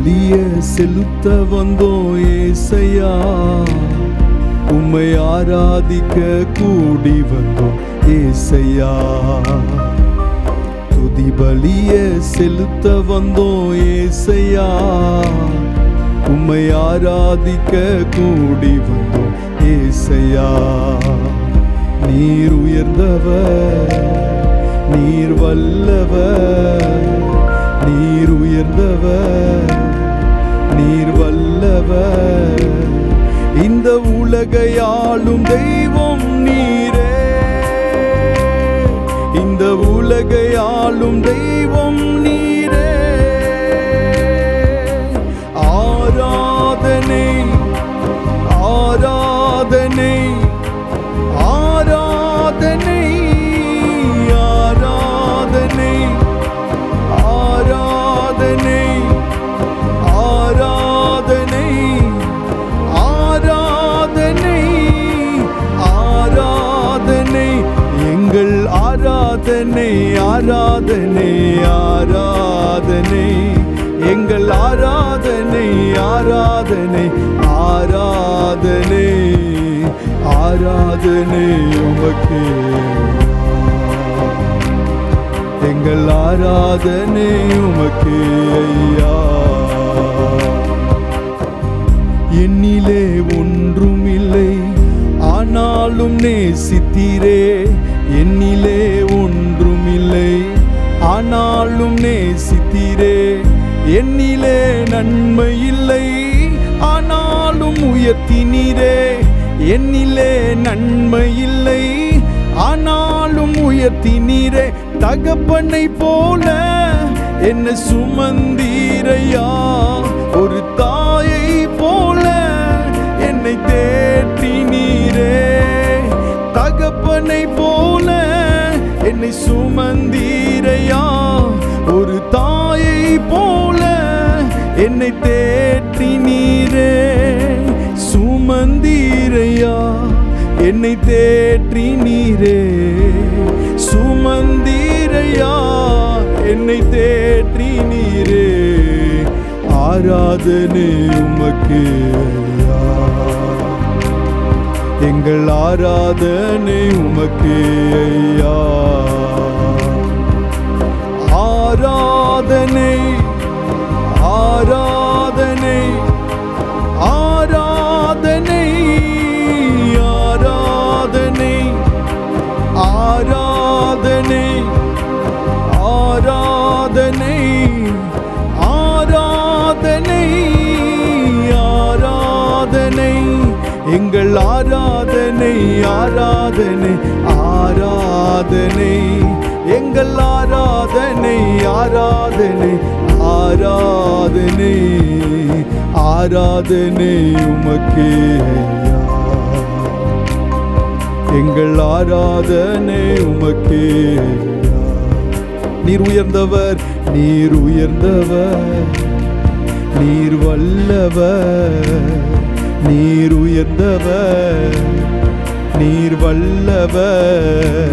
பலிய செலுத்த வந்தோம் ஏசையா, உம்மை ஆராதிக்க கூடி வந்தோம் ஏசையா. துதி பலிய செலுத்த வந்தோம் ஏசையா, உம்மை ஆராதிக்க கூடி வந்தோம் ஏசையா. நீர் உயர்ந்தவர், நீர் வல்லவர், நீர் உயர்ந்தவர், நீர் வல்லவர். இந்த உலகை ஆளும் தெய்வம் நீரே, இந்த உலகை ஆளும் தெய்வம் நீரே. ஆராதனை ஆராதனை ஆராதனை ஆராதனை ஆராதனை ஆராதனை ஆராதனை ஆராதனை எங்கள் ஆராதனை ஆராதனை ஆராதனை எங்கள் ஆராதனை ஆராதனை ஆராதனை ஆராதனை உமக்கே. எங்கள் ஆராதனை உமக்கே ஐயா. என்னிலே ஒன்றும் இல்லை ஆனாலும் நேசித்தீரே, என்னிலே ஒன்றும் இல்லை ஆனாலும் நேசித்தீரே. என்னிலே நன்மை இல்லை ஆனாலும் உயர்த்தினீரே, என்னிலே நன்மை இல்லை ஆனாலும் உயர்த்தினீரே. தகப்பனை போல என்னை சுமந்தீரையா, ஒரு தாயை போல என்னை தேற்றினீரே. தகப்பனை போல என்னை சுமந்தீரையா, ஒரு தாயை போல என்னை தேற்றினீரே. சுமந்தீரையா என்னை தேற்றினீரே, சுமந்தீரையா என்னை தேற்றினீரே. ஆராதனை உமக்கே ஐயா, எங்கள் ஆராதனை உமக்கே ஐயா. ஆராதனை ஆராதனை ஆராதனை ஆராதனை ஆராதனை ஆராதனை ஆராதனை ஆராதனை எங்கள் ஆராதனை ஆராதனை ஆராதனை எங்கள் ஆராதனை ஆராதனை ஆராதனை ஆராதனை உமக்கே ஐயா. எங்கள் ஆராதனை உமக்கே ஐயா. நீர் உயர்ந்தவர், நீர் உயர்ந்தவர், நீர் வல்லவர், நீர் உயர்ந்தவர், நீர் வல்லவர்.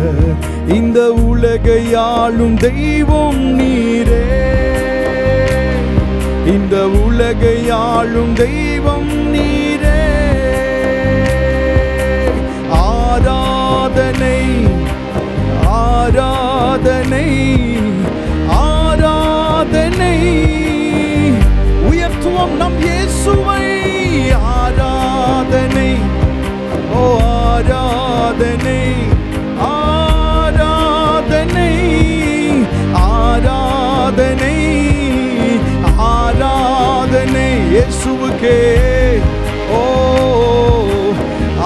இந்த உலகை ஆளும் தெய்வம் நீரே, இந்த உலகை ஆளும் தெய்வம் நீரே. ஆராதனை ஆராதனை ஆராதனை உயர்த்துவோம் நம் இயேசுவை. ஆராதனை ஓ ஆராதனை ஆராதனை ஆராதனை ஆராதனை இயேசுவுக்கே. ஓ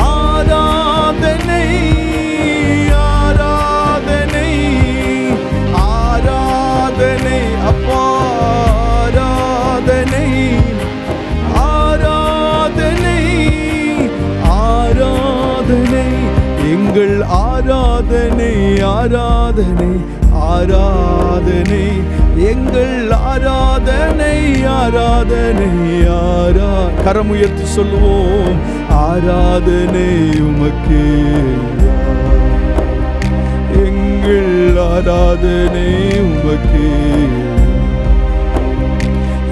ஆராதனை ஆராதனை ஆராதனை அப்பா ஆராதனை ஆராதனை ஆராதனை எங்கள் ஆராதனை ஆராதனை ஆராதனை எங்கள் ஆராதனை ஆராதனை கரம் உயர்த்தி சொல்லுவோம். ஆராதனை உமக்கே, எங்கள் ஆராதனை உமக்கே,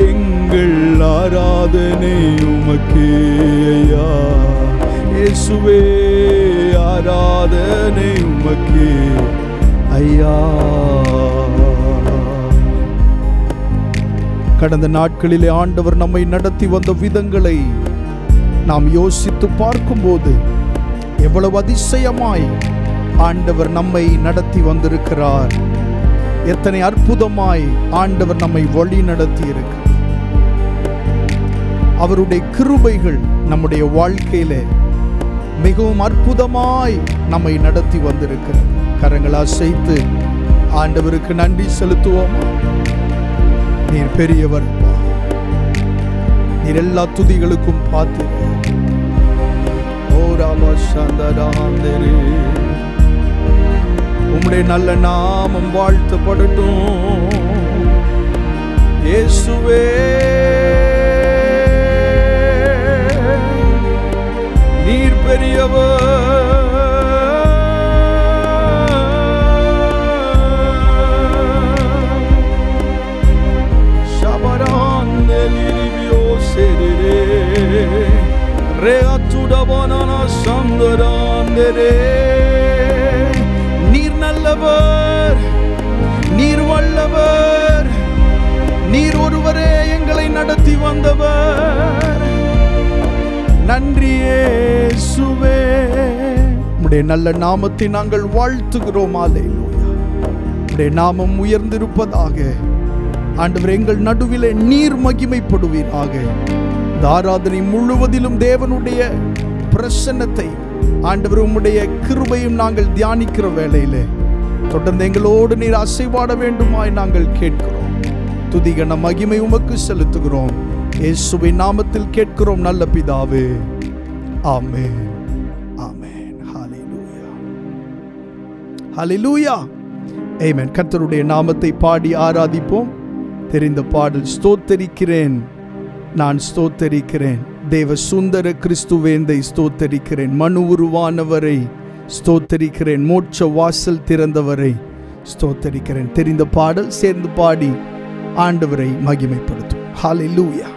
எங்கள் எங்கள் ஆராதனை உமக்கே ஐயா. இயேசுவே ஆராதனை உமக்கே ஐயா. கடந்த நாட்களிலே ஆண்டவர் நம்மை நடத்தி வந்த விதங்களை நாம் யோசித்து பார்க்கும்போது எவ்வளவு அதிசயமாய் ஆண்டவர் நம்மை நடத்தி வந்திருக்கிறார். எத்தனை அற்புதமாய் ஆண்டவர் நம்மை வழி நடத்தி இருக்கிறார். அவருடைய கிருபைகள் நம்முடைய வாழ்க்கையிலே மிகவும் அற்புதமாய் நம்மை நடத்தி வந்திருக்கிறது. கரங்களா அசைத்து ஆண்டவருக்கு நன்றி செலுத்துவோமா? நீர் பெரியவர், நீர் எல்லா துதிகளுக்கும் பார்த்து. ஓ ராமா சந்தராந்தரே, உம்முடைய நல்ல நாமம் வாழ்த்தப்படட்டும். இயேசுவே நீர் பெரியவர். நீர் நல்லவர், நீர் வல்லவர், நீர் ஒருவரே எங்களை நடத்தி வந்தவர். நன்றி இயேசுவே. உம்முடைய நல்ல நாமத்தை நாங்கள் வாழ்த்துகிறோம். அல்லேலூயா. உம்முடைய நாமம் உயர்ந்திருப்பதாக. ஆண்டவர் எங்கள் நடுவிலே நீர் மகிமைப்படுவீராக. இந்த ஆராதனை முழுவதிலும் தேவனுடைய பிரசன்னத்தை ஆண்டவர் உம்முடைய கிருபையும் நாங்கள் தியானிக்கிற வேளையிலே தொடர்ந்து எங்களோடு நீர் அசைவாட வேண்டுமாய் நாங்கள் கேட்கிறோம். துதிகன மகிமை உமக்கு செலுத்துகிறோம். இயேசுவின் நாமத்தில் கேட்கிறோம் நல்ல பிதாவே. ஆமென், ஆமென். ஹல்லேலூயா, ஹல்லேலூயா, ஆமென். கர்த்தருடைய நாமத்தை பாடி ஆராதிப்போம். தெரிந்த பாடல், ஸ்தோத்தரிக்கிறேன் நான் ஸ்தோத்தரிக்கிறேன், தேவ சுந்தர கிறிஸ்துவேந்தை ஸ்தோத்தரிக்கிறேன், மனு உருவானவரை ஸ்தோத்தரிக்கிறேன், மோட்ச வாசல் திறந்தவரை ஸ்தோத்தரிக்கிறேன். தெரிந்த பாடல் சேர்ந்து பாடி ஆண்டவரை மகிமைப்படுத்தும். ஹல்லேலூயா.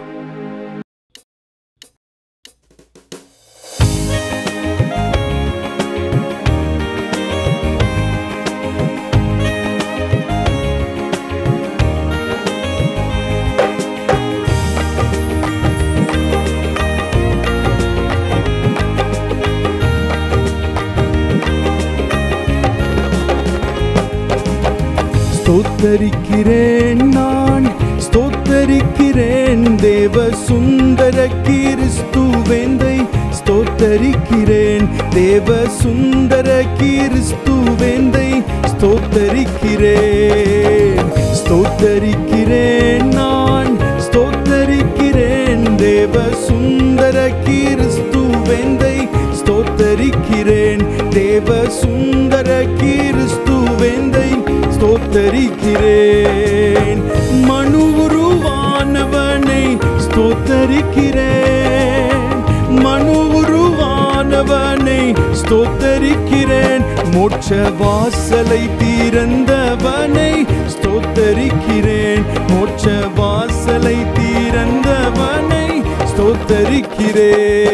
ஸ்தோத்தரிக்கிறேன் நான் ஸ்தோத்தரிக்கிறேன், தேவ சுந்தர கிறிஸ்துவேந்தை ஸ்தோத்தரிக்கிறேன், தேவ சுந்தர கிறிஸ்துவேந்தை ஸ்தோத்தரிக்கிறேன். ஸ்தோத்தரிக்கிறேன் நான் ஸ்தோத்தரிக்கிறேன், தேவ சுந்தர கிறிஸ்துவேந்தை ஸ்தோத்தரிக்கிறேன், தேவ சுந்தர கிறிஸ்துவேந்தை ஸ்தோத்தரிக்கிறேன். மனு உருவானவனை ஸ்தோத்தரிக்கிறேன், மனு உருவானவனை ஸ்தோத்தரிக்கிறேன், மோட்ச வாசலை திறந்தவனை ஸ்தோத்தரிக்கிறேன், மோட்ச வாசலை திறந்தவனை ஸ்தோத்தரிக்கிறேன்.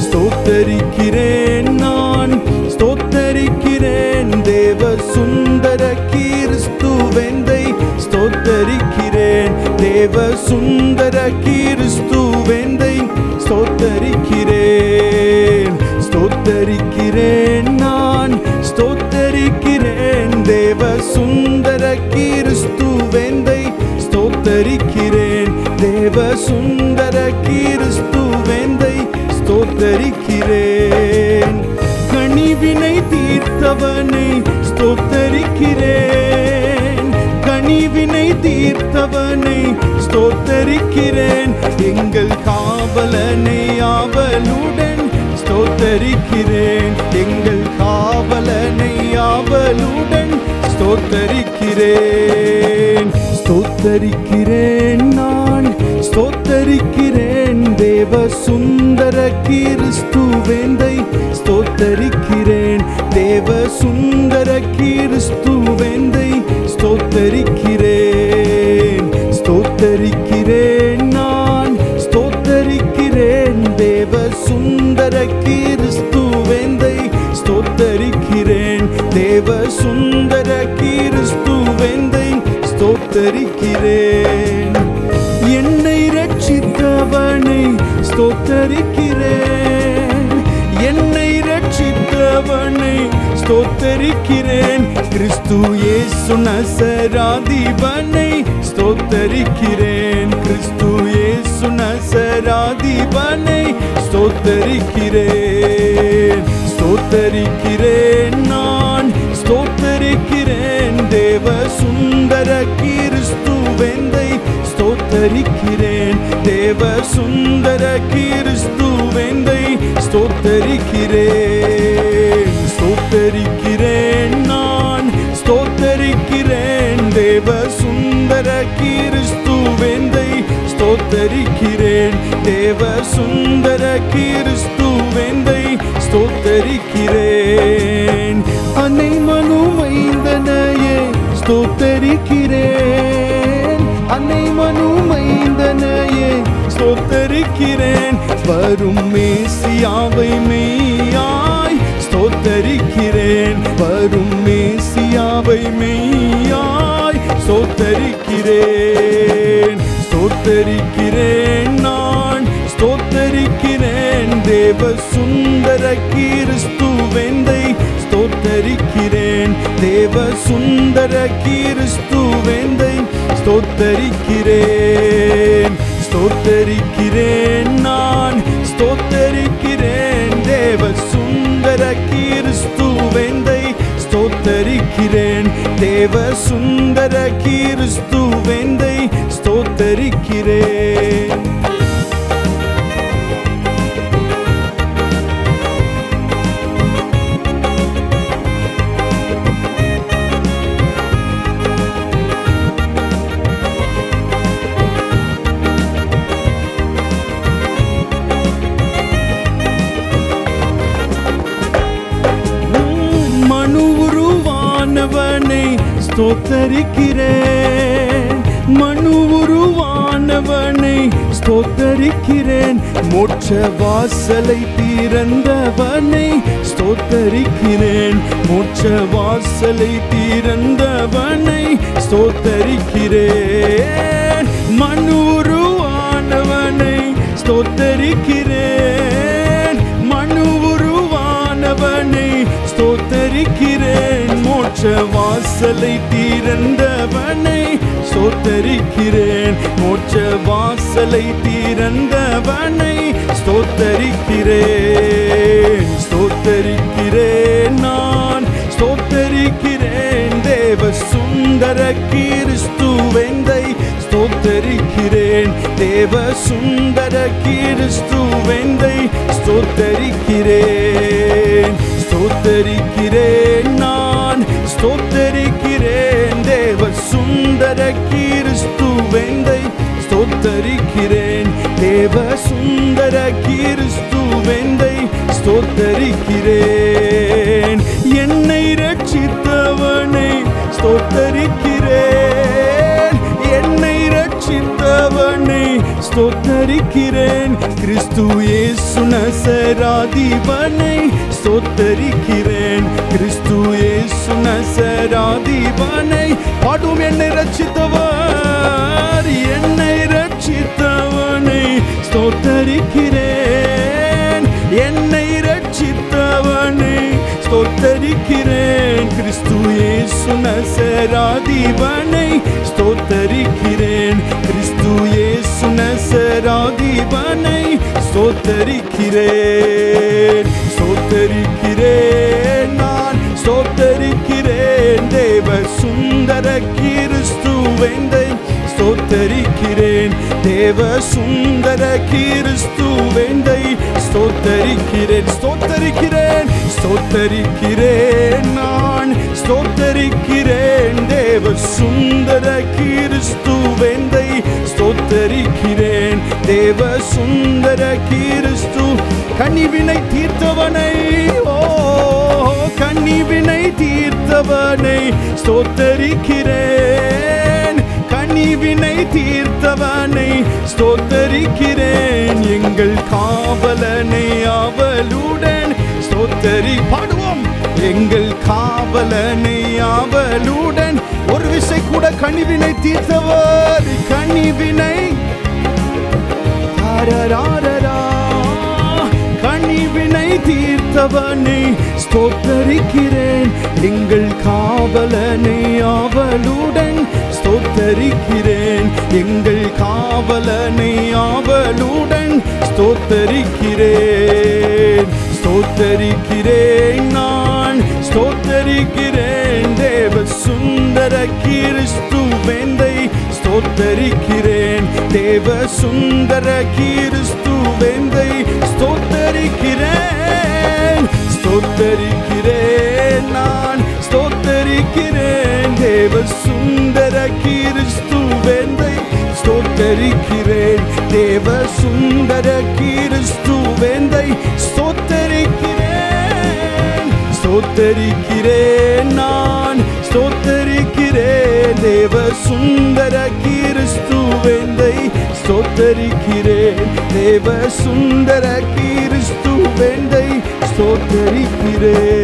ஸ்தோத்தரிக்கிறேன் நான் ஸ்தோத்தரிக்கிறேன், தேவ சுந்தர கிறிஸ்துவேந்தை ஸ்தோத்தரிக்கிறேன், தேவ சுந்தர கிறிஸ்துவேந்தை ஸ்தோத்தரிக்கிறேன். ஸ்தோத்தரிக்கிறேன் நான் ஸ்தோத்தரிக்கிறேன், தேவ சுந்தர கிறிஸ்துவேந்தை ஸ்தோத்தரிக்கிறேன், தேவ சுந்தர கிறிஸ்துவேந்தை ஸ்தோத்தரிக்கிறேன். கனிவினை தீர்த்தவனை ஸ்தோத்தரிக்கிறேன், கனிவினை தீர்த்தவனை ஸ்தோத்தரிக்கிறேன், எங்கள் காவலனை ஆவலுடன் ஸ்தோத்தரிக்கிறேன், எங்கள் காவலனை ஆவலுடன் ஸ்தோத்தரிக்கிறேன். ஸ்தோத்தரிக்கிறேன் நான் ஸ்தோத்தரிக்கிறேன், தேவ சுந்தர கிறிஸ்துவேந்தை ஸ்தோத்தரிக்கிறேன், தேவ சுந்தர கிறிஸ்துவேந்தை ஸ்தோத்தரிக்கிறேன். ஸ்தோத்தரிக்கிறேன் ஸ்தோத்தரிக்கிறேன் தேவ சுந்தர கிறிஸ்துவேந்தை ஸ்தோத்தரிக்கிறேன் தேவ சுந்தர கிறிஸ்துவேந்தை ஸ்தோத்தரிக்கிறேன் என்னை ரட்சித்தவனை ஸ்தோத்தரிக்கிறேன் என்னை ரட்சித்தவனை ஸ்தோத்தரிக்கிறேன் கிறிஸ்து இயேசு நசராதிபனை ஸ்தோத்தரிக்கிறேன் கிறிஸ்து இயேசு நசராதிபனை ஸ்தோத்தரிக்கிறேன் ஸ்தோத்தரிக்கிறேன் நான் ஸ்தோத்தரிக்கிறேன் தேவ சுந்தர கிறிஸ்துவேந்தை ஸ்தோத்தரிக்கிறேன் தேவ சுந்தர கிறிஸ்துவேந்தை ஸ்தோத்தரிக்கிறேன் ஸ்தோத்தரிக்கிறேன் நான் ஸ்தோத்தரிக்கிறேன் தேவ சுந்தர கிறிஸ்துவேந்தை ஸ்தோத்தரிக்கிறேன் தேவ சுந்தர கிறிஸ்துவேந்தை ஸ்தோத்தரிக்கிறேன் அன்னை மனு மைந்தனையே ஸ்தோத்தரிக்கிறேன் அன்னை மனு மைந்தனையே ஸ்தோத்தரிக்கிறேன் வரும் மேசியாவை மெய்யாய் ஸ்தோத்தரிக்கிறேன் வரும் மேசியாவை மெய்யாய் ஸ்தோத்தரிக்கிறேன் ஸ்தோத்தரிக்கிறேன் நான் ஸ்தோத்தரிக்கிறேன் தேவ சுந்தர கிறிஸ்துவேந்தை ஸ்தோத்தரிக்கிறேன் தேவ சுந்தர கிறிஸ்துவேந்தை ஸ்தோத்தரிக்கிறேன் ஸ்தோத்தரிக்கிறேன் நான் ஸ்தோத்தரிக்கிறேன் தேவ சுந்தர கிறிஸ்துவேந்தை ஸ்தோத்தரிக்கிறேன் தேவ சுந்தர கிறிஸ்துவேந்தை ஸ்தோத்தரிக்கிறேன் ஸ்தோத்தரிக்கிறேன் மனு உருவானவனை ஸ்தோத்தரிக்கிறேன் மோட்ச வாசலை திறந்தவனை ஸ்தோத்தரிக்கிறேன் மோட்ச வாசலை திறந்தவனை ஸ்தோத்தரிக்கிறேன் மனு உருவானவனை ஸ்தோத்தரிக்கிறேன் மனு உருவானவனை ஸ்தோத்தரிக்கிறேன் மோட்ச வாசலை திறந்தவனை ஸ்தோத்தரிக்கிறேன் மோட்ச வாசலை திறந்தவனை ஸ்தோத்தரிக்கிறேன் ஸ்தோத்தரிக்கிறேன் நான் ஸ்தோத்தரிக்கிறேன் தேவ சுந்தர கிறிஸ்துவேந்தை ஸ்தோத்தரிக்கிறேன் தேவ சுந்தர கிறிஸ்துவேந்தை ஸ்தோத்தரிக்கிறேன் ஸ்தோத்தரிக்கிறேன் நான் ஸ்தோத்தரிக்கிறேன் தேவ சுந்தர கிறிஸ்துவேந்தை ஸ்தோத்தரிக்கிறேன் தேவ சுந்தர கிறிஸ்துவேந்தை ஸ்தோத்தரிக்கிறேன் என்னை ரட்சித்தவனை ஸ்தோத்தரிக்கிறேன் என்னை ரட்சித்தவனை ஸ்தோத்தரிக்கிறேன் கிறிஸ்து இயேசு நசராதிபனை ஸ்தோத்தரிக்கிறேன் கிறிஸ்து இயேசு நசராதிபனை பாடும் என்னை ரட்சித்தவர் என்னை ரட்சித்தவனை ஸ்தோத்தரிக்கிறேன் என்னை ரட்சித்தவனை ஸ்தோத்தரிக்கிறேன் கிறிஸ்து இயேசு நசராதிபனை ஸ்தோத்தரிக்கிறேன் கிறிஸ்து இயேசு நசராதிபனை ஸ்தோத்தரிக்கிறேன் ஸ்தோத்தரிக்கிறேன் நான் ஸ்தோத்தரிக்கிறேன் தேவ சுந்தர கிறிஸ்துவேந்தை ஸ்தோத்தரிக்கிறேன் தேவ சுந்தர கிறிஸ்துவேந்தை ஸ்தோத்தரிக்கிறேன் ஸ்தோத்தரிக்கிறேன் ஸ்தோத்தரிக்கிறேன் நான் ஸ்தோத்தரிக்கிறேன் தேவ சுந்தர கிறிஸ்துவேந்தை ஸ்தோத்தரிக்கிறேன் தேவ சுந்தர கிறிஸ்து கனிவினை தீர்த்தவனை ஓ கனிவினை தீர்த்தவனை ஸ்தோத்தரிக்கிறேன் கனிவினை தீர்த்தவனை ஸ்தோத்தரிக்கிறேன். எங்கள் காவலனை அவளுடன் பாடுவோம். எங்கள் காவலனை அவளுடன் ஒரு விசை கூட கனிவினை தீர்த்தவர் கனிவினை கனிவினை தீர்த்தவனை ஸ்தோத்தரிக்கிறேன். எங்கள் காவலனை அவளுடன் ஸ்தோத்தரிக்கிறேன். எங்கள் காவலனை அவளுடன் ஸ்தோத்தரிக்கிறேன். ஸ்தோத்தரிக்கிறேன் நான் ஸ்தோத்தரிக்கிறேன். தேவ சுந்தர கிறிஸ்துவேந்தை ஸ்தோத்தரிக்கிறேன். தேவ சுந்தர கிறிஸ்துவேந்தை ஸ்தோத்தரிக்கிறேன். ஸ்தோத்தரிக்கிறேன் நான் ஸ்தோத்தரிக்கிறேன். தேவ சுந்தர கிறிஸ்துவேந்தை ஸ்தோத்தரிக்கிறேன். தேவ சுந்தர கிறிஸ்துவேந்தை ஸ்தோத்தரிக்கிறேன். ஸ்தோத்தரிக்கிறேன் நான் ஸ்தோத்தரிக்கிறேன். தேவ சுந்தர கிறிஸ்துவேந்தை ஸ்தோத்தரிக்கிறேன். தேவ சுந்தர கிறிஸ்துவேந்தை ஸ்தோத்தரிக்கிறேன்.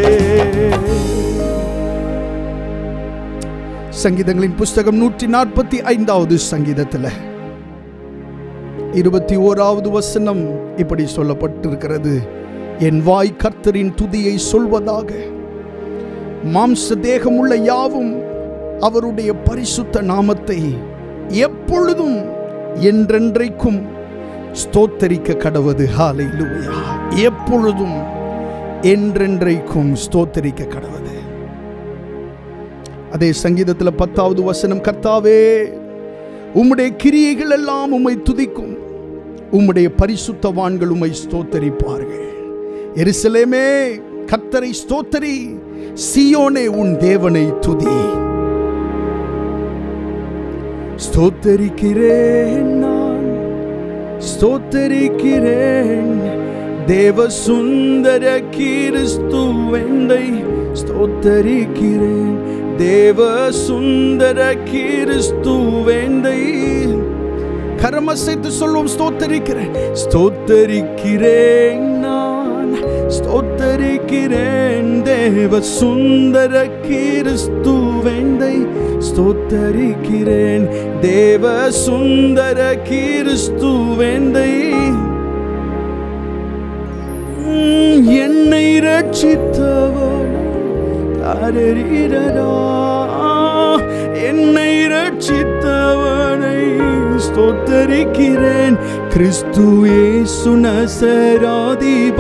சங்கீதங்களின் புஸ்தகம் 145வது சங்கீதத்தில் 21வது வசனம் இப்படி சொல்லப்பட்டிருக்கிறது. என் வாய் கர்த்தரின் துதியை சொல்வதாக, மாம்ச தேகமுள்ள யாவும் அவருடைய பரிசுத்த நாமத்தை எப்பொழுதும் என்றென்றைக்கும் ஸ்தோத்தரிக்க கடவது. ஹல்லேலூயா. எப்பொழுதும் என்றென்றைக்கும் ஸ்தோத்தரிக்க கடவது. அதே சங்கீதத்தில் 10வது வசனம், கர்த்தாவே உம்முடைய கிரியைகள் எல்லாம் உம்மை துதிக்கும், உம்முடைய பரிசுத்தவான்கள் உம்மை ஸ்தோத்தரிப்பார்கள். எருசலேமே கர்த்தரை ஸ்தோத்தரி, சீயோனே உன் தேவனை துதி. ஸ்தோத்தரிக்கிறேன் நான் ஸ்தோத்தரிக்கிறேன். தேவ சுந்தர கிறிஸ்துவேந்தை ஸ்தோத்தரிக்கிறேன். தேவ சுந்தர கிறிஸ்துவேந்தை கரமசைத்து சொல்லுவோம். ஸ்தோத்தரிக்கிறேன். ஸ்தோத்தரிக்கிறேன் நான் ஸ்தோத்தரிக்கிறேன். தேவ சுந்தர கிறிஸ்துவேந்தை ஸ்தோத்தரிக்கிறேன். தேவ சுந்தர கிறிஸ்துவேந்தை என்னை ரட்சித்தவன் என்னை ரட்சித்தவனை ஸ்தோத்தரிக்கிறேன். கிறிஸ்து இயேசு நசராதிபனை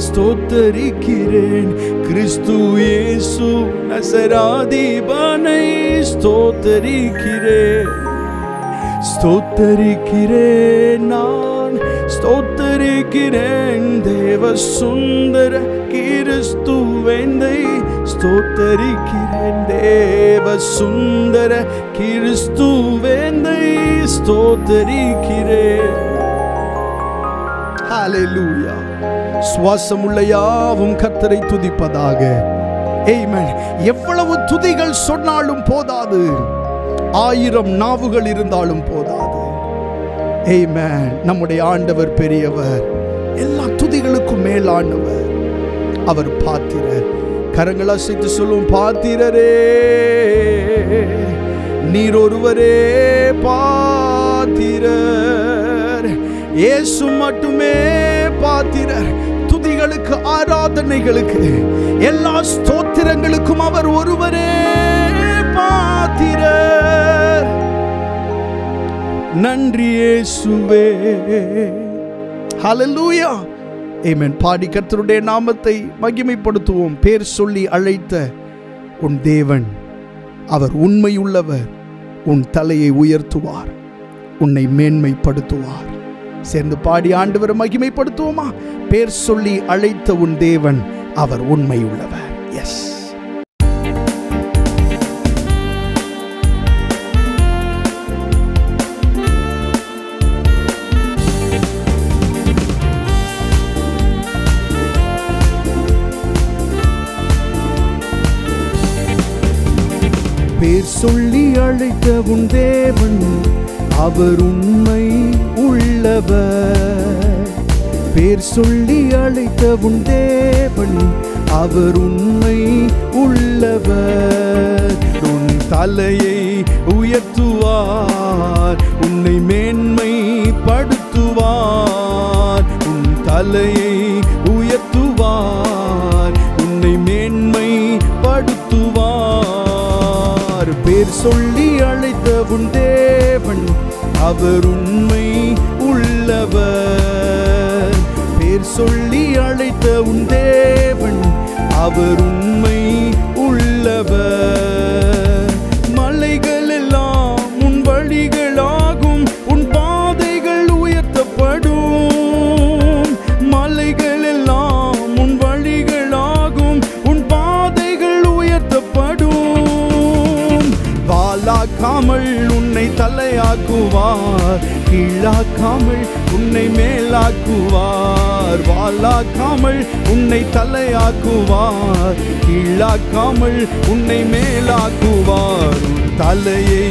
ஸ்தோத்தரிக்கிறேன். கிறிஸ்து இயேசு நசராதிபனை ஸ்தோத்தரிக்கிறேன். ஸ்தோத்தரிக்கிறேன் நான் ஸ்தோத்தரிக்கிறேன். தேவ சுந்தர கிறிஸ்துவேந்தை ஸ்தோத்தரிக்கிறேன். தேவ சுந்தர கிறிஸ்துவேந்தை ஸ்தோத்தரிக்கிறேன். ஹல்லேலூயா. சுவாசமுள்ள யாவும் கர்த்தரை துதிப்பதாக. ஆமென். எவ்வளவு துதிகள் சொன்னாலும் போதாது, 1000 நாவுகள் இருந்தாலும் போதாது. ஆமென். நம்முடைய ஆண்டவர் பெரியவர், எல்லா துதிகளுக்கும் மேலானவர். அவர் பாத்திரர். கரங்களை அசைத்து சொல்லும், பாத்திரரே நீர் ஒருவரே பாத்திரர். இயேசு மட்டுமே பாத்திரர். துதிகளுக்கு, ஆராதனைகளுக்கு, எல்லா ஸ்தோத்திரங்களுக்கும் அவர் ஒருவரே பாத்திரர். நன்றி இயேசுவே. ஹல்லேலூயா. ஆமென். பாடி கர்த்தருடைய நாமத்தை மகிமைப்படுத்துவோம். பேர் சொல்லி அழைத்த உன் தேவன் அவர் உண்மையுள்ளவர். உன் தலையை உயர்த்துவார், உன்னை மேன்மைப்படுத்துவார். சேர்ந்து பாடி ஆண்டவரை மகிமைப்படுத்துவோமா? பேர் சொல்லி அழைத்த உன் தேவன் அவர் உண்மையுள்ளவர். எஸ். பேர் சொல்லி அழைத்த உன் தேவன் அவர் உண்மை உள்ளவர். பேர் சொல்லி அழைத்த உன் தேவன் அவர் உண்மை உள்ளவர். உன் தலையை உயர்த்துவார், உன்னை மேன்மைப்படுத்துவார். உன் தலையை உயர்த்துவார், உன்னை மேன்மைப்படுத்துவார். பேர் சொல்லி அழைத்த உன் தேவன் அவர் உண்மை உள்ளவர். பேர் சொல்லி அழைத்த உன் தேவன் அவர் உண்மை உள்ளவர். மலைகள் எல்லாம் உன் வழிகளாகும், உன் பாதைகள் உயர்த்தப்படும். மலைகள் எல்லாம் உன் வழிகளாகும், உன் பாதைகள் உயர்த்தப்படும். வாலாக்காமல் உன்னை தலையாக்குவார், கீழாக்காமல் உன்னை மேலாக்குவார். வாலாக்காமல் உன்னை தலையாக்குவார், கீழாக்காமல் உன்னை மேலாக்குவார். உன் தலையை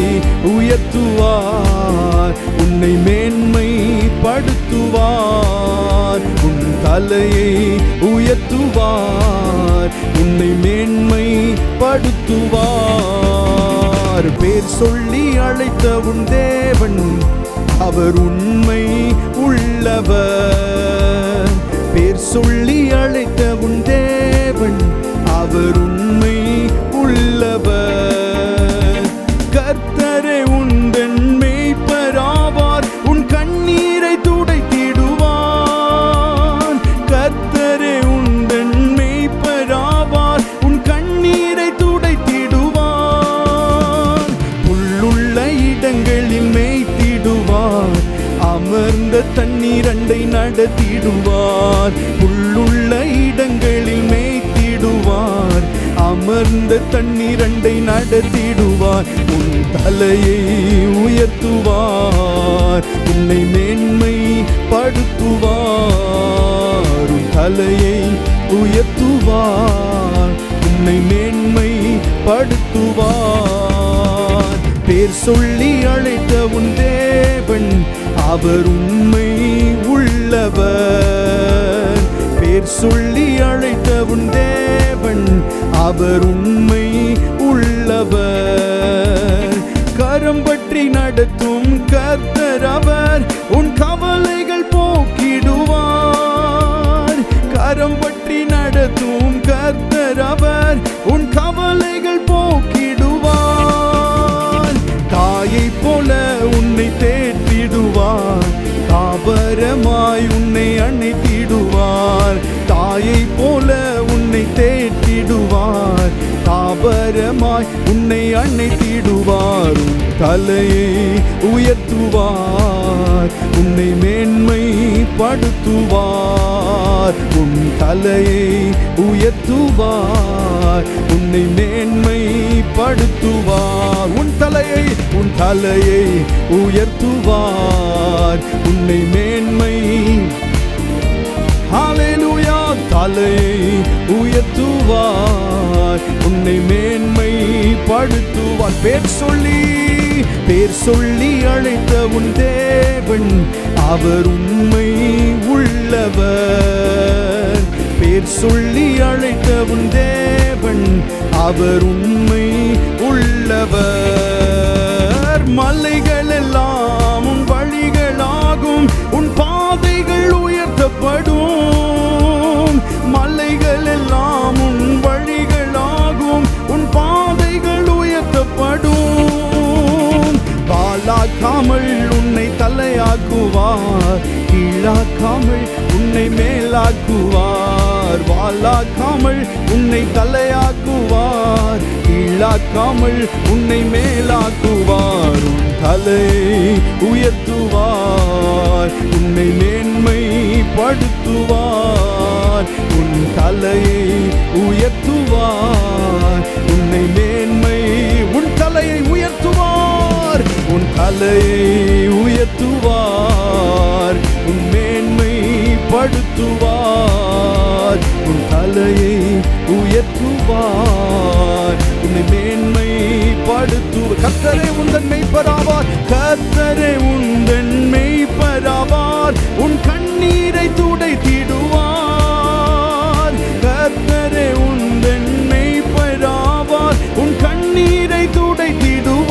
உயர்த்துவார், உன்னை மேன்மைப்படுத்துவார். உன் தலையை உயர்த்துவார், உன்னை மேன்மைப்படுத்துவார். பேர் சொல்லி அழைத்த உன் தேவன் அவர் உண்மை உள்ளவர். பேர் சொல்லி அழைத்த உன் தேவன் அவர் உண்மை உள்ளவர். கர்த்தரே உந்தன் மேய்ப்பராவார், உன் கண்ணீரை துடைத்திடுவார். கர்த்தரே உந்தன் மேய்ப்பராவார், உன் கண்ணீரை துடைத்திடுவார். புல்லுள்ள இடங்களில் மேய்த்திடுவார், அமர்ந்த தண்ணீரண்டை நடத்திடுவார். புல்லுள்ள இடங்களில் மேய்த்திடுவார், அமர்ந்த தண்ணீரண்டை நடத்திடுவார். உன் தலையை உயர்த்துவார், உன்னை மேன்மைப்படுத்துவார். உன் தலையை உயர்த்துவார், உன்னை மேன்மைப்படுத்துவார். பேர் சொல்லி அழைத்த உன் தேவன் அவர் உண்மை உள்ளவர். பேர் சொல்லி அழைத்த உன் தேவன் அவர் உண்மை உள்ளவர். கரம் பற்றி நடத்தும் கர்த்தர் அவர், உன் கவலைகள் போக்கிடுவார். கரம் பற்றி நடத்தும் கர்த்தர் அவர், உன் கவலைகள் போக்கிடுவார். தாயை போல உன்னை தேற்றிடுவார், காபரமாய் உன்னை அணைத்திடுவார். தாயை போல உன்னை தேற்றிடுவார், காபரமாய் உன்னை அணைத்திடுவார். உன் தலையை உயர்த்துவார், உன்னை மேன்மைப்படுத்துவார். உன் தலையை உயர்த்துவார், உன்னை மேன்மைப்படுத்துவார். உன் தலையை உயர்த்துவார், உன்னை மேன்மை ஹல்லேலூயா. தலையை உயர்த்துவார், உன்னை மேன்மைப்படுத்துவார். பேர் சொல்லி அழைத்த உன் தேவன் அவர் உண்மை உள்ளவர். பேர் சொல்லி அழைத்த உன் தேவன் அவர் உண்மை உள்ளவர். மலைகள் எல்லாம் உன் வழிகளாகும், உன் பாதைகள் உயர்த்தப்படும். மலைகள் எல்லாம் உன் வழிகளாகும், உன் பாதைகள் உயர்த்தப்படும். வாலாக்காமல் உன்னை தலையாக்குவார், கீழாக்காமல் உன்னை மேலாக்குவார். வாலாக்காமல் உன்னை தலையாக்குவார், கீழாக்காமல் உன்னை மேலாக்குவார். உன் தலையை உயர்த்துவார், உன்னை மேன்மைப்படுத்துவார். உன் தலையை உயர்த்துவார், உன்னை உன் தலையை உயர்த்துவார், உன் தலையை உயர்த்துவார், உன் மேன்மைப்படுத்துவார். உன் தலையை உயர்த்துவார், உன்னை மேன்மைப்படுத்துவார். படுத்துவார். கர்த்தரே உந்தன் மெய்ப்பராவார், கர்த்தரே உந்தன் மெய்ப்பராவார், உன் கண்ணீரை துடைத்திடுவார். கர்த்தரே உந்தன் மெய்ப்பராவார், உன் கண்ணீரை துடைத்திடுவார்.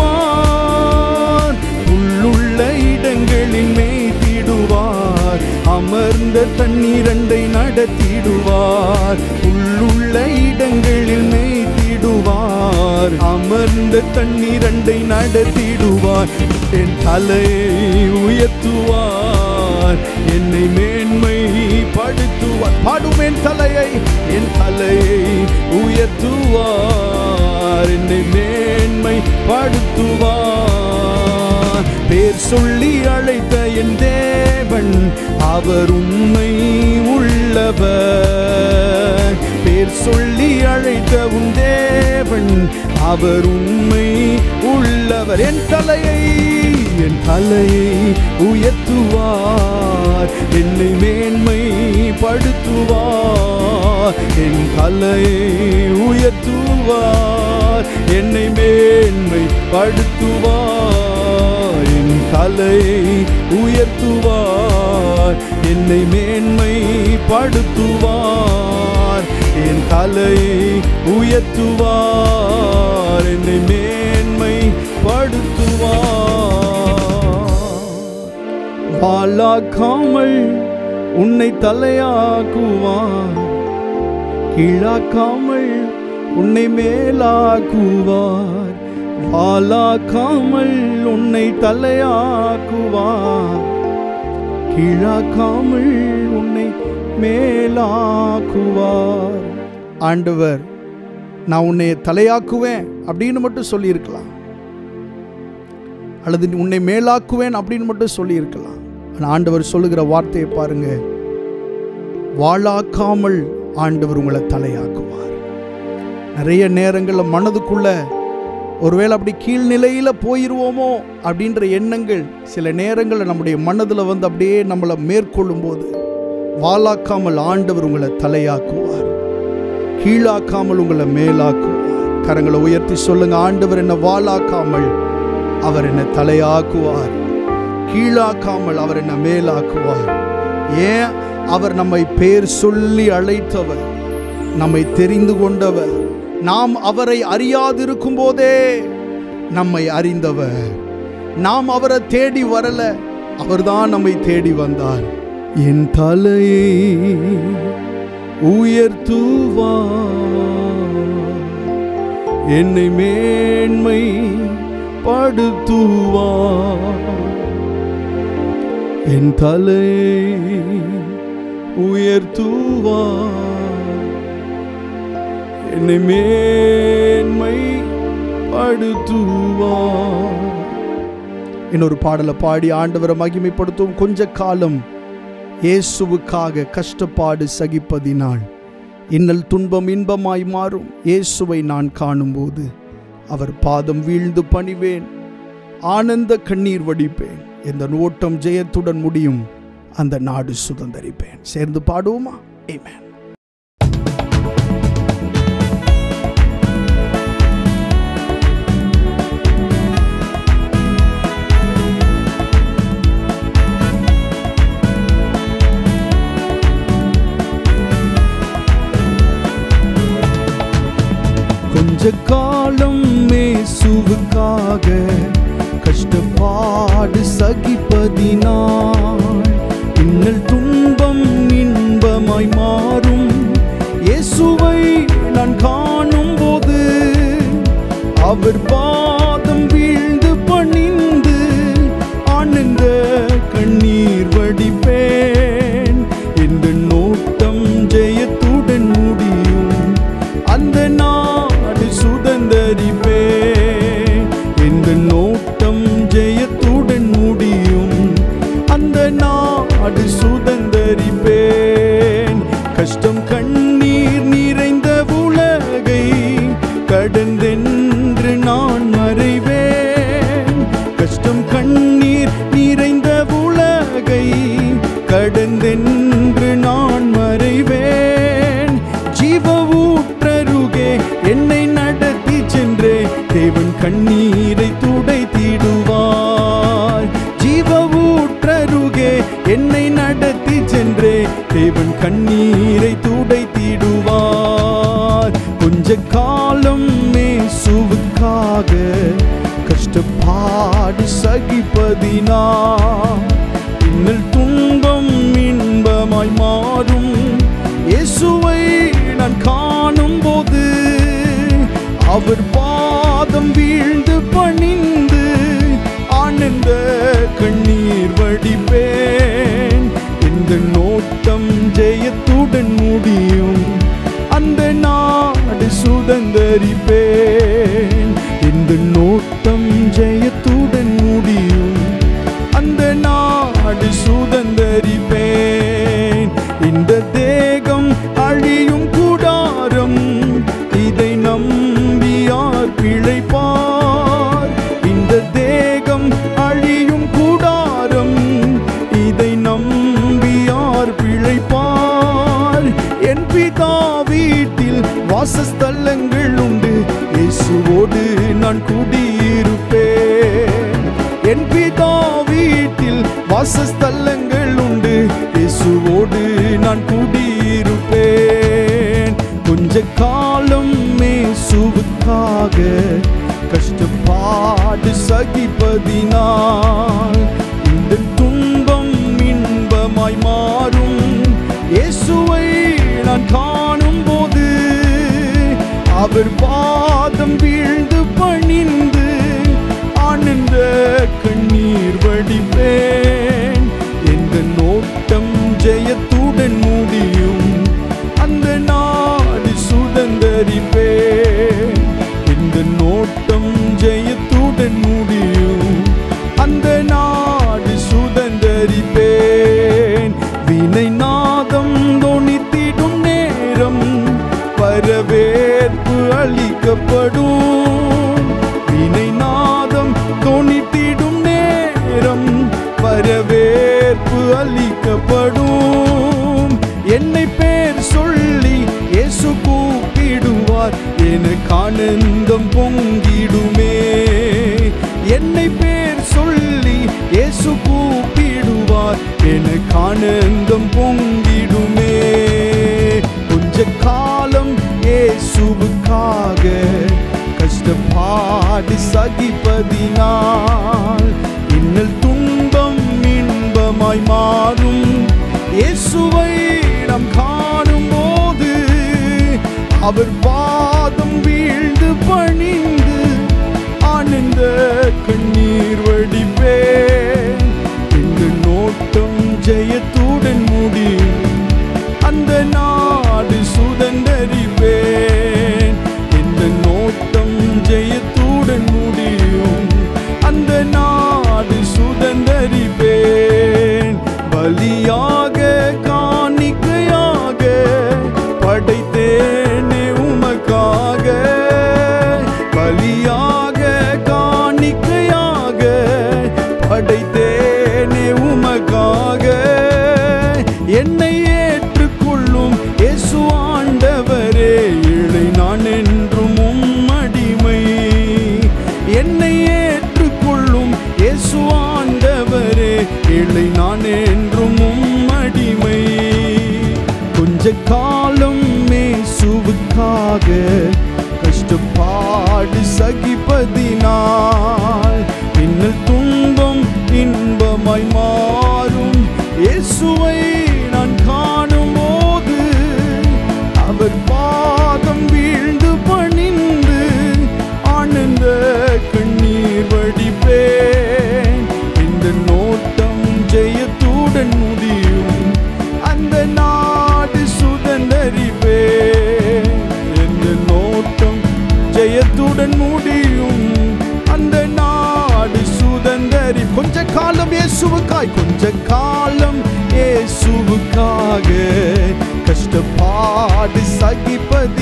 உள்ளுள்ள இடங்களில் மேய்த்திடுவார், அமர்ந்த தண்ணீரண்டை நடத்திடுவார். உள்ளுள்ள இடங்களில் மேய்த்திடுவார், அமர்ந்த தண்ணீரண்டை நடத்திடுவார். என் தலையை உயர்த்துவார், என்னை மேன்மைப்படுத்துவார். பாடும் என் தலையை உயர்த்துவார், என்னை மேன்மைப்படுத்துவார். பேர் சொல்லி அழைத்த என் தேவன் அவர் உண்மை உள்ளவர். பேர் சொல்லி அழைத்த உன் தேவன் அவர் உண்மை உள்ளவர். என் தலையை உயர்த்துவார், என்னை மேன்மைப்படுத்துவார். என் தலையை உயர்த்துவார், என்னை மேன்மைப்படுத்துவார். என் தலையை உயர்த்துவார், என்னை மேன்மைப்படுத்துவார். என் தலையை உயர்த்துவார், என்னை மேன்மைப்படுத்துவார். வாளாக்காமல் உன்னை தலையாக்குவார், கீழாக்காமல் உன்னை மேலாக்குவார். வாளாக்காமல் உன்னை தலையாக்குவார், கீழாக்காமல் உன்னை மேலாக்குவார். ஆண்டவர் நான் உன்னை தலையாக்குவேன் அப்படின்னு மட்டும் சொல்லியிருக்கலாம், அல்லது உன்னை மேலாக்குவேன் அப்படின்னு மட்டும் சொல்லியிருக்கலாம். ஆனால் ஆண்டவர் சொல்லுகிற வார்த்தையை பாருங்க, வாளாக்காமல் ஆண்டவர் உங்களை தலையாக்குவார். நிறைய நேரங்களில் மனதுக்குள்ள ஒருவேளை அப்படி கீழ்நிலையில் போயிடுவோமோ அப்படின்ற எண்ணங்கள் சில நேரங்களில் நம்முடைய மனதில் வந்து அப்படியே நம்மளை மேற்கொள்ளும் போது, வாளாக்காமல் ஆண்டவர் உங்களை தலையாக்குவார், கீழாக்காமல் உங்களை மேலாக்குவார். கரங்களை உயர்த்தி சொல்லுங்க, ஆண்டவர் என்னை வாளாக்காமல் அவர் என்னை தலையாக்குவார், கீழாக்காமல் அவர் என்னை மேலாக்குவார். ஏன்? அவர் நம்மை பேர் சொல்லி அழைத்தவர், நம்மை தெரிந்து கொண்டவர். நாம் அவரை அறியாதிருக்கும் போதே நம்மை அறிந்தவர். நாம் அவரை தேடி வரல, அவர்தான் நம்மை தேடி வந்தார். என் தலையை உயர்த்துவார், என்னை மேன்மைப்படுத்துவார். என் தலையை உயர்த்துவார், என்னை மேன்மைப்படுத்துவார். இன்னொரு பாடலை பாடி ஆண்டவரை மகிமைப்படுத்துவோம். கொஞ்ச காலம் இயேசுவுக்காக கஷ்டப்பாடு சகிப்பதினால் இன்னல் துன்பம் இன்பமாய் மாறும். இயேசுவை நான் காணும்போது அவர் பாதம் வீழ்ந்து பணிவேன், ஆனந்த கண்ணீர் வடிப்பேன். இந்த ஓட்டம் ஜெயத்துடன் முடியும், அந்த நாடு சுதந்தரிப்பேன். சேர்ந்து பாடுவோமா? ஆமென். கொஞ்ச காலம் இயேசுவுக்காக கஷ்டப்பாடு சகிப்பதினால் இன்னல் துன்பம் இன்பமாய் மாறும். இயேசுவை நான் காணும் போது அவர் பாதம் வீழ்ந்து பணிந்து ஆனந்த கண்ணீர் வடிப்பேன். இந்த நோட்டம் ஜெயத்துடன் முடியும், அந்த நாடு சுதந்தரிப்பேன். இந்த நோட்டம் ஜெயத்துடன் முடியும், அந்த நாடு சுதந்தரிப்பேன். கஷ்டம் கண்ணீர் நிறைந்த உலகை கடந்தென்று நான் மறைவேன். கஷ்டம் கண்ணீர் நிறைந்த உலகை கடந்தென்று நான் மறைவேன். ஜீவ ஊற்றருகே என்னை நடத்தி சென்றே தேவன் கண்ணீர் தேவன் கண்ணீரை துடைத்திடுவார். கொஞ்ச காலம் இயேசுவுக்காக கஷ்டப்பாடு சகிப்பதினா இன்னல் துன்பம் இன்பமாய் மாறும். இயேசுவை நான் காணும் போது அவர் பாதம் வீழ்ந்து பணிந்து ஆனந்த கண்ணீர் வடிப்பேன். இந்த நோட்டம் ஜெயத்துடன் முடியும், அந்த நாடு சுதந்தரிப்பேன். இந்த நோட்டம் ஜெயத்துடன் முடியும், அந்த நாடு சுதந்தரிப்பேன். இந்த தேகம் அழியும் கூடாரம், இதை நம்பியார் பிழைப்பார். இந்த தேகம் அழியும் கூடாரம், இதை நம்பியார் பிழைப்பார். என் பிதா வீட்டில் வாசஸ்தலங்கள் உண்டு, இயேசுவோடு நான் குடியிருப்பேன். என் பிதா வீட்டில் வாசஸ்தலங்கள் உண்டு, இயேசுவோடு நான் குடியிருப்பேன். கொஞ்ச காலம் இயேசுவுக்காக கஷ்டப்பாடு சகிப்பதினால் இந்த துன்பம் இன்பமாய் மாறும். இயேசுவை நான் காணும் போது அவர் பாதம் வீழ்ந்து பணிந்து ஆனந்த கண்ணீர் வடிப்பேன். இந்த நோட்டம் ஜெயத்துடன் முடியும், அந்த நாடு சுதந்தரிப்பேன். இந்த நோட்டம் ஜெயத்துடன் முடியும், அந்த நாடு சுதந்தரிப்பேன். வீணை நாதம் தொனித்திடும் நேரம் வரவேற்பு அளிக்கப்படும். வீணை நாதம் தொனித்திடும் நேரம் வரவேற்பு அளிக்கப்படும். என்னை பேர் சொல்லி இயேசு கூப்பிடுவார், எனக்கு ஆனந்தம் பொங்கிடுமே. என்னை பேர் சொல்லி இயேசு கூப்பிடுவார், எனக்கு ஆனந்தம் பொங்கிடுமே. கொஞ்ச காலம் இயேசுவுக்காக கஷ்டப்பாடு சகிப்பதினால் இன்னல் துன்பம் இன்பமாய் மாறும். இயேசுவை நாம் காணும் போது அவர் பாதம் வீழ்ந்து பணிந்து ஆனந்த கண்ணீர் வடிப்பேன். இந்த நோட்டம் ஜெயத்துடன் முடியும், அந்த நாடு சுதந்தரிப்பேன். இந்த நோட்டம் ஜெயத்துடன் முடியும், அந்த நாடு சுதந்தரிப்பேன். பலியாக காணிக்கையாக படைத்தேனே உமக்காக, பலியாக காணிக்கையாக படைத்தேனே உமக்காக. என்னை ஏற்றுக்கொள்ளும் இயேசு ஆண்டவரே, ஏழை நான் என்றும் உம்மடிமை. என்னை ஏற்றுக்கொள்ளும் இயேசு ஆண்டவரே, ஏழை நான் என்றும் உம்மடிமை. கொஞ்ச காலம் இயேசுவுக்காக கஷ்டப்பாடு சகிப்பதினால் இன்னல் துன்பம் இன்பமாய் மாறும். இயேசுவை நான் காணும் போது அவர் பாதம் வீழ்ந்து பணிந்து ஆனந்த கண்ணீர் வடிப்பேன். இந்த நோட்டம் ஜெயத்துடன் முடியும், அந்த நாடு சுதந்தரிப்பேன். இந்த நோட்டம் ஜெயத்துடன் முடியும், அந்த நாடு சுதந்தரி. கொஞ்ச காலம் இயேசுவுக்காய், கொஞ்ச காலம் இயேசுவுக்காக கஷ்டப்பாடு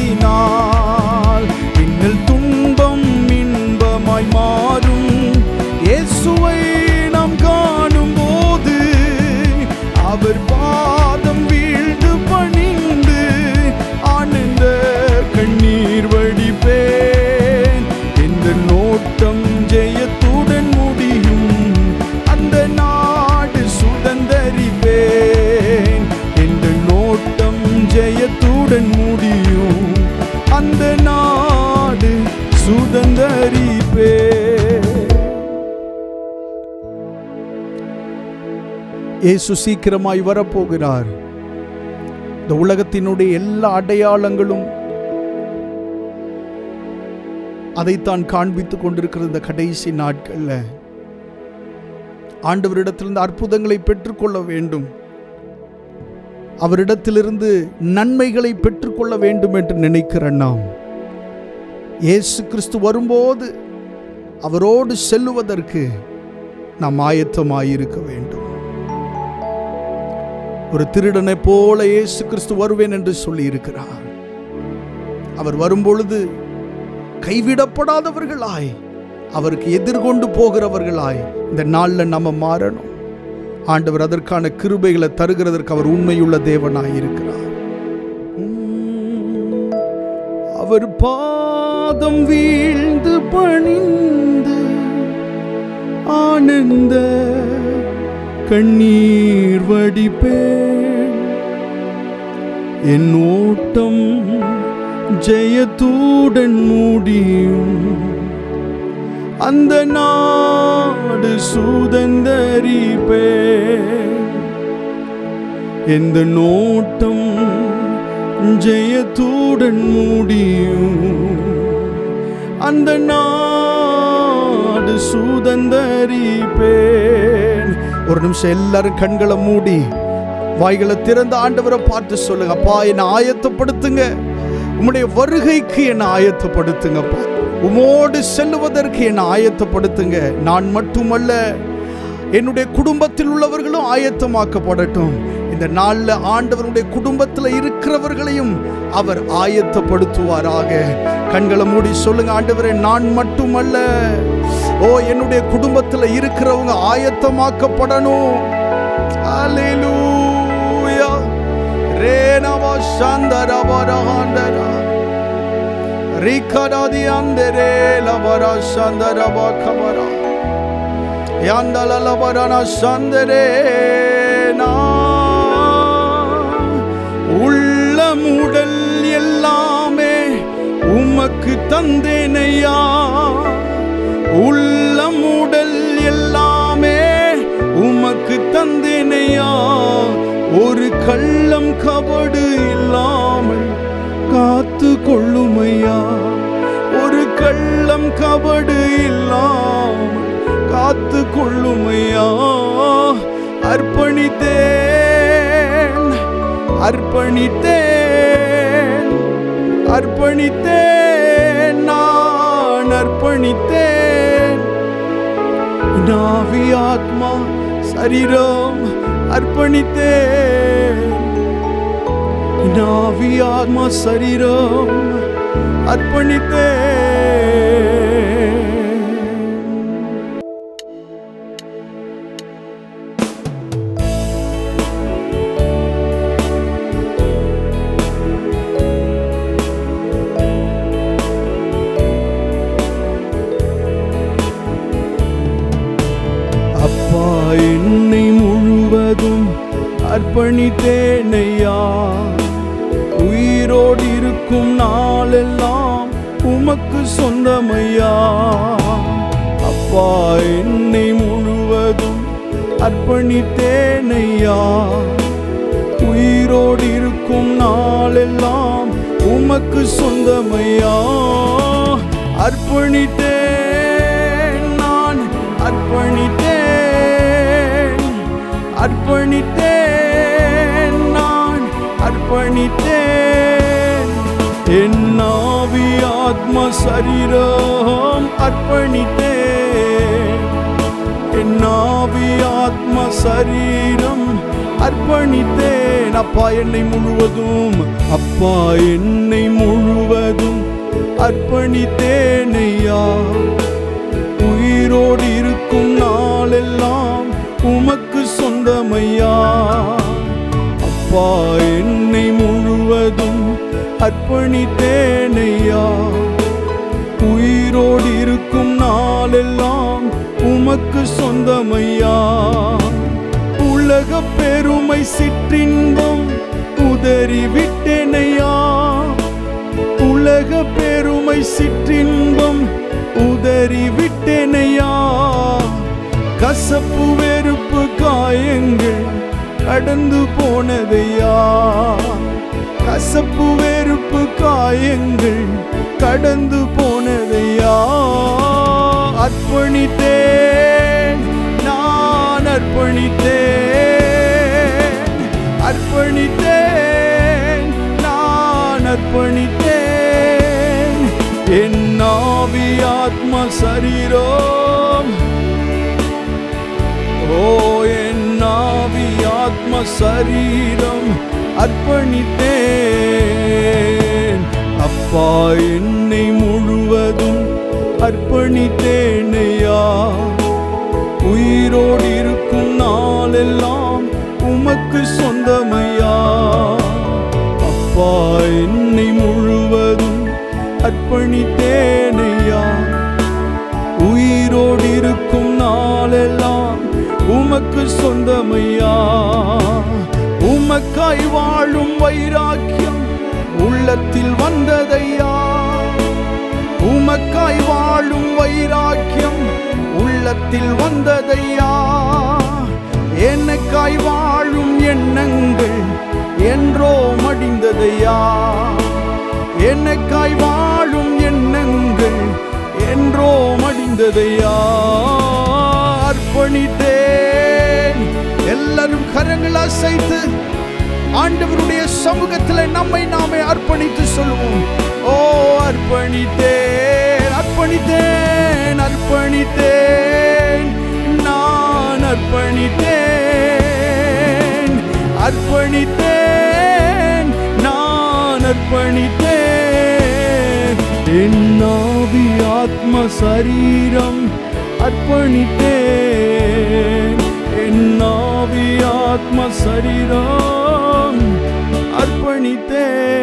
சகிப்பதினால் இன்னல் துன்பம் இன்பமாய் மாறும். இயேசுவை நாம் காணும் போது அவர் பாதம் வீழ்ந்து பணிந்து ஆனந்த கண்ணீர் வடிப்பேன். இந்த நோட்டம் ஜெயத்துடன் முடியும், அந்த நாடு சுதந்தரிப்பேன். இந்த இயேசு சீக்கிரமாய் வரப்போகிறார். இந்த உலகத்தினுடைய எல்லா அடையாளங்களும் அதைத்தான் காண்பித்துக் கொண்டிருக்கிற இந்த கடைசி நாட்கள்ல ஆண்டவரிடத்திலிருந்து அற்புதங்களை பெற்றுக்கொள்ள வேண்டும், அவரிடத்திலிருந்து நன்மைகளை பெற்றுக்கொள்ள வேண்டும் என்று நினைக்கிற நாம் இயேசு கிறிஸ்து வரும்போது அவரோடு செல்லுவதற்கு நாம் ஆயத்தமாயிருக்க வேண்டும். ஒரு திருடனை போல இயேசு கிறிஸ்து வருவேன் என்று சொல்லி இருக்கிறார். அவர் வரும்பொழுது கைவிடப்படாதவர்களாய், அவருக்கு எதிர்கொண்டு போகிறவர்களாய் இந்த நாளில் நம்ம மாறணும். ஆண்டவர் அதற்கான கிருபைகளை தருகிறதற்கு அவர் உண்மையுள்ள தேவனாய் இருக்கிறார். அவர் பாதம் வீழ்ந்து பணிந்து ஆனந்த கண்ணீர் வடிப்பேன், என் ஓட்டம் ஜெயத்துடன் முடியும், அந்த நாடு சுதந்தரிப்பேன், எந்த நோட்டம் ஜெயத்துடன் முடியும், அந்த நாடு சுதந்தரிப்பேன். ஒரு நிமிஷம் எல்லாரும் கண்களை மூடி வாய்களை திறந்த ஆண்டவரை பார்த்து சொல்லுங்க, அப்பா என்னை ஆயத்தப்படுத்துங்க, உம்முடைய வருகைக்கு என்னை ஆயத்தப்படுத்துங்கப்பா, உமோடு செல்லுவதற்கு என்னை ஆயத்தப்படுத்துங்க. நான் மட்டுமல்ல, என்னுடைய குடும்பத்தில் உள்ளவர்களும் ஆயத்தமாக்கப்படட்டும். இந்த நாள்ல ஆண்டவருடைய குடும்பத்தில் இருக்கிறவர்களையும் அவர் ஆயத்தப்படுத்துவாராக. கண்களை மூடி சொல்லுங்க, ஆண்டவரே நான் மட்டுமல்ல, ஓ என்னுடைய குடும்பத்தில் இருக்கிறவங்க ஆயத்தமாக்கப்படணும். ஹல்லேலூயா. ரேனவா சந்தரபரஹந்தரா ரிகடாதி அந்தரே லபரா சந்தரபா கபரா யாந்தலலபரனா சந்தரே நா உள்ளமுடல் எல்லாமே உமக்கு தந்தேனையா, உள்ளமுடல் எல்லாமே உமக்கு தந்தேனையா, ஒரு கள்ளம் கபடு இல்லாமல் காத்து கொள்ளுமையா, ஒரு கள்ளம் கபடு இல்லாமல் காத்து கொள்ளுமையா. அர்ப்பணித்தேன் அர்ப்பணித்தேன் அர்ப்பணித்தேன் நான் அர்ப்பணித்தேன், நாவி ஆத்மா சரீரம் அர்ப்பணித்தேன், நாவி ஆத்மா சரீரம் அர்ப்பணித்தேன். அப்பா என்னை முழுவதும் அர்ப்பணித்தேனையா, உயிரோடு இருக்கும் நாளெல்லாம் உமக்கு சொந்தமையா. அப்பா என்னை முழுவதும் அர்ப்பணித்தேனையா, உயிரோடு இருக்கும் நாளெல்லாம் உமக்கு சொந்தமையா. அர்ப்பணித்தேன் நான் அர்ப்பணித்தேன் அர்ப்பணித்தேன் நான் அர்ப்பணித்தேன், என் ஆவி ஆத்மா சரீரம் அர்ப்பணித்தேன், என் ஆவி ஆத்மா சரீரம் அர்ப்பணித்தேன். அப்பா என்னை முழுவதும், அப்பா என்னை முழுவதும் அர்ப்பணித்தேனையா, உயிரோடு இருக்கும் நாளெல்லாம் உமக்கு சொந்தமையா. அப்பா என்னை முழுவதும் அர்ப்பணித்தேனையா, உயிரோடு இருக்கும் நாளெல்லாம் உமக்கு சொந்தமையா. உலக பெருமை சிற்றின்பம் உதறிவிட்டேனையா, உலக பெருமை சிற்றின்பம் உதறிவிட்டேனையா, கசப்பு வெறுப்பு காயங்கள் கடந்து போனதையா, கசப்பு வெறுப்பு காயங்கள் கடந்து போனதையா. அர்ப்பணித்தேன், நான் அர்ப்பணித்தேன், அர்ப்பணித்தேன், நான் அர்ப்பணித்தேன். என் ஆவி ஆத்மா சரீரம், ஓ என் ஆவி ஆத்மா சரீரம் அர்ப்பணித்தேன். அப்பா என்னை முழுவதும் அர்ப்பணித்தேனையா, உயிரோடு இருக்கும் நாளெல்லாம் உமக்கு சொந்தமையா. அப்பா என்னை முழுவதும் அர்ப்பணித்தேனையா, உயிரோடு இருக்கும் நாளெல்லாம் உமக்கு சொந்தமையா. உமக்காய் வாழும் வைராக்கியம் உள்ளத்தில் வந்ததையா, உமக்காய் வாழும் வைராக்கியம் உள்ளத்தில் வந்ததையா. எனக்காய் வாழும் எண்ணங்கள் என்றோ மடிந்ததையா, எனக்காய் வாழும் எண்ணங்கள் என்றோ மடிந்ததையா. அர்ப்பணித்தேன். எல்லாரும் கரங்கள் அசைத்து ஆண்டவருடைய சமூகத்தில் நம்மை நாமே அர்ப்பணித்து சொல்லுவோம். ஓ அர்ப்பணித்தேன், அர்ப்பணித்தேன், அர்ப்பணித்தேன், நான் அர்ப்பணித்தேன், அர்ப்பணித்தேன், நான் அர்ப்பணித்தேன். என் ஆவி ஆத்மா சரீரம் அர்ப்பணித்தேன், என் ஆவி ஆத்மா சரீரம் அர்ப்பணித்தேன்.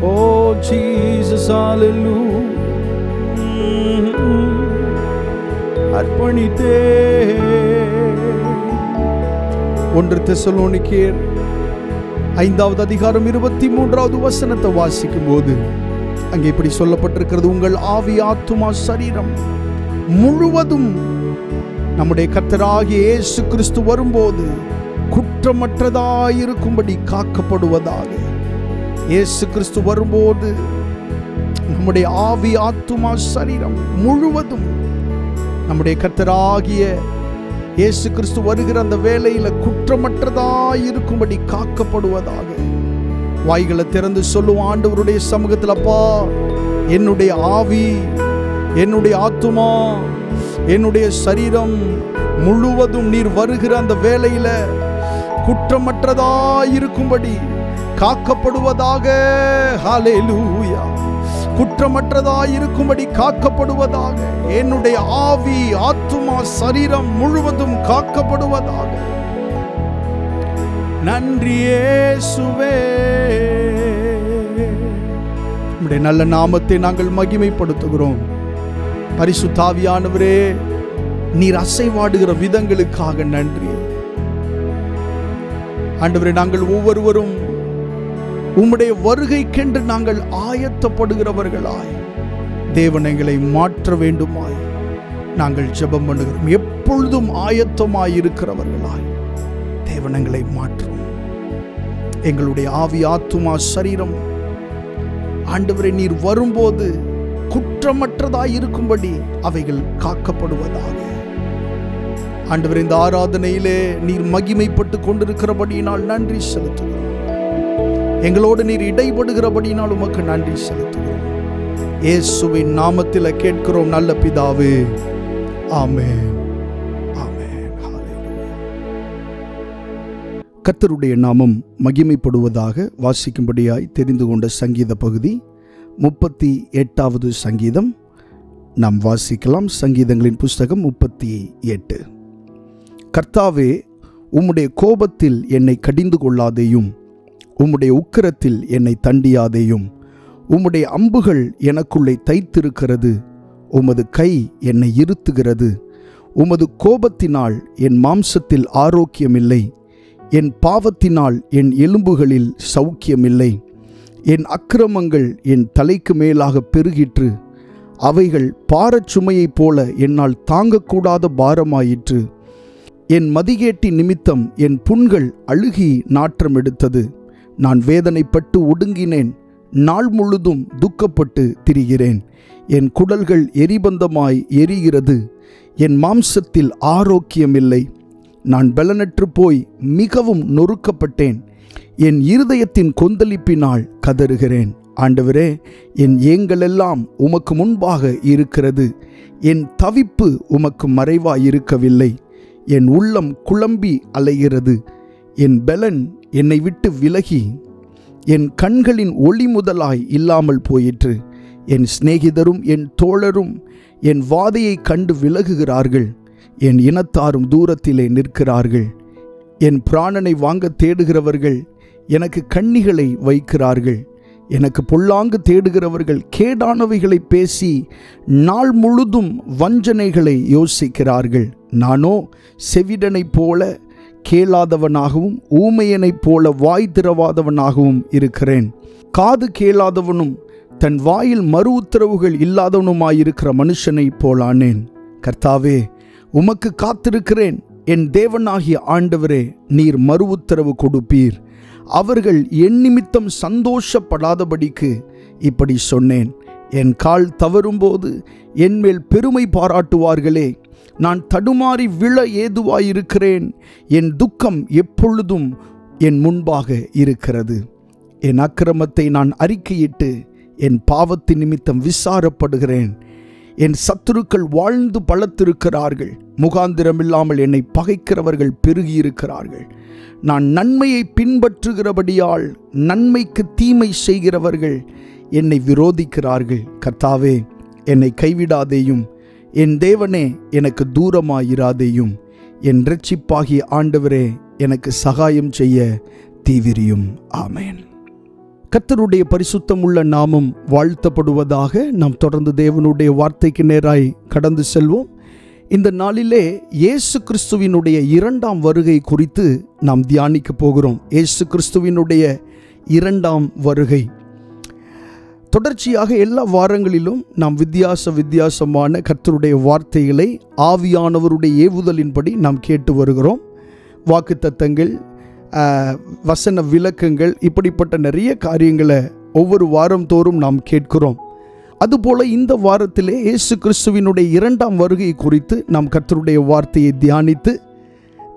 ஓ ஜீசஸ் ஹalleluya, அர்ப்பணித்தேன். 1 தெசலோனிக்கேயர் 5வது அதிகாரம் 23வது வசனத்தை வாசிக்கும் போது அங்கே இப்படி சொல்லப்பட்டிருக்கிறது, உங்கள் ஆவி ஆத்துமா சரீரம் முழுவதும் நம்முடைய கர்த்தராகிய இயேசு கிறிஸ்து வரும்போது குற்றமற்றதாயிருக்கும்படி காக்கப்படுவதாக. இயேசு கிறிஸ்து வரும்போது நம்முடைய ஆவி ஆத்துமா சரீரம் முழுவதும் நம்முடைய கர்த்தராகிய இயேசு கிறிஸ்து வருகிற அந்த வேளையில குற்றமற்றதாயிருக்கும்படி காக்கப்படுவதாக. வாய்களை திறந்து சொல்லுவோம் ஆண்டவருடைய சமூகத்தில், அப்பா என்னுடைய ஆவி, என்னுடைய ஆத்துமா, என்னுடைய சரீரம் முழுவதும் நீர் வருகிற அந்த வேளையில குற்றமற்றதாயிருக்கும்படி காக்கப்படுவதாக. ஹல்லேலூயா. குற்றமற்றதாயிருக்கும்படி காக்கப்படுவதாக. என்னுடைய ஆவி ஆத்துமா சரீரம் முழுவதும் காக்கப்படுவதாக. நன்றி இயேசுவே. உம்முடைய நல்ல நாமத்தை நாங்கள் மகிமைப்படுத்துகிறோம். பரிசுத்த ஆவியானவரே, நீர் அசைவாடுகிற விதங்களுக்காக நன்றி ஆண்டவரே. நாங்கள் ஒவ்வொருவரும் உம்முடைய வருகைக்கென்று நாங்கள் ஆயத்தப்படுகிறவர்களாய் தேவன் எங்களை மாற்ற வேண்டுமாய் நாங்கள் ஜெபம் பண்ணுகிறோம். எப்பொழுதும் ஆயத்தமாய் இருக்கிறவர்களாய் தேவன் எங்களை மாற்றும். எங்களுடைய ஆவி ஆத்துமா சரீரம் ஆண்டவரே நீர் வரும்போது குற்றமற்றதாய் இருக்கும்படி அவைகள் காக்கப்படுவதாக. ஆண்டவரே, இந்த ஆராதனையிலே நீர் மகிமைப்பட்டு கொண்டிருக்கிறபடியினால் நன்றி செலுத்துகிறோம். எங்களோடு நீர் இடைபடுகிறபடியினால் உமக்கு நன்றி செலுத்துகிறோம். இயேசுவின் நாமத்தில் கேட்கிறோம் நல்ல பிதாவே, ஆமென், ஆமென். ஹல்லேலூயா. கர்த்தருடைய நாமம் மகிமைப்படுவதாக. வாசிக்கும்படியாய் தெரிந்து கொண்ட சங்கீத பகுதி 38வது சங்கீதம் நாம் வாசிக்கலாம். சங்கீதங்களின் புஸ்தகம் 38. கர்த்தாவே, உம்முடைய கோபத்தில் என்னை கடிந்து கொள்ளாதேயும், உம்முடைய உக்கிரத்தில் என்னை தண்டியாதேயும். உம்முடைய அம்புகள் எனக்குள்ளே தைத்திருக்கிறது, உமது கை என்னை இருத்துகிறது. உமது கோபத்தினால் என் மாம்சத்தில் ஆரோக்கியமில்லை, என் பாவத்தினால் என் எலும்புகளில் சௌக்கியமில்லை. என் அக்கிரமங்கள் என் தலைக்கு மேலாக பெருகிற்று, அவைகள் பாரச்சுமையைப் போல என்னால் தாங்கக்கூடாத பாரமாயிற்று. என் மதிகேட்டின் நிமித்தம் என் புண்கள் அழுகி நாற்றம் எடுத்தது. நான் வேதனைப்பட்டு ஒடுங்கினேன். நாள் முழுதும் துக்கப்பட்டு திரிகிறேன். என் குடல்கள் எரிபந்தமாய் எரிகிறது. என் மாம்சத்தில் ஆரோக்கியமில்லை. நான் பலனற்று போய் மிகவும் நொறுக்கப்பட்டேன். என் இருதயத்தின் கொந்தளிப்பினால் கதறுகிறேன். ஆண்டவரே, என் ஏங்கலெல்லாம் உமக்கு முன்பாக இருக்கிறது. என் தவிப்பு உமக்கு மறைவாயிருக்கவில்லை. என் உள்ளம் குழம்பி அலைகிறது. என் பலன் என்னை விட்டு விலகி என் கண்களின் ஒளி முதலாய் இல்லாமல் போயிற்று. என் சிநேகிதரும் என் தோழரும் என் வாதையை கண்டு விலகுகிறார்கள். என் இனத்தாரும் தூரத்திலே நிற்கிறார்கள். என் பிராணனை வாங்க தேடுகிறவர்கள் எனக்கு கண்ணிகளை வைக்கிறார்கள். எனக்கு பொல்லாங்கு தேடுகிறவர்கள் கேடானவைகளை பேசி நாள் முழுதும் வஞ்சனைகளை யோசிக்கிறார்கள். நானோ செவிடனைப் போல கேளாதவனாகவும் ஊமையனைப் போல வாய் திறவாதவனாகவும் இருக்கிறேன். காது கேளாதவனும் தன் வாயில் மறு உத்தரவுகள் இல்லாதவனுமாயிருக்கிற மனுஷனைப் போலானேன். கர்த்தாவே, உமக்கு காத்திருக்கிறேன். என் தேவனாகிய ஆண்டவரே, நீர் மறு உத்தரவு கொடுப்பீர். அவர்கள் என் நிமித்தம் சந்தோஷப்படாதபடிக்கு இப்படி சொன்னேன். என் கால் தவறும்போது என்மேல் பெருமை பாராட்டுவார்களே. நான் தடுமாறி விழ ஏதுவாயிருக்கிறேன். என் துக்கம் எப்பொழுதும் என் முன்பாக இருக்கிறது. என் அக்கிரமத்தை நான் அறிக்கையிட்டு என் பாவத்தின் நிமித்தம் விசாரப்படுகிறேன். என் சத்துருக்கள் வாழ்ந்து பலத்திருக்கிறார்கள். முகாந்திரமில்லாமல் என்னை பகைக்கிறவர்கள் பெருகியிருக்கிறார்கள். நான் நன்மையை பின்பற்றுகிறபடியால் நன்மைக்கு தீமை செய்கிறவர்கள் என்னை விரோதிக்கிறார்கள். கர்த்தாவே, என்னை கைவிடாதேயும். என் தேவனே, எனக்கு தூரமாயிராதேயும். என் இரட்சிப்பாகிய ஆண்டவரே, எனக்கு சகாயம் செய்ய தீவிரியும். ஆமென். கர்த்தருடைய பரிசுத்தம் உள்ள நாமம் வாழ்த்தப்படுவதாக. நாம் தொடர்ந்து தேவனுடைய வார்த்தைக்கு நேராய் கடந்து செல்வோம். இந்த நாளிலே இயேசு கிறிஸ்துவினுடைய இரண்டாம் வருகை குறித்து நாம் தியானிக்க போகிறோம். இயேசு கிறிஸ்துவினுடைய இரண்டாம் வருகை தொடர்ச்சியாக எல்லா வாரங்களிலும் நாம் வித்தியாசமான கர்த்தருடைய வார்த்தைகளை ஆவியானவருடைய ஏவுதலின்படி நாம் கேட்டு வருகிறோம். வாக்குத்தத்தங்கள், வசன விளக்கங்கள், இப்படிப்பட்ட நிறைய காரியங்களை ஒவ்வொரு வாரம் தோறும் நாம் கேட்கிறோம். அதுபோல இந்த வாரத்திலே இயேசு கிறிஸ்துவினுடைய இரண்டாம் வருகை குறித்து நாம் கர்த்தருடைய வார்த்தையை தியானித்து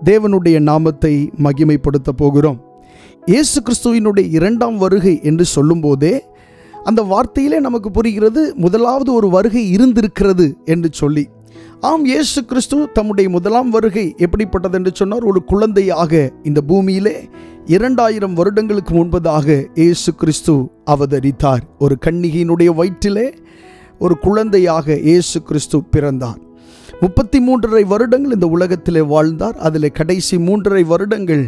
தேவனுடைய நாமத்தை மகிமைப்படுத்த போகிறோம். இயேசு கிறிஸ்துவினுடைய இரண்டாம் வருகை என்று சொல்லும்போதே அந்த வார்த்தையிலே நமக்கு புரிகிறது, முதலாவது ஒரு வருகை இருந்திருக்கிறது என்று சொல்லி. ஆம், இயேசு கிறிஸ்து தம்முடைய முதலாம் வருகை எப்படிப்பட்டது என்று சொன்னார். ஒரு குழந்தையாக இந்த பூமியிலே 2000 வருடங்களுக்கு முன்பதாக இயேசு கிறிஸ்து அவதரித்தார். ஒரு கன்னிகையினுடைய வயிற்றிலே ஒரு குழந்தையாக இயேசு கிறிஸ்து பிறந்தார். 33.5 வருடங்கள் இந்த உலகத்திலே வாழ்ந்தார். அதில் கடைசி 3.5 வருடங்கள்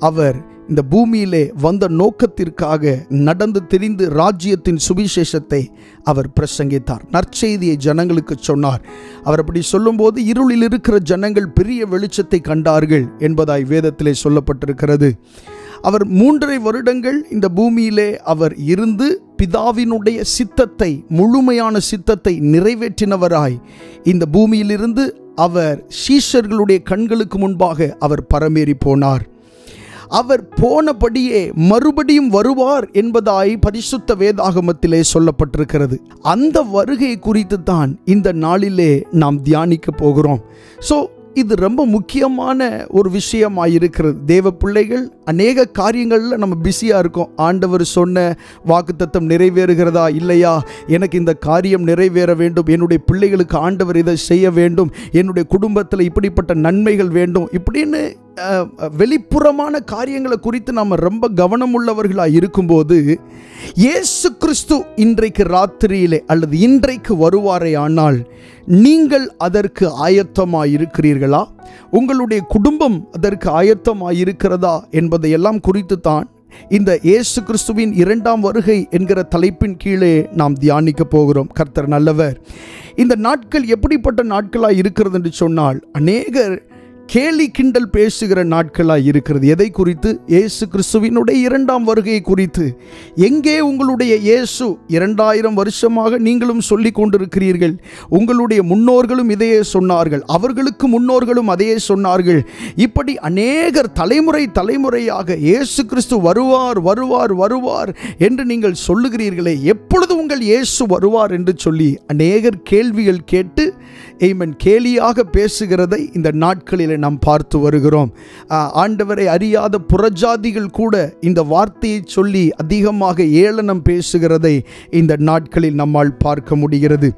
அவர் இந்த பூமியிலே வந்த நோக்கத்திற்காக நடந்து திரிந்து ராஜ்யத்தின் சுவிசேஷத்தை அவர் பிரசங்கித்தார். நற்செய்தியை ஜனங்களுக்கு சொன்னார். அவர் அப்படி சொல்லும்போது இருளில் இருக்கிற ஜனங்கள் பெரிய வெளிச்சத்தை கண்டார்கள் என்பதாய் வேதத்திலே சொல்லப்பட்டிருக்கிறது. அவர் 3.5 வருடங்கள் இந்த பூமியிலே அவர் இருந்து பிதாவினுடைய சித்தத்தை, முழுமையான சித்தத்தை நிறைவேற்றினவராய் இந்த பூமியிலிருந்து அவர் சீஷர்களுடைய கண்களுக்கு முன்பாக அவர் பரமேறி போனார். அவர் போனபடியே மறுபடியும் வருவார் என்பதாய் பரிசுத்த வேதாகமத்திலே சொல்லப்பட்டிருக்கிறது. அந்த வருகை குறித்து தான் இந்த நாளிலே நாம் தியானிக்க போகிறோம். இது ரொம்ப முக்கியமான ஒரு விஷயமாயிருக்கிறது. தேவ பிள்ளைகள் அநேக காரியங்களில் நம்ம பிஸியாக இருக்கோம். ஆண்டவர் சொன்ன வாக்குத்தத்தம் நிறைவேறுகிறதா இல்லையா, எனக்கு இந்த காரியம் நிறைவேற வேண்டும், என்னுடைய பிள்ளைகளுக்கு ஆண்டவர் இதை செய்ய வேண்டும், என்னுடைய குடும்பத்தில் இப்படிப்பட்ட நன்மைகள் வேண்டும், இப்படின்னு வெளிப்புறமான காரியங்களை குறித்து நாம் ரொம்ப கவனமுள்ளவர்களாக இருக்கும்போது இயேசு கிறிஸ்து இன்றைக்கு ராத்திரியிலே அல்லது இன்றைக்கு வருவாரே ஆனால் நீங்கள் அதற்கு ஆயத்தமாயிருக்கிறீர்களா, உங்களுடைய குடும்பம் அதற்கு ஆயத்தமாயிருக்கிறதா என்பதையெல்லாம் குறித்து தான் இந்த இயேசு கிறிஸ்துவின் இரண்டாம் வருகை என்கிற தலைப்பின் கீழே நாம் தியானிக்க போகிறோம். கர்த்தர் நல்லவர். இந்த நாட்கள் எப்படிப்பட்ட நாட்களாக இருக்கிறது என்று சொன்னால், அநேகர் கேலி கிண்டல் பேசுகிற நாட்களாக இருக்கிறது. எதை குறித்து? இயேசு கிறிஸ்துவினுடைய இரண்டாம் வருகையை குறித்து. எங்கே உங்களுடைய இயேசு? 2000 வருஷமாக நீங்களும் சொல்லிக் கொண்டிருக்கிறீர்கள். உங்களுடைய முன்னோர்களும் இதையே சொன்னார்கள், அவர்களுக்கு முன்னோர்களும் அதையே சொன்னார்கள். இப்படி அநேகர் தலைமுறையாக இயேசு கிறிஸ்து வருவார் வருவார் வருவார் என்று நீங்கள் சொல்லுகிறீர்களே, எப்பொழுது உங்கள் இயேசு வருவார் என்று சொல்லி அநேகர் கேள்விகள் கேட்டு கேலியாக பேசுகிறதை இந்த நாட்களில் நாம் பார்த்து வருகிறோம். ஆண்டவரை அறியாத புறஜாதிகள் கூட இந்த வார்த்தையை சொல்லி அதிகமாக ஏளனம் பேசுகிறதை இந்த நாட்களில் நம்மால் பார்க்க முடிகிறது.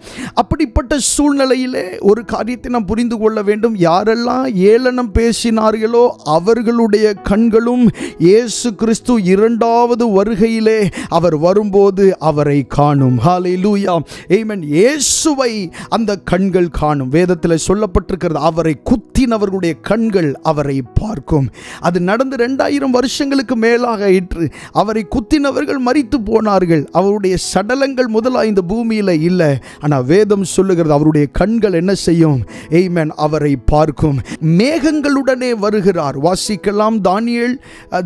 அப்படிப்பட்ட சூழ்நிலையிலே ஒரு காரியத்தை நாம் புரிந்து கொள்ள வேண்டும். யாரெல்லாம் ஏளனம் பேசினார்களோ அவர்களுடைய கண்களும் இயேசு கிறிஸ்து இரண்டாவது வருகையிலே அவர் வரும்போது அவரை காணும். ஹல்லேலூயா, ஆமென். இயேசுவை அந்த கண்கள் காணும். வேதத்தில் சொல்லப்பட்டிருக்கிறது, அவரை குத்தினவர்களுடைய கண்கள் அவரை பார்க்கும். அது நடந்து 2000 வருஷங்களுக்கு மேலாக ஆயிற்று. அவரை குத்தினவர்கள் மரித்து போனார்கள். அவருடைய சடலங்கள் முதலாக இந்த பூமியில் இல்லை. ஆனால் வேதம் சொல்லுகிறது அவருடைய கண்கள் என்ன செய்யும்? ஆமென், அவரை பார்க்கும். மேகங்களுடனே வருகிறார். வாசிக்கலாம், தானியேல்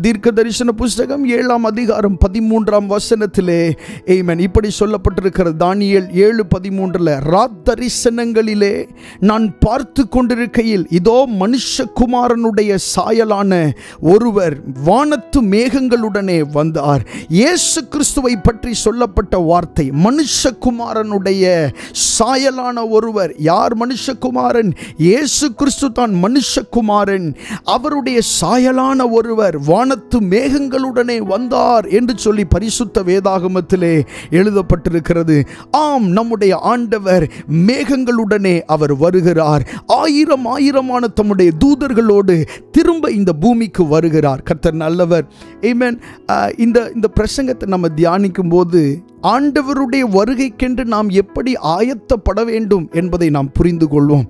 தீர்க்க தரிசன புஸ்தகம் 7ஆம் அதிகாரம் 13ஆம் வசனத்திலே ஆமென் இப்படி சொல்லப்பட்டிருக்கிறது. தானியேல் 7:13, ராத்தரிசனங்களிலே நான் பார்த்து கொண்டிருக்கையில் இதோ மனுஷகுமாரனுடைய சாயலான ஒருவர் வானத்து மேகங்களுடனே வந்தார். இயேசு கிறிஸ்துவை பற்றி சொல்லப்பட்ட வார்த்தை, மனுஷகுமாரனுடைய சாயலான ஒருவர். யார் மனுஷகுமாரன்? இயேசு கிறிஸ்து தான் மனுஷகுமாரன். அவருடைய சாயலான ஒருவர் வானத்து மேகங்களுடனே வந்தார் என்று சொல்லி பரிசுத்த வேதாகமத்திலே எழுதப்பட்டிருக்கிறது. ஆம், நம்முடைய ஆண்டவர் மேகங்களுடனே அவர் வருகிறார். ஆயிரமான தம்முடைய தூதர்களோடு திரும்ப இந்த பூமிக்கு வருகிறார். கர்த்தர் நல்லவர். ஆமென். இந்த பிரசங்கத்தை நம்ம தியானிக்கும் போது ஆண்டவருடைய வருகைக்கென்று நாம் எப்படி ஆயத்தப்பட வேண்டும் என்பதை நாம் புரிந்து கொள்வோம்.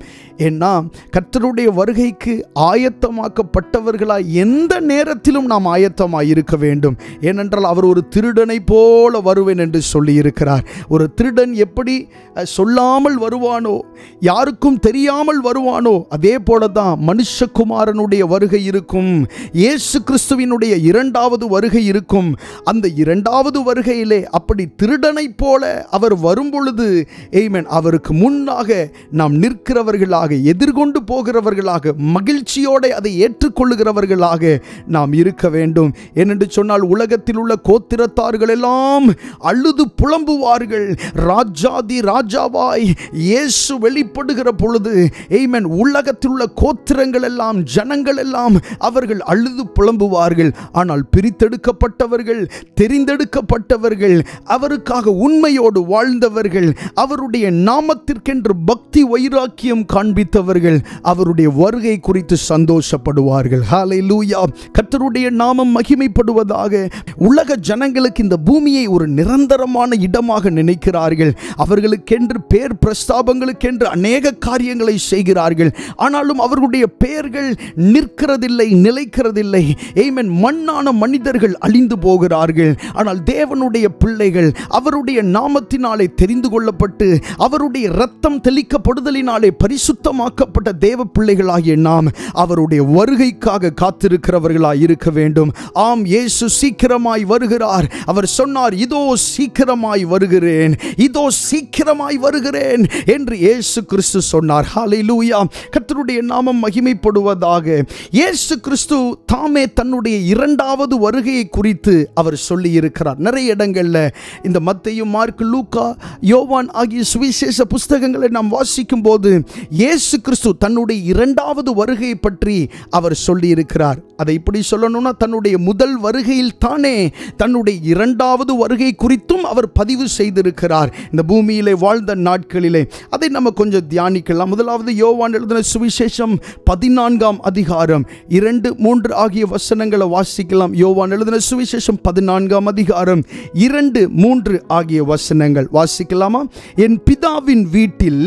ஏன்னா கர்த்தருடைய வருகைக்கு ஆயத்தமாக்கப்பட்டவர்களாய் எந்த நேரத்திலும் நாம் ஆயத்தமாய் இருக்க வேண்டும். ஏனென்றால் அவர் ஒரு திருடனை போல வருவேன் என்று சொல்லி இருக்கிறார். ஒரு திருடன் எப்படி சொல்லாமல் வருவானோ, யாருக்கும் தெரியாமல் வருவானோ, அதே போல தான் மனுஷகுமாரனுடைய வருகை இருக்கும். இயேசு கிறிஸ்துவினுடைய இரண்டாவது வருகை இருக்கும். அந்த இரண்டாவது வருகையிலே அப்படி திருடனை போல அவர் வரும்பொழுது ஆமென் அவருக்கு முன்னாக நாம் நிற்கிறவர்களாக, எதிர்கொண்டு போகிறவர்களாக, மகிழ்ச்சியோடு அதை ஏற்றுக்கொள்ளுகிறவர்களாக நாம் இருக்க வேண்டும். ஏனென்று சொன்னால் உலகத்தில் உள்ள கோத்திரத்தார்கள் எல்லாம் அழுது புலம்புவார்கள். ராஜாதி ராஜாவாய் இயேசு வெளிப்படுகிற பொழுது ஆமென் உலகத்தில் உள்ள கோத்திரங்கள் எல்லாம், ஜனங்கள் எல்லாம் அவர்கள் அழுது புலம்புவார்கள். ஆனால் பிரித்தெடுக்கப்பட்டவர்கள், தெரிந்தெடுக்கப்பட்டவர்கள், அவருக்காக உண்மையோடு வாழ்ந்தவர்கள், அவருடைய நாமத்திற்கென்று பக்தி வைராக்கியம் காண்பித்தவர்கள் அவருடைய வருகை குறித்து சந்தோஷப்படுவார்கள். ஹல்லேலூயா, கர்த்தருடைய நாமம் மகிமைப்படுவதாக. உலக ஜனங்களுக்கு இந்த பூமியை ஒரு நிரந்தரமான இடமாக நினைக்கிறார்கள். அவர்களுக்கென்று பேர் பிரஸ்தாபங்களுக்கென்று அநேக காரியங்களை செய்கிறார்கள். ஆனாலும் அவர்களுடைய பெயர்கள் நிற்கிறதில்லை, நிலைக்கிறதில்லை. ஆமென். மண்ணான மனிதர்கள் அழிந்து போகிறார்கள். ஆனால் தேவனுடைய பிள்ளைகள் அவருடைய நாமத்தினாலே தெரிந்து கொள்ளப்பட்டு அவருடைய இரத்தம் தெளிக்கப்படுதலினாலே பரிசுத்தமாக்கப்பட்ட தேவ பிள்ளைகளாகிய நாம் அவருடைய வருகைக்காக காத்திருக்கிறவர்களாய் இருக்க வேண்டும். ஆம், இயேசு சீக்கிரமாய் வருகிறார். அவர் சொன்னார், இதோ சீக்கிரமாய் வருகிறேன், இதோ சீக்கிரமாய் வருகிறேன் என்று இயேசு கிறிஸ்து சொன்னார். ஹல்லேலூயா, கர்த்தருடைய நாமம் மகிமைப்படுவதாக. இயேசு கிறிஸ்து தாமே தன்னுடைய இரண்டாவது வருகையை குறித்து அவர் சொல்லி இருக்கிறார். நிறைய இடங்கள்ல இந்த மத்தேயு, மார்க், லூக்கா, யோவான் ஆகிய சுவிசேஷ புஸ்தகங்களை நாம் வாசிக்கும் போது இயேசு கிறிஸ்து தன்னுடைய இரண்டாவது வருகையை பற்றி அவர் சொல்லி இருக்கிறார். அதை இப்படி சொல்லணும்னா தன்னுடைய முதல் வருகையில் தானே தன்னுடைய இரண்டாவது வருகை குறித்தும் அவர் பதிவு செய்திருக்கிறார் இந்த பூமியிலே வாழ்ந்த நாட்களிலே. அதை நம்ம கொஞ்சம் தியானிக்கலாம். முதலாவது யோவான் எழுதின சுவிசேஷம் 14ஆம் அதிகாரம் 2-3 ஆகிய வசனங்களை வாசிக்கலாம். யோவான் எழுதின சுவிசேஷம் 14ஆம் அதிகாரம் 2-3 ஆகிய வசனங்கள் வாசிக்கலாமா? என் பிதாவின் வீட்டில்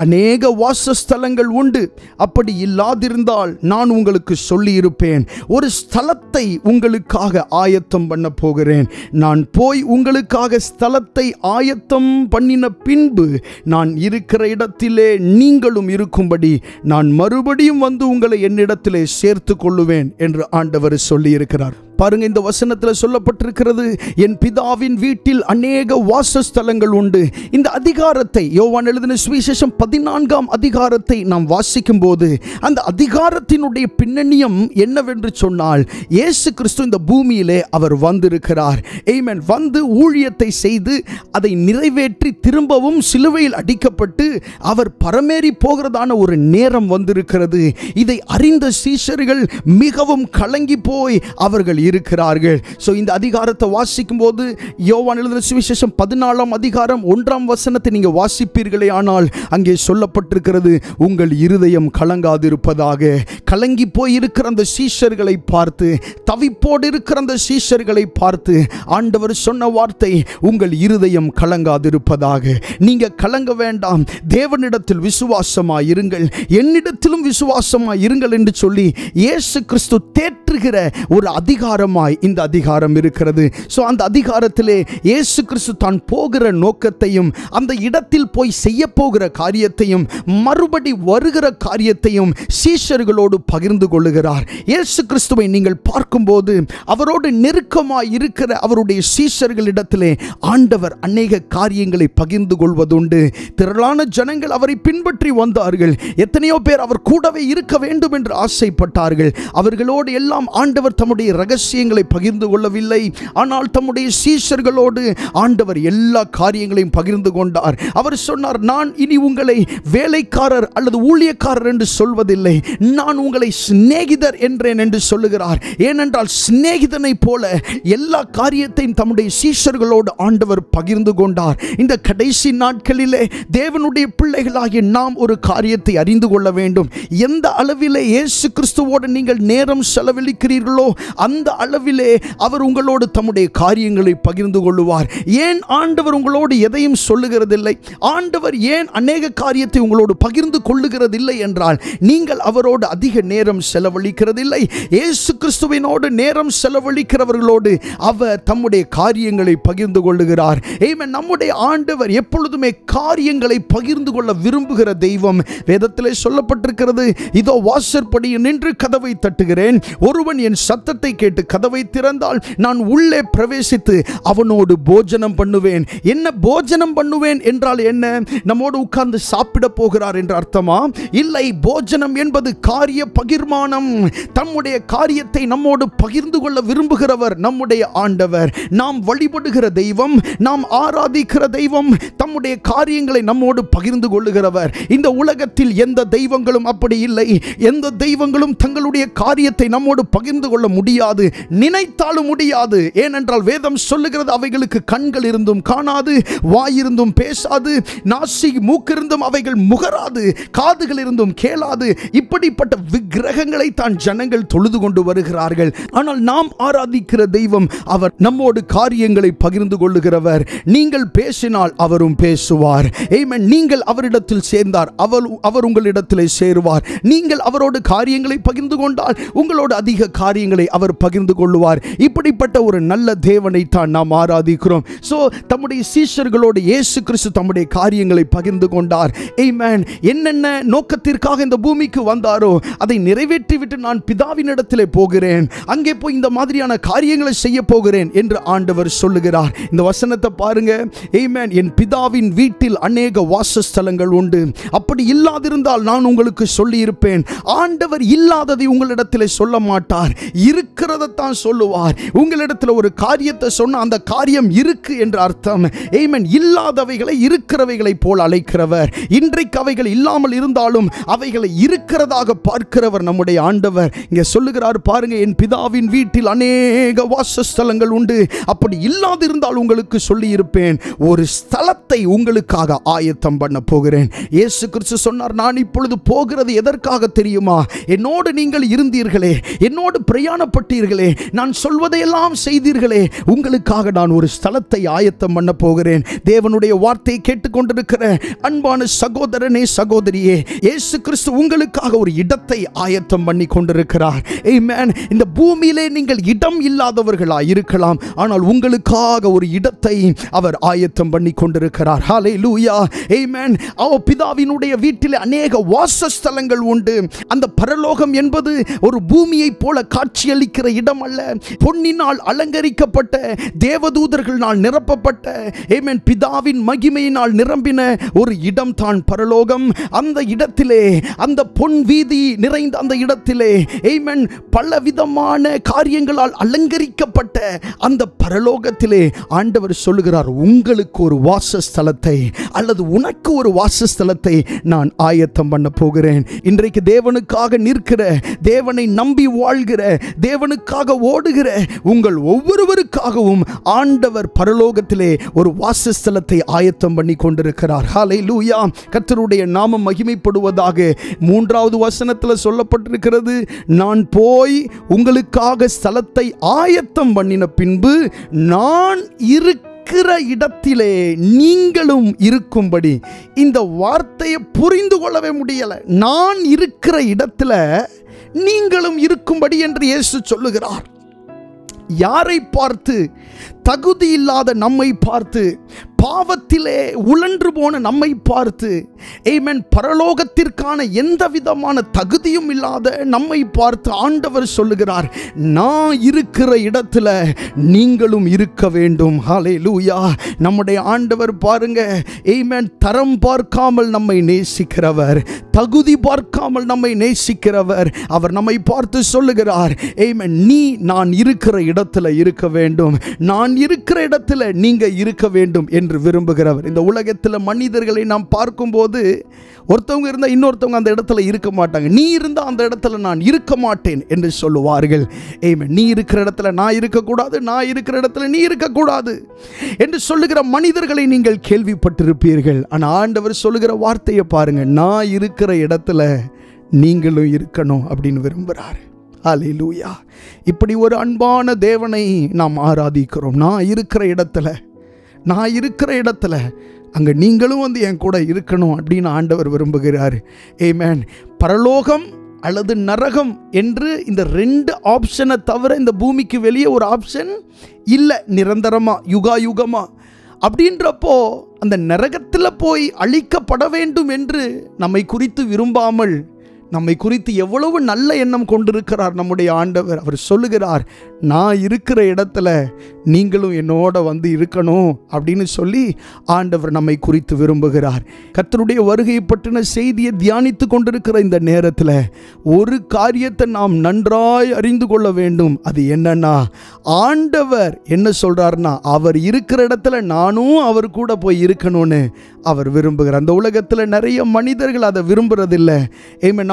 அநேக வாசஸ்தலங்கள் உண்டு. அப்படி இல்லாதிருந்தால் நான் உங்களுக்கு சொல்லி இருப்பேன். ஒரு ஸ்தலத்தை உங்களுக்காக ஆயத்தம் பண்ண போகிறேன். நான் போய் உங்களுக்காக ஸ்தலத்தை ஆயத்தம் பண்ணின பின்பு நான் இருக்கிற இடத்திலே நீங்களும் இருக்கும்படி நான் மறுபடியும் வந்து உங்களை என்னிடத்திலே சேர்த்து கொள்ளுவேன் என்று ஆண்டவர் சொல்லி இருக்கிறார். பாருங்க, இந்த வசனத்தில் சொல்லப்பட்டிருக்கிறது, என் பிதாவின் வீட்டில் அநேக வாசஸ்தலங்கள் உண்டு. இந்த அதிகாரத்தை, யோவான் எழுதின சுவிசேஷம் 14ஆம் அதிகாரத்தை நாம் வாசிக்கும் போது அந்த அதிகாரத்தினுடைய பின்னணியம் என்னவென்று சொன்னால், இயேசு கிறிஸ்து இந்த பூமியிலே அவர் வந்திருக்கிறார். ஆமென். வந்து ஊழியத்தை செய்து அதை நிறைவேற்றி திரும்பவும் சிலுவையில் அடிக்கப்பட்டு அவர் பரமேறி போகிறதான ஒரு நேரம் வந்திருக்கிறது. இதை அறிந்த சீஷர்கள் மிகவும் கலங்கி போய் அவர்கள் இருக்கிறார்கள். சோ இந்த அதிகாரத்தை வாசிக்கும் போது யோவான் எழுதின சுவிசேஷம் 14ஆம் அதிகாரம் 1ஆம் வசனத்தை நீங்க வாசிப்பீர்களே ஆனால் அங்கே சொல்லப்பட்டிருக்கிறது, உங்கள் இருதயம் கலங்காதிருப்பதாக. கலங்கி போய் இருக்கிற அந்த சீஷர்களை பார்த்து, தவிப்போடு இருக்கிற அந்த சீஷர்களை பார்த்து ஆண்டவர் சொன்ன வார்த்தை, உங்கள் இருதயம் கலங்காதிருப்பதாக. நீங்க கலங்க வேண்டாம், தேவனிடத்தில் விசுவாசமாய் இருங்கள், என்னிடத்திலும் விசுவாசமாய் இருங்கள் என்று சொல்லி இயேசு கிறிஸ்து தேற்றுகிற ஒரு அதிகாரமாய் இந்த அதிகாரம் இருக்கிறது. சோ அந்த அதிகாரத்திலே இயேசு கிறிஸ்து தான் போகிற நோக்கத்தையும், அந்த இடத்தில் போய் செய்ய போகிற காரியத்தையும், மறுபடி வருகிற காரியத்தையும் சீஷர்களோடு பகிர்ந்து கொள்ளுகிறார். இயேசு கிறிஸ்துவை நீங்கள் பார்க்கும்போது அவரோடு நெருக்கமாய் இருக்கிற அவருடைய சீஷர்களிடத்திலே ஆண்டவர் அநேக காரியங்களை பகிர்ந்து கொள்வதுண்டு. திரளான ஜனங்கள் அவரை பின்பற்றி வந்தார்கள். எத்தனையோ பேர் அவர் கூடவே இருக்க வேண்டும் என்று ஆசைப்பட்டார்கள். அவர்களோடு எல்லாம் ஆண்டவர் தம்முடைய ரகசியங்களை பகிர்ந்து கொள்ளவில்லை. ஆனால் தம்முடைய சீஷர்களோடு ஆண்டவர் எல்லா காரியங்களையும் பகிர்ந்து கொண்டார். அவர் சொன்னார், நான் இனி உங்களை வேலைக்காரர் அல்லது ஊழியக்காரர் என்று சொல்வதில்லை, நான் உங்களை சிநேகிதர் என்றேன் என்று சொல்லுகிறார். ஏனென்றால் சிநேகிதனை போல எல்லா காரியத்தையும் தம்முடைய சீஷர்களோடு ஆண்டவர் பகிர்ந்து கொண்டார். இந்த கடைசி நாட்களிலே தேவனுடைய பிள்ளைகளாகிய நாம் ஒரு காரியத்தை அறிந்து கொள்ள வேண்டும். எந்த அளவிலே இயேசு கிறிஸ்துவோடு நீங்கள் நேரம் செலவழிக்கிறீர்களோ அந்த அளவிலே அவர் உங்களோடு தம்முடைய காரியங்களை பகிர்ந்து கொள்ளுவார். ஏன் ஆண்டவர் உங்களோடு எதையும் சொல்லுகிறதில்லை, ஆண்டவர் ஏன் அநேக காரியத்தை உங்களோடு பகிர்ந்து கொள்ளுகிறதில்லை என்றால், நீங்கள் அவரோடு அதிக நேரம் செலவழிக்கிறதில்லை. இயேசு கிறிஸ்துவினோடு நேரம் செலவழிக்கிறவர்களோடு அவர் தம்முடைய காரியங்களை பகிர்ந்து கொள்ளுகிறார். ஆமென். நம்முடைய ஆண்டவர் எப்பொழுதுமே காரியங்களை பகிர்ந்து கொள்ள விரும்புகிற தெய்வம். வேதத்திலே சொல்லப்பட்டிருக்கிறது, இதோ வாசற்படியில் நின்று கதவை தட்டுகிறேன், ஒருவன் என் சத்தத்தை கேட்டு கதவை திறந்தால் நான் உள்ளே பிரவேசித்து அவனோடு போஜனம் பண்ணுவேன். என்ன போஜனம் பண்ணுவேன் என்றால் என்ன? நம்மோடு உட்கார்ந்து சாப்பிட போகிறார் என்ற அர்த்தமா? இல்லை. போஜனம் என்பது காரிய பகிர்மானம். தம்முடைய காரியத்தை நம்மோடு பகிர்ந்து கொள்ள விரும்புகிறவர் நம்முடைய ஆண்டவர். நாம் வழிபடுகிற தெய்வம், நாம் ஆராதிக்கிற தெய்வம் தம்முடைய காரியங்களை நம்மோடு பகிர்ந்து கொள்ளுகிறவர். இந்த உலகத்தில் எந்த தெய்வங்களும் அப்படி இல்லை. எந்த தெய்வங்களும் தங்களுடைய காரியத்தை நம்மோடு பகிர்ந்து கொள்ள முடியாது, நினைத்தாலும் முடியாது. ஏனென்றால் வேதம் சொல்லுகிறது, அவைகளுக்கு கண்கள் இருந்தும் காணாது, வாயிருந்தும் பேசாது, நாசி மூக்கிருந்தும் அவைகள் முகராது, காதுகள் இருந்தும் கேளாது. இப்படிப்பட்ட விக்கிரகங்களை தான் ஜனங்கள் தொழுது கொண்டு வருகிறார்கள். ஆனால் நாம் ஆராதிக்கிற தெய்வம் அவர் நம்மோடு காரியங்களை பகிர்ந்து கொள்ளுகிறவர். நீங்கள் பேசினால் அவரும் பேசுவார். ஆமென். நீங்கள் அவரிடத்தில் சேர்ந்தார் அவர் உங்களிடத்திலே சேருவார். நீங்கள் அவரோடு காரியங்களை பகிர்ந்து கொண்டால் உங்களோடு அதிக காரியங்களை அவர் பகிர்ந்து கொள்ளுவார். இப்படிப்பட்ட ஒரு நல்ல தேவனை தான் நாம் ஆராதிக்கிறோம். சோ தம்முடைய சீஷர்களோடு இயேசு கிறிஸ்து தம்முடைய காரியங்களை பகிர்ந்து கொண்டார். ஆமென். என்னென்ன நோக்கத்திற்காக இந்த பூமிக்கு வந்தாரோ அதை நிறைவேற்றிவிட்டு நான் பிதாவினிடத்திலே போகிறேன், அங்கே போய் இந்த மாதிரியான காரியங்களை செய்ய போகிறேன் என்று ஆண்டவர் சொல்லுகிறார். இந்த வசனத்தை பாருங்க. ஆமென். என் பிதாவின் வீட்டில் அநேக வாசஸ்தலங்கள் உண்டு, அப்படி இல்லாதிருந்தால் நான் உங்களுக்கு சொல்லி இருப்பேன். ஆண்டவர் இல்லாததை உங்களிடத்தில் சொல்ல மாட்டார், இருக்கிறதான் சொல்லுவார். உங்களிடத்தில் ஒரு காரியத்தை சொன்ன அந்த காரியம் இருக்கு என்று அர்த்தம். ஆமென். இல்லாதவைகளை இருக்கிறவைகளை போல் அழைக்கிறவர். இன்றைக்கு அவைகள் இல்லாமல் இருந்தாலும் அவைகளை இருக்கிறதாக பார்க்கிறவர் நம்முடைய ஆண்டவர். இங்கே சொல்லுகிறார் பாருங்க, என் பிதாவின் வீட்டில் அநேக வாசஸ்தலங்கள் உண்டு, அப்படி இல்லாதிருந்தால் உங்களுக்கு சொல்லி இருப்பேன். ஒரு ஸ்தலத்தை இடத்தை உங்களுக்காக ஆயத்தம் பண்ண போகிறேன். இயேசு கிறிஸ்து சொன்னார், நான் இப்பொழுது போகிறது எதற்காக தெரியுமா? என்னோடு நீங்கள் இருந்தீர்களே, என்னோடு பிரயாணப்பட்டீர்களே, நான் சொல்வதையெல்லாம் செய்தீர்களே, உங்களுக்காக நான் ஒரு ஸ்தலத்தை ஆயத்தம் பண்ண போகிறேன். தேவனுடைய வார்த்தையை கேட்டுக்கொண்டிருக்கிற அன்பான சகோதரனே, சகோதரியே, இயேசு கிறிஸ்து உங்களுக்காக ஒரு இடத்தை ஆயத்தம் பண்ணி கொண்டிருக்கிறார். ஆமென். இந்த பூமியிலே நீங்கள் இடம் இல்லாதவர்களாய் இருக்கலாம், ஆனால் உங்களுக்காக ஒரு இடத்தை அவர் ஆயத்தம் பண்ணி கொண்டிருக்கிறார். ஹல்லேலூயா. ஆமென். பிதாவினுடைய வீட்டில் அநேக வாசஸ்தலங்கள் உண்டு. அந்த பரலோகம் என்பது ஒரு பூமியை போல காட்சியளிக்கிற இடம் அல்ல. பொன்னினால் அலங்கரிக்கப்பட்ட, தேவதூதர்களால் நிரப்பப்பட்ட, ஆமென், பிதாவின் மகிமையினால் நிரம்பின ஒரு இடம் தான் பரலோகம். அந்த இடத்திலே, அந்த பொன் வீதி நிறைந்த அந்த இடத்திலே, ஆமென், பலவிதமான காரியங்களால் அலங்கரிக்கப்பட்ட அந்த பரலோகத்திலே ஆண்டவர் சொல்லுகிறார், உங்களுக்கு ஒரு வாசஸ்தலத்தை அல்லது உனக்கு ஒரு வாசஸ்தலத்தை நான் ஆயத்தம் பண்ண போகிறேன். இன்றைக்கு தேவனுக்காக நிற்கிற, தேவனை நம்பி வாழ்கிற, தேவனுக்காக ஓடுகிற உங்கள் ஒவ்வொருவருக்காகவும் ஆண்டவர் பரலோகத்திலே ஒரு வாசஸ்தலத்தை ஆயத்தம் பண்ணி கொண்டிருக்கிறார். ஹல்லேலூயா. கர்த்தருடைய நாமம் மகிமைப்படுவதாக. 3வது வசனத்தில் சொல்லப்பட்டிருக்கிறது, நான் போய் உங்களுக்காக ஸ்தலத்தை ஆயத்தம் பண்ணின பின்பு நான் இருக்கிற இடத்திலே நீங்களும் இருக்கும்படி. இந்த வார்த்தையை புரிந்து கொள்ளவே முடியல. நான் இருக்கிற இடத்துல நீங்களும் இருக்கும்படி என்று இயேசு சொல்லுகிறார். யாரை பார்த்து? தகுதி இல்லாத நம்மை பார்த்து, பாவத்திலே உழன்று போன நம்மை பார்த்து, ஆமென், பரலோகத்திற்கான எந்த விதமான தகுதியும் இல்லாத நம்மை பார்த்து ஆண்டவர் சொல்லுகிறார், நான் இருக்கிற இடத்துல நீங்களும் இருக்க வேண்டும். ஹல்லேலூயா. நம்முடைய ஆண்டவர் பாருங்க, ஆமென், தரம் பார்க்காமல் நம்மை நேசிக்கிறவர், தகுதி பார்க்காமல் நம்மை நேசிக்கிறவர். அவர் நம்மை பார்த்து சொல்லுகிறார், ஆமென், நீ நான் இருக்கிற இடத்துல இருக்க வேண்டும், நான் இருக்கிற இடத்துல நீங்க இருக்க வேண்டும் என்று விரும்புகிறவர். இந்த உலகத்தில் மனிதர்களை நாம் பார்க்கும்போது ஒருத்தவங்க இருந்தால் இன்னொருத்தவங்க அந்த இடத்துல இருக்க மாட்டாங்க. நீ இருந்தால் அந்த இடத்துல நான் இருக்க மாட்டேன் என்று சொல்லுவார்கள். ஆமென். நீ இருக்கிற இடத்துல நான் இருக்கக்கூடாது, நான் இருக்கிற இடத்துல நீ இருக்கக்கூடாது என்று சொல்லுகிற மனிதர்களை நீங்கள் கேள்விப்பட்டிருப்பீர்கள். ஆனால் ஆண்டவர் சொல்லுகிற வார்த்தையை பாருங்க, நான் இருக்கிற இடத்துல நீங்களும் இருக்கணும் அப்படின்னு விரும்புகிறார். ஹல்லேலூயா. இப்படி ஒரு அன்பான தேவனை நாம் ஆராதிக்கிறோம். நான் இருக்கிற இடத்துல அங்கே நீங்களும் வந்து என் கூட இருக்கணும் அப்படின்னு ஆண்டவர் விரும்புகிறார். ஆமென். பரலோகம் அல்லது நரகம் என்று இந்த 2 ஆப்ஷனை தவிர இந்த பூமிக்கு வெளியே ஒரு ஆப்ஷன் இல்லை. நிரந்தரமாக, யுகாயுகமாக. அப்படின்றப்போ அந்த நரகத்தில் போய் அழிக்கப்பட வேண்டும் என்று நம்மை குறித்து விரும்பாமல், நம்மை குறித்து எவ்வளவு நல்ல எண்ணம் கொண்டிருக்கிறார் நம்முடைய ஆண்டவர். அவர் சொல்லுகிறார், நான் இருக்கிற இடத்துல நீங்களும் என்னோட வந்து இருக்கணும் அப்படின்னு சொல்லி ஆண்டவர் நம்மை குறித்து விரும்புகிறார். கர்த்தருடைய வருகையை பற்றின செய்தியை தியானித்து கொண்டிருக்கிற இந்த நேரத்தில் ஒரு காரியத்தை நாம் நன்றாய் அறிந்து கொள்ள வேண்டும். அது என்னன்னா, ஆண்டவர் என்ன சொல்றாருன்னா, அவர் இருக்கிற இடத்துல நானும் அவர் கூட போய் இருக்கணும்னு அவர் விரும்புகிறார். அந்த உலகத்தில் நிறைய மனிதர்கள் அதை விரும்புறதில்லை.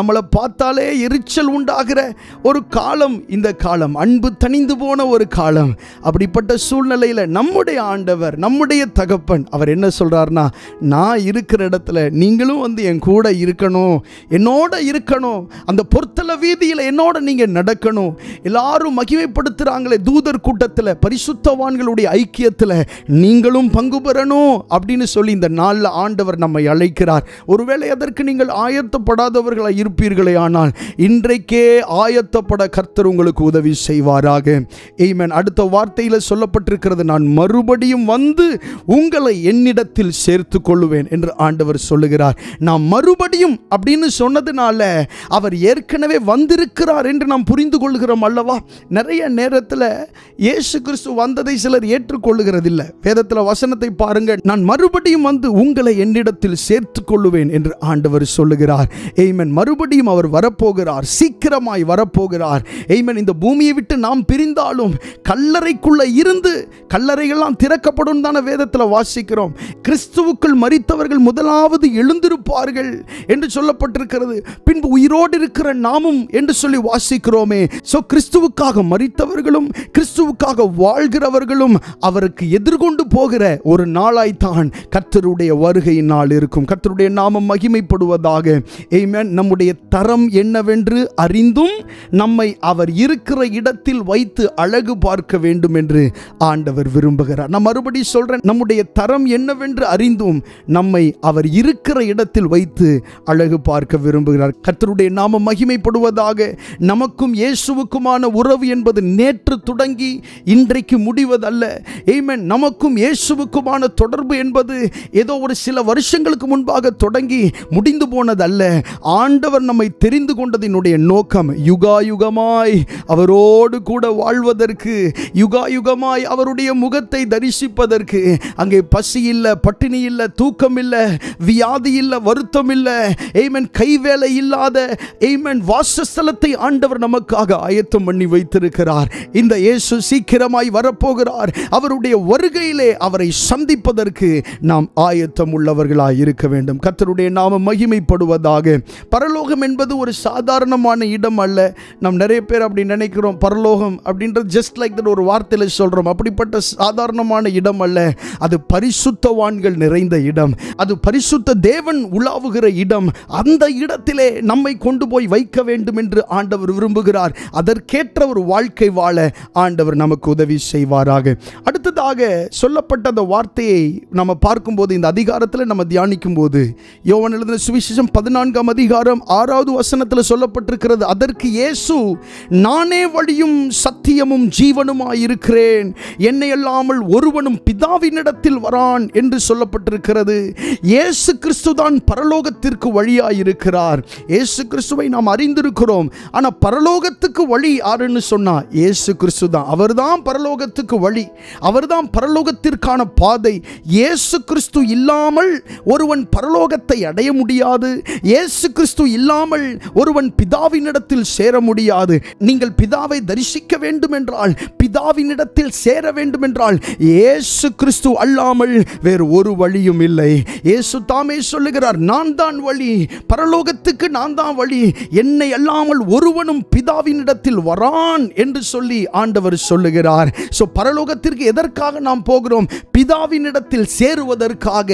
நம்மளை பார்த்தாலே எரிச்சல் உண்டாகிற ஒரு காலம் இந்த காலம், அன்பு தணிந்து போன ஒரு காலம். அப்படிப்பட்ட சூழ்நிலையில் நம்முடைய ஆண்டவர், நம்முடைய தகப்பன், அவர் என்ன சொல்றாருன்னா, நான் இருக்கிற இடத்துல நீங்களும் வந்து என் கூட இருக்கணும், என்னோட இருக்கணும், அந்த பொற்தல வீதியில் என்னோட நீங்க நடக்கணும். எல்லாரும் மகிமைப்படுத்துறாங்களே தூதர் கூட்டத்தில், பரிசுத்தவான்களுடைய ஐக்கியத்தில் நீங்களும் பங்கு பெறணும் அப்படின்னு சொல்லி இந்த நாளில் ஆண்டவர் நம்மை அழைக்கிறார். ஒருவேளை அதற்கு நீங்கள் ஆயத்தப்படாதவர்களாக இருப்பீர்களே, ஆனால் இன்றைக்கே ஆயத்தப்பட கர்த்தர் உங்களுக்கு உதவி செய்வாராக. ஆமென். அடுத்த வார்த்தையில் சொல்லப்பட்டிருக்கிறது, நான் மறுபடியும் வந்து உங்களை என்னிடத்தில் சேர்த்து கொள்ளுவேன் என்று ஆண்டவர் சொல்லுகிறார். நாம் மறுபடியும் அப்படின்னு சொன்னதுனால அவர் ஏற்கனவே வந்திருக்கிறார் என்று நாம் புரிந்து கொள்கிறோம் அல்லவா? நிறைய நேரத்தில் இயேசு கிறிஸ்து வந்ததை சிலர் ஏற்றுக்கொள்ளுகிறதில்லை. வேதத்தில் வசனத்தை பாருங்க, நான் மறுபடியும் வந்து உங்களை என்னிடத்தில் சேர்த்து கொள்ளுவேன் என்று ஆண்டவர் சொல்லுகிறார். ஆமென். மறுபடியும் மறுபடியும் அவர் வரப்போகிறார், சீக்கிரமாய் வரப்போகிறார். ஆமென். இந்த பூமியை விட்டு நாம் பிரிந்தாலும் கல்லறைக்குள்ள இருந்து கல்லறைகள்லாம் திறக்கப்படும் தான வேதத்தில் வாசிக்கிறோம். கிறிஸ்துவுக்குள் மரித்தவர்கள் முதலாவது எழுந்திருப்பார்கள் என்று சொல்லப்பட்டிருக்கிறது. பின்பு உயிரோடு இருக்கிற நாமும் என்று சொல்லி வாசிக்கிறோமே. சோ கிறிஸ்துவுக்காக மரித்தவர்களும் கிறிஸ்துவுக்காக வாழ்கிறவர்களும் அவருக்கு எதிர்கொண்டு போகிற ஒரு நாளாய்த்தான் கர்த்தருடைய வருகையின் நாள் இருக்கும். கர்த்தருடைய நாமம் மகிமைப்படுவதாக. ஆமென். நம்முடைய தரம் என்னவென்று அறிந்தும் நம்மை அவர் இருக்கிற இடத்தில் வைத்து அழகு பார்க்க வேண்டும் என்று ஆண்டவர் விரும்புகிறார். நான் மறுபடியும் சொல்றேன், நம்முடைய தரம் என்னவென்று அறிந்தும் நம்மை அவர் இருக்கிற இடத்தில் வைத்து அழகு பார்க்க விரும்புகிறார். கர்த்தருடைய நாமம் மகிமைப்படுவதாக. நமக்கும் இயேசுவுக்குமான உறவு என்பது நேற்று தொடங்கி இன்றைக்கு முடிவதல்ல. ஆமென். நமக்கும் இயேசுவுக்குமான தொடர்பு என்பது ஏதோ ஒரு சில வருஷங்களுக்கு முன்பாக தொடங்கி முடிந்து போனதல்ல. ஆண்டவர் நம்மை தெரிந்து கொண்டதினுடைய நோக்கம் யுகாயுகமாய் அவரோடு கூட வாழ்வதற்கு, யுகாயுகமாய் அவருடைய முகத்தை தரிசிப்பதற்கு. அங்கே பசி இல்லை, பட்டினி இல்லை, தூக்கம் இல்லை, வியாதி இல்லை, வருத்தம் இல்லை. ஆமென். கைவேலை இல்லாத ஆமென் வாசஸ்தலத்தை ஆண்டவர் நமக்காக ஆயத்தம் பண்ணி வைத்திருக்கிறார். இந்த இயேசு சீக்கிரமாய் வரப்போகிறார். அவருடைய வருகையிலே அவரை சந்திப்பதற்கு நாம் ஆயத்தம் உள்ளவர்களாய் இருக்க வேண்டும். கர்த்தருடைய நாமம் மகிமைப்படுவதாக. பரலோகம் என்பது ஒரு சாதாரணமான இடம் அல்ல. நாம் நிறைய பேர் அப்படி நினைக்கிறோம். பரலோகம் அப்படின்றது ஜஸ்ட் லைக் தட் ஒரு வார்த்தையில சொல்றோம். அப்படிப்பட்ட சாதாரணமான இடம் அல்ல. அது பரிசுத்தவான்கள் நிறைந்த இடம். அது பரிசுத்த தேவன் உலாவுகிற இடம். அந்த இடத்திலே நம்மை கொண்டு போய் வைக்க வேண்டும் என்று ஆண்டவர் விரும்புகிறார். அதற்கேற்ற ஒரு வாழ்க்கை வாழ ஆண்டவர் நமக்கு உதவி செய்வாராக. அடுத்ததாக சொல்லப்பட்ட அந்த வார்த்தையை நம்ம பார்க்கும்போது, இந்த அதிகாரத்தில் நம்ம தியானிக்கும் போது, யோவான் எழுதின சுவிசேஷம் 14ஆம் அதிகாரம் 6வது வசனத்தில் சொல்லப்பட்டிருக்கிறது, அதற்கு இயேசு, நானே வழியும் சத்தியமும் ஜீவனுமாய் இருக்கிறேன், என்னை அல்லாமல் ஒருவனும் பிதாவினிடத்தில் வரான் என்று சொல்லப்பட்டிருக்கிறது. இயேசு கிறிஸ்து தான் பரலோகத்திற்கு வழியாய் இருக்கிறார். இயேசு கிறிஸ்துவை நாம் அறிந்திருக்கிறோம். ஆனால் பரலோகத்துக்கு வழி யாருன்னு சொன்னா இயேசு கிறிஸ்து தான். அவர்தான் பரலோகத்துக்கு வழி, அவர்தான் பரலோகத்திற்கான பாதை. இயேசு கிறிஸ்து இல்லாமல் ஒருவன் பரலோகத்தை அடைய முடியாது. இயேசு கிறிஸ்து இல்லாமல் ஒருவன் பிதாவினிடத்தில் சேர முடியாது. நீங்கள் பிதாவை தரிசிக்க வேண்டும் என்றால், பிதாவினிடத்தில் சேர வேண்டும் என்றால், இயேசு கிறிஸ்து அல்லாமல் வேறு ஒரு வழியும் இல்லை. இயேசு தாமே சொல்லுகிறார், நான் தான் வழி, பரலோகத்துக்கு நான் தான் வழி, என்னை அல்லாமல் ஒருவனும் பிதாவினிடத்தில் வரான் என்று சொல்லி ஆண்டவர் சொல்லுகிறார். சோ பரலோகத்திற்கு எதற்காக நாம் போகிறோம்? பிதாவினிடத்தில் சேருவதற்காக.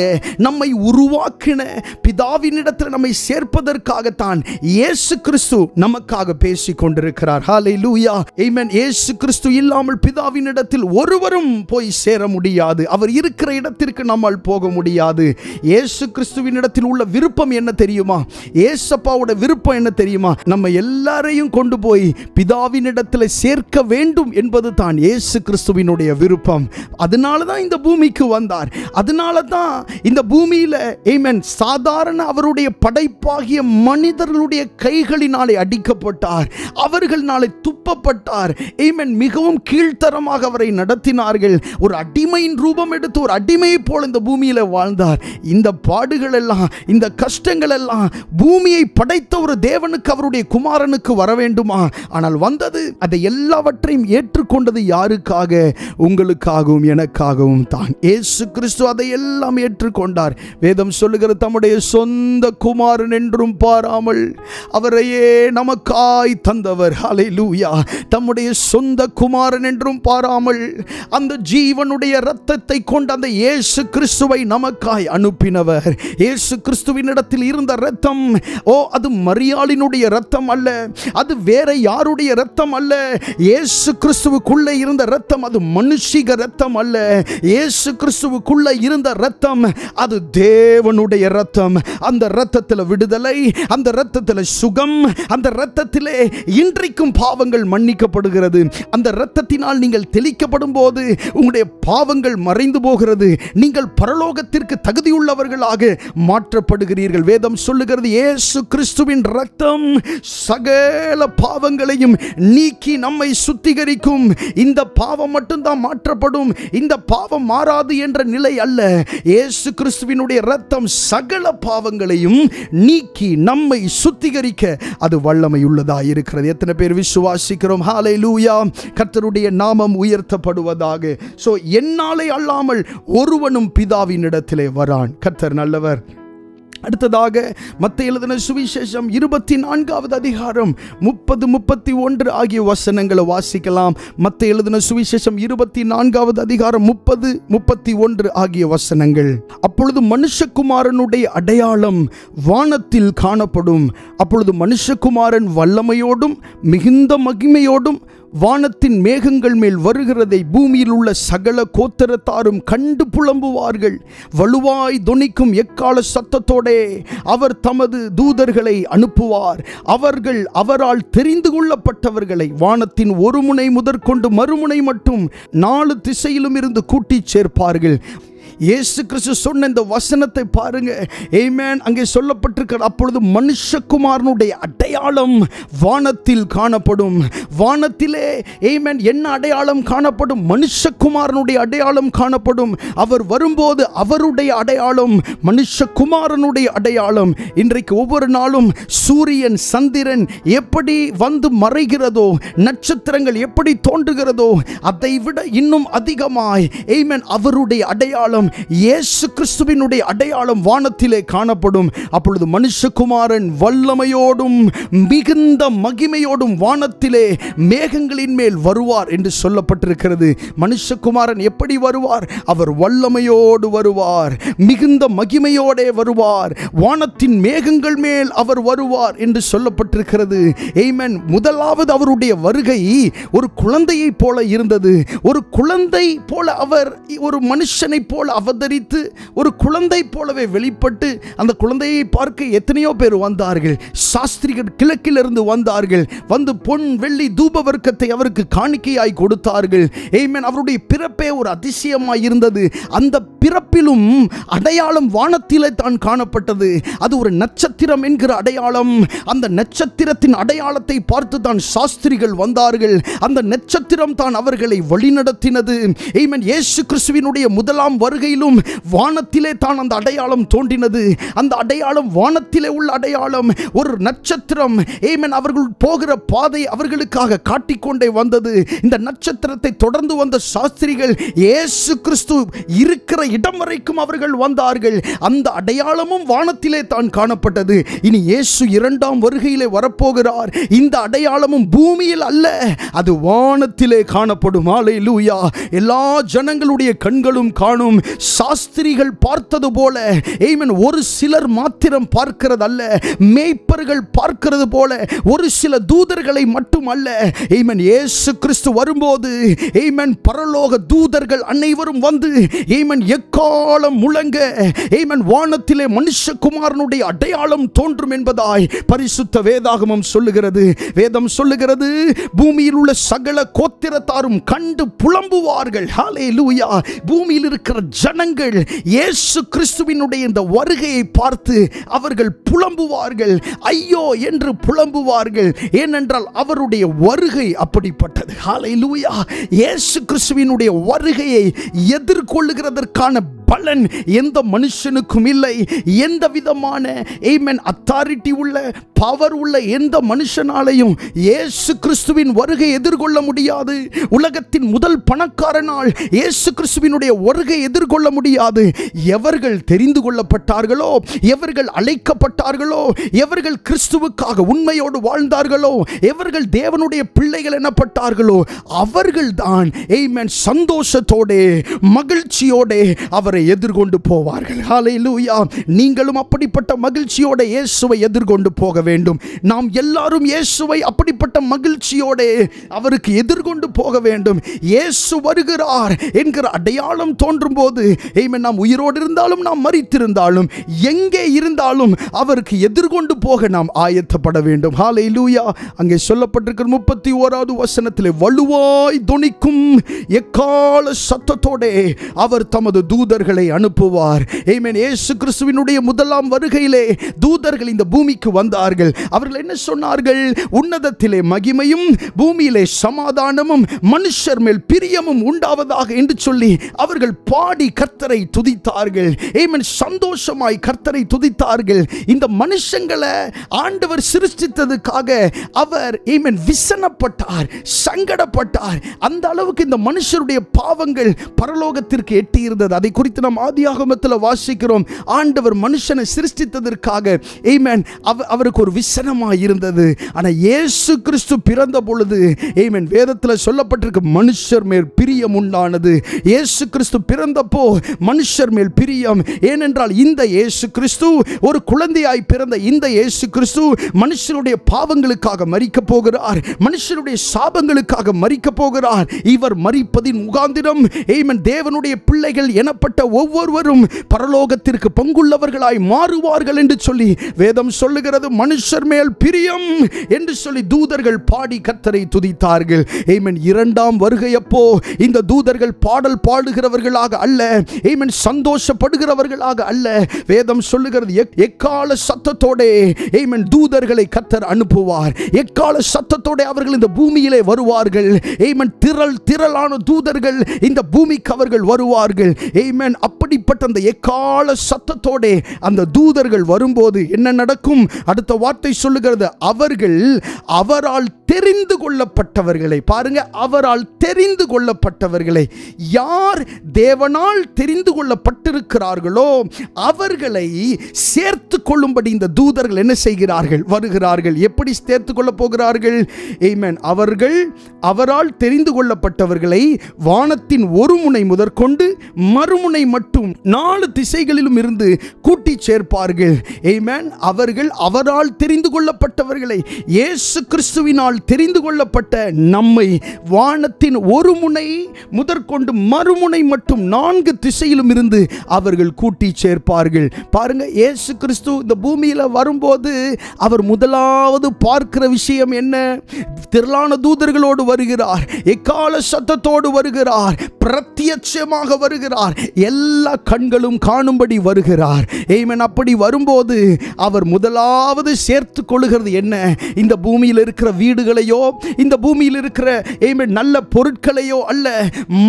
நம்மை உருவாக்கின பிதாவினிடத்தில் நம்மை சேர்ப்பதற்காகத்தான் இயேசு கிறிஸ்து நமக்காக பேசிக் கொண்டிருக்கிறார். ஹல்லேலூயா, ஆமென். இயேசு கிறிஸ்து இல்லாமல் பிதாவினிடத்தில் ஒருவரும் போய் சேர முடியாது. அவர் இருக்கிற இடத்திற்கு நம்மால் போக முடியாது. இயேசு கிறிஸ்துவின் இடத்தில் உள்ள விருப்பம் என்ன தெரியுமா? இயேசப்பாவோட விருப்பம் என்ன தெரியுமா? நம்ம எல்லாரையும் கொண்டு போய் பிதாவினிடத்தில் சேர்க்க வேண்டும் என்பது தான் இயேசு கிறிஸ்துவினுடைய விருப்பம். அதனால தான் இந்த பூமிக்கு வந்தார். அதனால தான் இந்த பூமியில ஆமென் சாதாரண அவருடைய படைப்பாகிய மனிதர்களுடைய கைகளினாலே அடிக்கப்பட்டார். அவர்களாலே துப்பப்பட்டார். ஆமென். மிகவும் கீழ்த்தரமாக அவரை நடத்தினார்கள். ஒரு அடிமையின் ரூபம் எடுத்து ஒரு அடிமையை போல இந்த பூமியில வாழ்ந்தார். இந்த பாடுகள் எல்லாம், இந்த கஷ்டங்கள் எல்லாம் பூமியை படைத்த ஒரு தேவனுக்கு, அவருடைய குமாரனுக்கு வர வேண்டுமா? ஆனால் வந்தது. அதை எல்லாவற்றையும் ஏற்றுக்கொண்டது யாருக்காக? உங்களுக்காகவும் எனக்காகவும் தான். இயேசு கிறிஸ்து அதை எல்லாம் ஏற்றுக்கொண்டார். வேதம் சொல்லுகிற தம்முடைய சொந்த குமாரன் என்றும் பாராமல் அவரையே நமக்காய் தந்தவர். ஹல்லேலூயா. தம்முடைய சொந்த குமாரன் என்றும் பாராமல் அந்த ஜீவனுடைய இரத்தத்தை கொண்ட அந்த இயேசு கிறிஸ்துவை நமக்காய் அனுப்பினவர். இயேசு கிறிஸ்துவின் இடத்தில் இருந்த இரத்தம், அது மரியாளினுடைய இரத்தம் அல்ல, அது வேற யாருடைய இரத்தம் அல்ல. இயேசு கிறிஸ்துவுக்குள்ளே இருந்த இரத்தம் அது மனுஷிக இரத்தம் அல்ல. இயேசு கிறிஸ்துவுக்குள்ள இருந்த இரத்தம் அது தேவனுடைய இரத்தம். அந்த இரத்தத்தில் விடுதலை, அந்த இரத்தத்தில் சுகம், அந்த இரத்தத்திலே இன்றைக்கும் பாவங்கள் மன்னிக்கப்படுகிறது. அந்த இரத்தத்தின் இரத்தத்தினால் நீங்கள் தெளிக்கப்படும் போது உங்களுடைய பாவங்கள் மறைந்து போகிறது. நீங்கள் பரலோகத்திற்கு தகுதியுள்ளவர்களாக மாற்றப்படுகிறீர்கள். வேதம் சொல்லுகிறது, இயேசு கிறிஸ்துவின் இரத்தம் சகல பாவங்களையும் நீக்கி நம்மை சுத்திகரிக்கும். இந்த பாவம் மட்டும்தான் மாற்றப்படும், இந்த பாவம் மாறாது என்ற நிலை அல்ல. இயேசு கிறிஸ்துவினுடைய இரத்தம் சகல பாவங்களையும் நீக்கி நம்மை சுத்திகரிக்க அது வல்லமை உள்ளதாக இருக்கிறது. எத்தனை பேர் விசுவாசிக்கிறோம்? ஹல்லேலூயா. கர்த்தருடைய நாமம் உயர்த்தப்படுவதாக. சோ என்னாலே அல்லாமல் ஒருவனும் பிதாவின் இடத்திலே வரான். கர்த்தர் நல்லவர். அடுத்ததாக மத்தேயு எழுதின சுவிசேஷம் 24வது அதிகாரம் 30-31 ஆகிய வசனங்களை வாசிக்கலாம். மத்தேயு எழுதின சுவிசேஷம் 24வது அதிகாரம் 30-31 ஆகிய வசனங்கள். அப்பொழுது மனுஷகுமாரனுடைய அடையாளம் வானத்தில் காணப்படும். அப்பொழுது மனுஷகுமாரன் வல்லமையோடும் மிகுந்த மகிமையோடும் வானத்தின் மேகங்கள் மேல் வருகிறதை பூமியில் உள்ள சகல கோத்திரத்தாரும் கண்டு புலம்புவார்கள். வலுவாய் தொனிக்கும் எக்கால சத்தத்தோடே அவர் தமது தூதர்களை அனுப்புவார். அவர்கள் அவரால் தெரிந்து கொள்ளப்பட்டவர்களை வானத்தின் ஒரு முனை முதற்கொண்டு மறுமுனை மட்டும் 4 திசையிலும் இருந்து கூட்டிச் சேர்ப்பார்கள். இயேசு கிறிஸ்து சொன்ன இந்த வசனத்தை பாருங்க. ஆமென். அங்கே சொல்லப்பட்டிருக்கிறது, அப்பொழுது மனுஷகுமாரனுடைய அடையாளம் வானத்தில் காணப்படும். வானத்திலே ஆமென் என்ன அடையாளம் காணப்படும்? மனுஷகுமாரனுடைய அடையாளம் காணப்படும். அவர் வரும்போது அவருடைய அடையாளம், மனுஷகுமாரனுடைய அடையாளம். இன்றைக்கு ஒவ்வொரு நாளும் சூரியன் சந்திரன் எப்படி வந்து மறைகிறதோ, நட்சத்திரங்கள் எப்படி தோன்றுகிறதோ, அதை விட இன்னும் அதிகமாய் ஆமென் அவருடைய அடையாளம், இயேசு கிறிஸ்துவினுடைய அடையாளம் வானத்திலே காணப்படும். அப்பொழுது மனுஷகுமாரன் வல்லமையோடும் மிகுந்த மகிமையோடும் வானத்திலே மேகங்களின் மேல் வருவார் என்று சொல்லப்பட்டிருக்கிறது. மனுஷகுமாரன் எப்படி வருவார்? அவர் வல்லமையோடு வருவார், மிகுந்த மகிமையோடே வருவார், வானத்தின் மேகங்கள் மேல் அவர் வருவார் என்று சொல்லப்பட்டிருக்கிறது. ஆமென். முதலாவது அவருடைய வருகை ஒரு குழந்தையை போல இருந்தது. ஒரு குழந்தை போல அவர் ஒரு மனுஷனை போல அவதரித்து ஒரு குழந்தை போலவே வெளிப்பட்டு, அந்த குழந்தையை பார்க்க எத்தனையோ பேர் வந்தார்கள். சாஸ்திரிகள் கிழக்கிலிருந்து வந்தார்கள். வந்து பொன் வெள்ளி தூப வர்க்கத்தை அவருக்கு காணிக்கையாய் கொடுத்தார்கள். ஆமென். அவருடைய பிறப்பே ஒரு அதிசயமாய் இருந்தது. அந்த பிறப்பிலும் அடையாளம் வானத்திலே தான் காணப்பட்டது. அது ஒரு நட்சத்திரம் என்கிற அடையாளம். அந்த நட்சத்திரத்தின் அடையாளத்தை பார்த்து தான் சாஸ்திரிகள் வந்தார்கள். அந்த நட்சத்திரம் தான் அவர்களை வழிநடத்தினது. ஆமென். இயேசு கிறிஸ்துவினுடைய முதலாம் வருகையிலும் வானத்திலே தான் அந்த அடையாளம் தோன்றினது. அந்த அடையாளம் வானத்திலே உள்ள அடையாளம், ஒரு நட்சத்திரம். ஆமென். அவர்கள் போகிற பாதை அவர்களுக்காக காட்டிக்கொண்டே வந்தது. இந்த நட்சத்திரத்தை தொடர்ந்து வந்த சாஸ்திரிகள் இயேசு கிறிஸ்து இருக்கிற இடம் வரைக்கும் அவர்கள் வந்தார்கள். அந்த அடையாளமும் வானத்திலே தான் காணப்பட்டது. இனி இயேசு இரண்டாம் வருகையிலே வரப்போகிறார். இந்த அடையாளமும் பூமியில் அல்ல, அது வானத்திலே காணப்படும். ஹல்லேலூயா. எல்லா ஜனங்களுடைய கண்களும் காணும். சாஸ்திரிகள் பார்த்தது போல ஆமென் ஒரு சிலர் மாத்திரம் பார்க்கிறது அல்ல, மேய்ப்பர்கள் பார்க்கிறது போல ஒரு சில தூதர்களை மட்டும் அல்ல. ஆமென். இயேசு கிறிஸ்து வரும்போது ஆமென் பரலோக தூதர்கள் அனைவரும் வந்து ஆமென் எக்காலம் முழங்க ஆமென் வானத்திலே மனுஷகுமாரனுடைய அடையாளம் தோன்றும் என்பதாய் பரிசுத்த வேதாகமம் சொல்லுகிறது. வேதம் சொல்லுகிறது, பூமியில் உள்ள சகல கோத்திரத்தாரும் கண்டு புலம்புவார்கள். ஹல்லேலூயா. பூமியில் இருக்கிற ஜனங்கள் இயேசு கிறிஸ்துவினுடைய இந்த வருகையை பார்த்து அவர்கள் புலம்புவார்கள், ஐயோ என்று புலம்புவார்கள். ஏனென்றால் அவருடைய வருகை அப்படிப்பட்டது. ஹல்லேலூயா. இயேசு கிறிஸ்துவினுடைய வருகையை எதிர்கொள்ளுகிறதற்கான பலன் எந்த மனுஷனுக்கும் இல்லை. எந்த விதமான ஆமென் அத்தாரிட்டி உள்ள பவர் உள்ள எந்த மனுஷனாலையும் இயேசு கிறிஸ்துவின் வருகை எதிர்கொள்ள முடியாது. உலகத்தின் முதல் பணக்காரனால் இயேசு கிறிஸ்துவினுடைய வருகை எதிர்கொள்ள முடியாது. எவர்கள் தெரிந்து கொள்ளப்பட்டார்களோ, எவர்கள் அழைக்கப்பட்டார்களோ, எவர்கள் கிறிஸ்துவுக்காக உண்மையோடு வாழ்ந்தார்களோ, எவர்கள் தேவனுடைய பிள்ளைகள் எனப்பட்டார்களோ, அவர்கள் தான் ஆமென் சந்தோஷத்தோட மகிழ்ச்சியோட அவரை கர்த்தரை எதிர்கொண்டு போவார்கள். ஹல்லேலூயா. நீங்களும் அப்படிப்பட்ட மகிழ்ச்சியோட இயேசுவை எதிர்கொண்டு போக வேண்டும். நாம் எல்லாரும் இயேசுவை அப்படிப்பட்ட மகிழ்ச்சியோட அவருக்கு எதிர்கொண்டு போக வேண்டும். இயேசு வருகிறார் என்கிற அடையாளம் தோன்றும் போது நாம் உயிரோடு இருந்தாலும் நாம் மரித்திருந்தாலும் எங்கே இருந்தாலும் அவருக்கு எதிர்கொண்டு போக நாம் ஆயத்தப்பட வேண்டும். ஹல்லேலூயா. அங்கே சொல்லப்பட்டிருக்கிற 31வது வசனத்திலே வலுவாய் தொனிக்கும் எக்கால சத்தத்தோட அவர் தமது தூதர்களை அனுப்புவார். ஆமென். இயேசு கிறிஸ்துவினுடைய முதலாம் வருகையிலே தூதர்கள் இந்த பூமிக்கு வந்தார்கள். அவர்கள் என்ன சொன்னார்கள்? உன்னதத்திலே மகிமையும் பூமியிலே சமாதானமும் மனுஷர் மேல் பிரியமும் உண்டாவதாக என்று சொல்லி அவர்கள் பாடி கர்த்தரை துதித்தார்கள். ஆமென். சந்தோஷமாய் கர்த்தரை துதித்தார்கள். இந்த மனுஷங்களை ஆண்டவர் சிருஷ்டித்ததுக்காக அவர் ஆமென் விசனப்பட்டார், சங்கடப்பட்டார். அந்த அளவுக்கு இந்த மனுஷருடைய பாவங்கள் பரலோகத்திற்கு எட்டி இருந்தது. அதை குறித்து நாம் ஆதியாகமத்தில் வாசிக்கிறோம். ஆண்டவர் மனுஷனை சிருஷ்டித்ததற்காக ஆமென் அவருக்கு ஒரு விசனமாய் இருந்தது. ஆனால் இயேசு கிறிஸ்து பிறந்த பொழுது ஆமென் வேதத்தில் சொல்லப்பட்டிருக்கு மனுஷர் மேல் பிரியம் உண்டானது. இயேசு கிறிஸ்து பிறந்தப்போ மனுஷர் மேல் பிரியம். ஏனென்றால் இந்த இயேசு கிறிஸ்து ஒரு குழந்தையாய் பிறந்த இந்த இயேசு கிறிஸ்து மனுஷருடைய பாவங்களுக்காக மரிக்க போகிறார், மனுஷருடைய சாபங்களுக்காக மரிக்க போகிறார். இவர் மரிப்பதின் முகாந்திரம் ஆமென் தேவனுடைய பிள்ளைகள் எனப்பட்ட ஒவ்வொருவரும் பரலோகத்திற்கு பங்குள்ளவர்களாய் மாறுவார்கள் என்று சொல்லி வேதம் சொல்லுகிறது. மனுஷர் மேல் பிரியம் என்று சொல்லி தூதர்கள் பாடி கர்த்தரை துதித்தார்கள். ஆமென். இரண்டாம் வருகையப்போ இந்த தூதர்கள் பாடல் பாடுகிறவர்களாக அல்ல, ஆமென் சந்தோஷப்படுகிறவர்களாக அல்ல. வேதம் சொல்லுகிறது எக்கால சத்தத்தோட ஆமென் தூதர்களை கர்த்தர் அனுப்புவார். எக்கால சத்தத்தோட அவர்கள் இந்த பூமியிலே வருவார்கள். ஆமென். திரளான தூதர்கள் இந்த பூமிக்கு அவர்கள் வருவார்கள். ஆமென். அப்படிப்பட்ட அந்த எக்கால சத்தத்தோட அந்த தூதர்கள் வரும்போது என்ன நடக்கும்? அடுத்த வார்த்தை சொல்லுகிறது, அவர்கள் அவரால் தெரிந்து கொள்ளப்பட்டவர்களை பாருங்க. அவரால் தெரிந்து கொள்ளப்பட்டவர்களை, யார் தேவனால் தெரிந்து கொள்ளப்பட்டிருக்கிறார்களோ அவர்களை சேர்த்து கொள்ளும்படி இந்த தூதர்கள் என்ன செய்கிறார்கள்? வருகிறார்கள். எப்படி சேர்த்து கொள்ள போகிறார்கள்? ஆமென். அவர்கள் அவரால் தெரிந்து கொள்ளப்பட்டவர்களை வானத்தின் ஒரு முனை முதற்கொண்டு மறுமுனை மட்டும் 4 திசைகளிலும் இருந்து கூட்டி சேர்ப்பார்கள். ஆமென். அவர்கள் அவரால் தெரிந்து கொள்ளப்பட்டவர்களை, இயேசு கிறிஸ்துவினால் தெரிந்து கொள்ளப்பட்ட நம்மை வானத்தின் ஒரு முனை முதற்கொண்டு மறுமுனை மட்டும் 4 திசையிலும் இருந்து அவர்கள் கூட்டி சேர்ப்பார்கள். பாருங்க, இயேசு கிறிஸ்து இந்த பூமியில் வரும்போது அவர் முதலாவது பார்க்கிற விஷயம் என்ன? திரளான தூதர்களோடு வருகிறார், எக்கால சத்தத்தோடு வருகிறார், பிரத்யட்சமாக வருகிறார், எல்லா கண்களும் காணும்படி வருகிறார். ஆமென். அப்படி வரும்போது அவர் முதலாவது சேர்த்து கொள்ளுகிறது என்ன? இந்த பூமியில் இருக்கிற வீடுகளையோ, இந்த பூமியில் இருக்கிற ஆமென் நல்ல பொருட்களையோ அல்ல,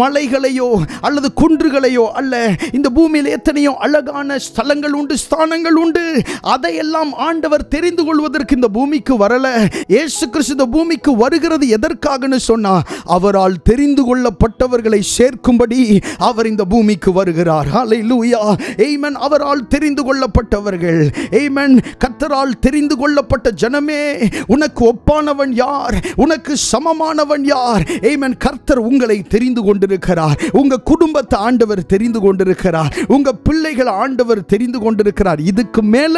மலைகளையோ அல்லது குன்றுகளையோ அல்ல. இந்த பூமியில் எத்தனையோ அழகான ஸ்தலங்கள் உண்டு, ஸ்தானங்கள் உண்டு. அதையெல்லாம் ஆண்டவர் தெரிந்து கொள்வதற்கு இந்த பூமிக்கு வரல. இயேசு கிறிஸ்து இந்த பூமிக்கு வருகிறது எதற்காகன்னு சொன்னா, அவரால் தெரிந்து கொள்ளப்பட்டவர்களை சேர்க்கும்படி அவர் இந்த பூமிக்கு வருகிறார். ஹல்லேலூயா. ஆமென். அவரால் தெரிந்து கொள்ளப்பட்டவர்கள். ஆமென். கர்த்தரால் தெரிந்து கொள்ளப்பட்ட ஜனமே, உனக்கு ஒப்பானவன் யார்? உனக்கு சமமானவன் யார்? ஆமென். கர்த்தர் உங்களை தெரிந்து கொண்டிருக்கிறார். உங்க குடும்பத்தை ஆண்டவர் தெரிந்து கொண்டிருக்கிறார். உங்க பிள்ளைகளை ஆண்டவர் தெரிந்து கொண்டிருக்கிறார். இதுக்கு மேல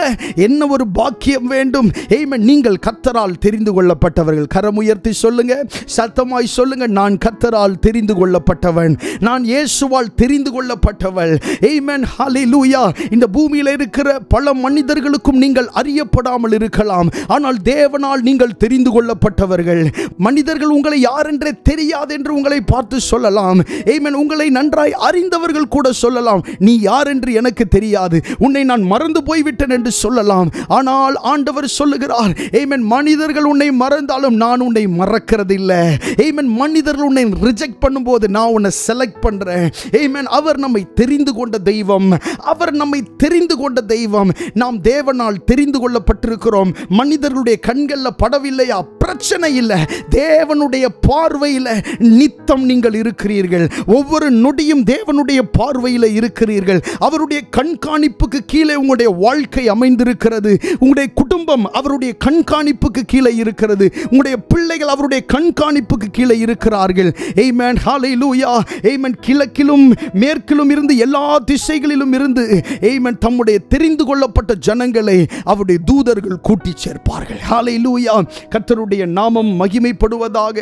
என்ன ஒரு பாக்கியம் வேண்டும்? ஆமென். நீங்கள் கர்த்தரால் தெரிந்து கொள்ளப்பட்டவர்கள். கரம் உயர்த்தி சொல்லுங்க, சத்தமாய் சொல்லுங்க, நான் கர்த்தரால் தெரிந்து கொள்ளப்பட்டவன், நான் இயேசுவால் தெரிந்து கொள்ளப்பட்டவள். ஆமென். ஹல்லேலூயா. இந்த பூமியில் இருக்கிற பல மனிதர்களுக்கும் நீங்கள் அறியப்படாமல் இருக்கலாம், ஆனால் தேவனால் நீங்கள் தெரிந்து கொள்ளப்பட்டவர்கள். மனிதர்கள் உங்களை யார் என்றே தெரியாது என்று உங்களை பார்த்து சொல்லலாம். ஆமென். உங்களை நன்றாய் அறிந்தவர்கள் கூட சொல்லலாம், நீ யார் என்று எனக்கு தெரியாது, உன்னை நான் மறந்து போய்விட்டேன் என்று சொல்லலாம். ஆனால் ஆண்டவர் சொல்லுகிறார், ஆமென், மனிதர்கள் உன்னை மறந்தாலும் நான் உன்னை மறக்கிறது இல்லை. ஆமென். மனிதர்கள் உன்னை ரிஜெக்ட் பண்ணும்போது நான் உன்னை செலக்ட் பண்றேன். ஆமென். அவர் நம்மை தெரிந்து கொண்ட தெய்வம், அவர் நம்மை தெரிந்து கொண்ட தெய்வம். நாம் தேவனால் தெரிந்து கொள்ளப்பட்டிருக்கிறோம். மனிதர்களுடைய கண்களில் படவில்லையா? பிரச்சனை இல்லை. தேவனுடைய பார்வையில் நித்தம் நீங்கள் இருக்கிறீர்கள். ஒவ்வொரு நொடியும் தேவனுடைய பார்வையில் இருக்கிறீர்கள். அவருடைய கண்காணிப்புக்கு கீழே உங்களுடைய வாழ்க்கை அமைந்திருக்கிறது. உங்களுடைய குடும்பம் அவருடைய கண்காணிப்புக்கு கீழே இருக்கிறது. உங்களுடைய பிள்ளைகள் அவருடைய கண்காணிப்புக்கு கீழே இருக்கிறார்கள். ஆமென். ஹல்லேலூயா. ஆமென். கிழக்கிலும் மேற்கிலும் இருந்து இருந்து எல்லா திசைகளிலும் இருந்து ஆமென் தம்முடைய தெரிந்து கொள்ளப்பட்ட ஜனங்களை அவருடைய தூதர்கள் கூட்டி சேர்ப்பார்கள். ஹல்லேலூயா. கர்த்தருடைய நாமம் மகிமைப்படுவதாக.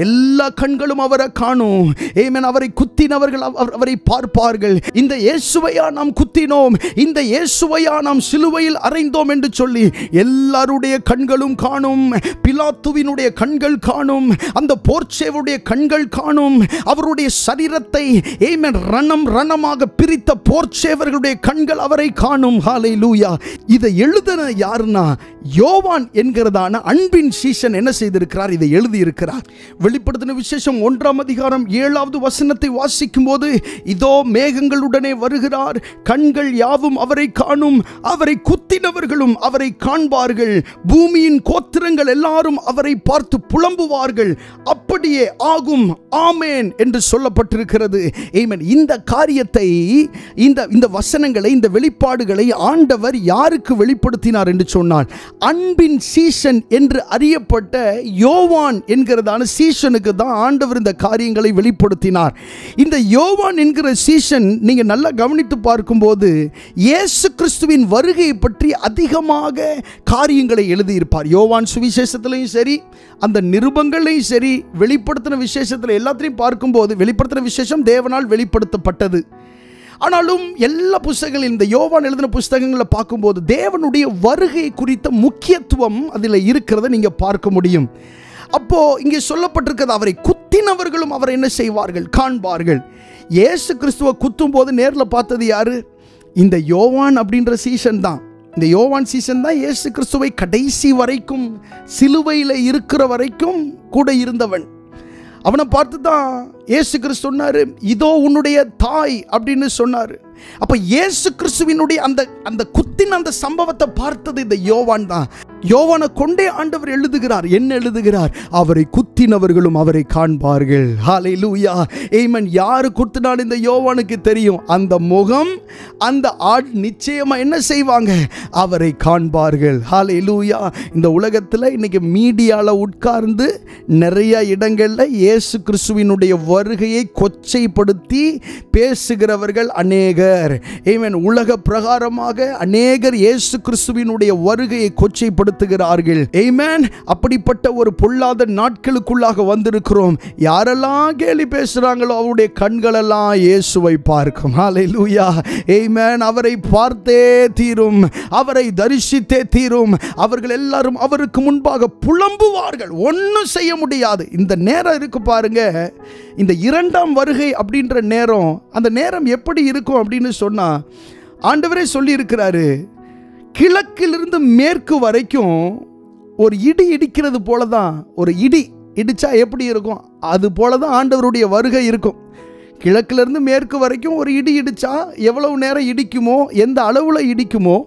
எல்லா கண்களும் அவரை காணும். ஆமென். அவரை குத்தினவர்கள் அவரை பார்ப்பார்கள். இந்த இயேசுவையா நாம் குத்தினோம், இந்த இயேசுவையா நாம் சிலுவையில் அறைந்தோம் என்று சொல்லி எல்லாருடைய கண்களும் காணும். பிலாத்துவினுடைய கண்கள் காணும், அந்த போர்ச்சேவருடைய கண்கள் காணும். அவருடைய சரீரத்தை ஆமென் ரணம் ரணமாக பிரித்த போர்ச்சேவர்களுடைய கண்கள் அவரை காணும். ஹல்லேலூயா. இதை எழுதின யாருன்னா யோவான் என்கிறதான அன்பின் சீசன் என்ன செய்திருக்கிறார்? இதை எழுதி இருக்கிறார். வெளிப்படுத்தின விசேஷம் 1ஆம் அதிகாரம் 7வது வசனத்தை வாசிக்கும் போது, இதோ மேகங்களுடனே வருகிறார், கண்கள் யாவும் அவரை காணும், அவரை குத்தினவர்களும் அவரை காண்பார்கள், பூமியின் கோத்திரங்கள் எல்லாரும் அவரை பார்த்து புலம்புவார்கள், அப்படியே ஆகும், ஆமேன் என்று சொல்லப்பட்டிருக்கிறது. ஆமென். இந்த காரியத்தை, இந்த வசனங்களை, இந்த வெளிப்பாடுகளை ஆண்டவர் யாருக்கு வெளிப்படுத்தினார் என்று சொன்னால், அன்பின் சீசன் என்று அறியப்பட்ட யோவான் என்கிறதான சீசனுக்கு தான் ஆண்டவர் இந்த காரியங்களை வெளிப்படுத்தினார். இந்த யோவான் என்கிற சீசன் நீங்க நல்லா கவனித்து பார்க்கும்போது இயேசு கிறிஸ்துவின் வருகையை பற்றி அதிகமாக காரியங்களை எழுதியிருப்பார். யோவான் சுவிசேஷத்திலையும் சரி, அந்த நிருபங்களையும் சரி, வெளிப்படுத்தின விசேஷத்தில் எல்லாத்தையும் பார்க்கும்போது, வெளிப்படுத்தின விசேஷம் தேவனால் வெளிப்படுத்தப்பட்டது. ஆனாலும் எல்லா புஸ்தகங்களும், இந்த யோவான் எழுதின புஸ்தகங்களை பார்க்கும்போது தேவனுடைய வருகை குறித்த முக்கியத்துவம் அதில் இருக்கிறத நீங்க பார்க்க முடியும். அப்போ இங்கே சொல்லப்பட்டிருக்கிறது, அவரை குத்தினவர்களும் அவரை என்ன செய்வார்கள்? காண்பார்கள். இயேசு கிறிஸ்துவை குத்தும் போது நேரில் பார்த்தது யாரு? இந்த யோவான் அப்படின்ற சீசன் தான். இந்த யோவான் சீசன் தான் இயேசு கிறிஸ்துவை கடைசி வரைக்கும், சிலுவையில் இருக்கிற வரைக்கும் கூட இருந்தவன். அவனை பார்த்து தான் இயேசு கிறிஸ்து சொன்னாரு, இதோ உன்னுடைய தாய் அப்படின்னு சொன்னாரு. அப்ப இயேசு கிறிஸ்துவினுடைய அந்த குத்தின் அந்த சம்பவத்தை பார்த்தது இந்த யோவான் தான். யோவானை கொண்டே ஆண்டவர் எழுதுகிறார். என்ன எழுதுகிறார்? அவரை குத்தினவர்களும் அவரை காண்பார்கள். ஹல்லேலூயா. ஆமென். யாரு குத்தினாலும் இந்த யோவானுக்கு தெரியும், அந்த முகம், அந்த ஆள் நிச்சயமா என்ன செய்வாங்க? அவரை காண்பார்கள். ஹல்லேலூயா. இந்த உலகத்தில் இன்னைக்கு மீடியால உட்கார்ந்து நிறைய இடங்கள்ல இயேசு கிறிஸ்துவினுடைய வருகையை கொச்சைப்படுத்தி பேசுகிறவர்கள் அநேகர். ஆமென். உலக பிரகாரமாக அநேகர் இயேசு கிறிஸ்துவினுடைய வருகையை கொச்சைப்படுத்துகிறார்கள். ஆமென். அப்படிப்பட்ட ஒரு பொல்லாத நாட்களுக்குள்ளாக வந்திருக்கிறோம். யாரெல்லாம் கேலி பேசுறாங்களோ அவருடைய கண்களெல்லாம் இயேசுவை பார்க்கும். ஹல்லேலூயா. ஆமென். அவரை பார்த்தே தீரும், அவரை தரிசித்தே தீரும். அவர்கள் எல்லாரும் அவருக்கு முன்பாக புலம்புவார்கள். ஒன்றும் செய்ய முடியாது. இந்த நேரம் இருக்கு பாருங்க, இந்த 2ஆம் வருகை அப்படின்ற நேரம், அந்த நேரம் எப்படி இருக்கும் அப்படின்னு சொன்னா, ஆண்டவரே சொல்லி இருக்கிறாரு, கிழக்கிலிருந்து மேற்கு வரைக்கும் ஒரு இடி இடிக்கிறது போலதான். ஒரு இடி இடிச்சா எப்படி இருக்கும், அது போலதான் ஆண்டவருடைய வருகை இருக்கும். கிழக்கிலிருந்து மேற்கு வரைக்கும் ஒரு இடி இடிச்சா எவ்வளவு நேரம் இடிக்குமோ, எந்த அளவுல இடிக்குமோ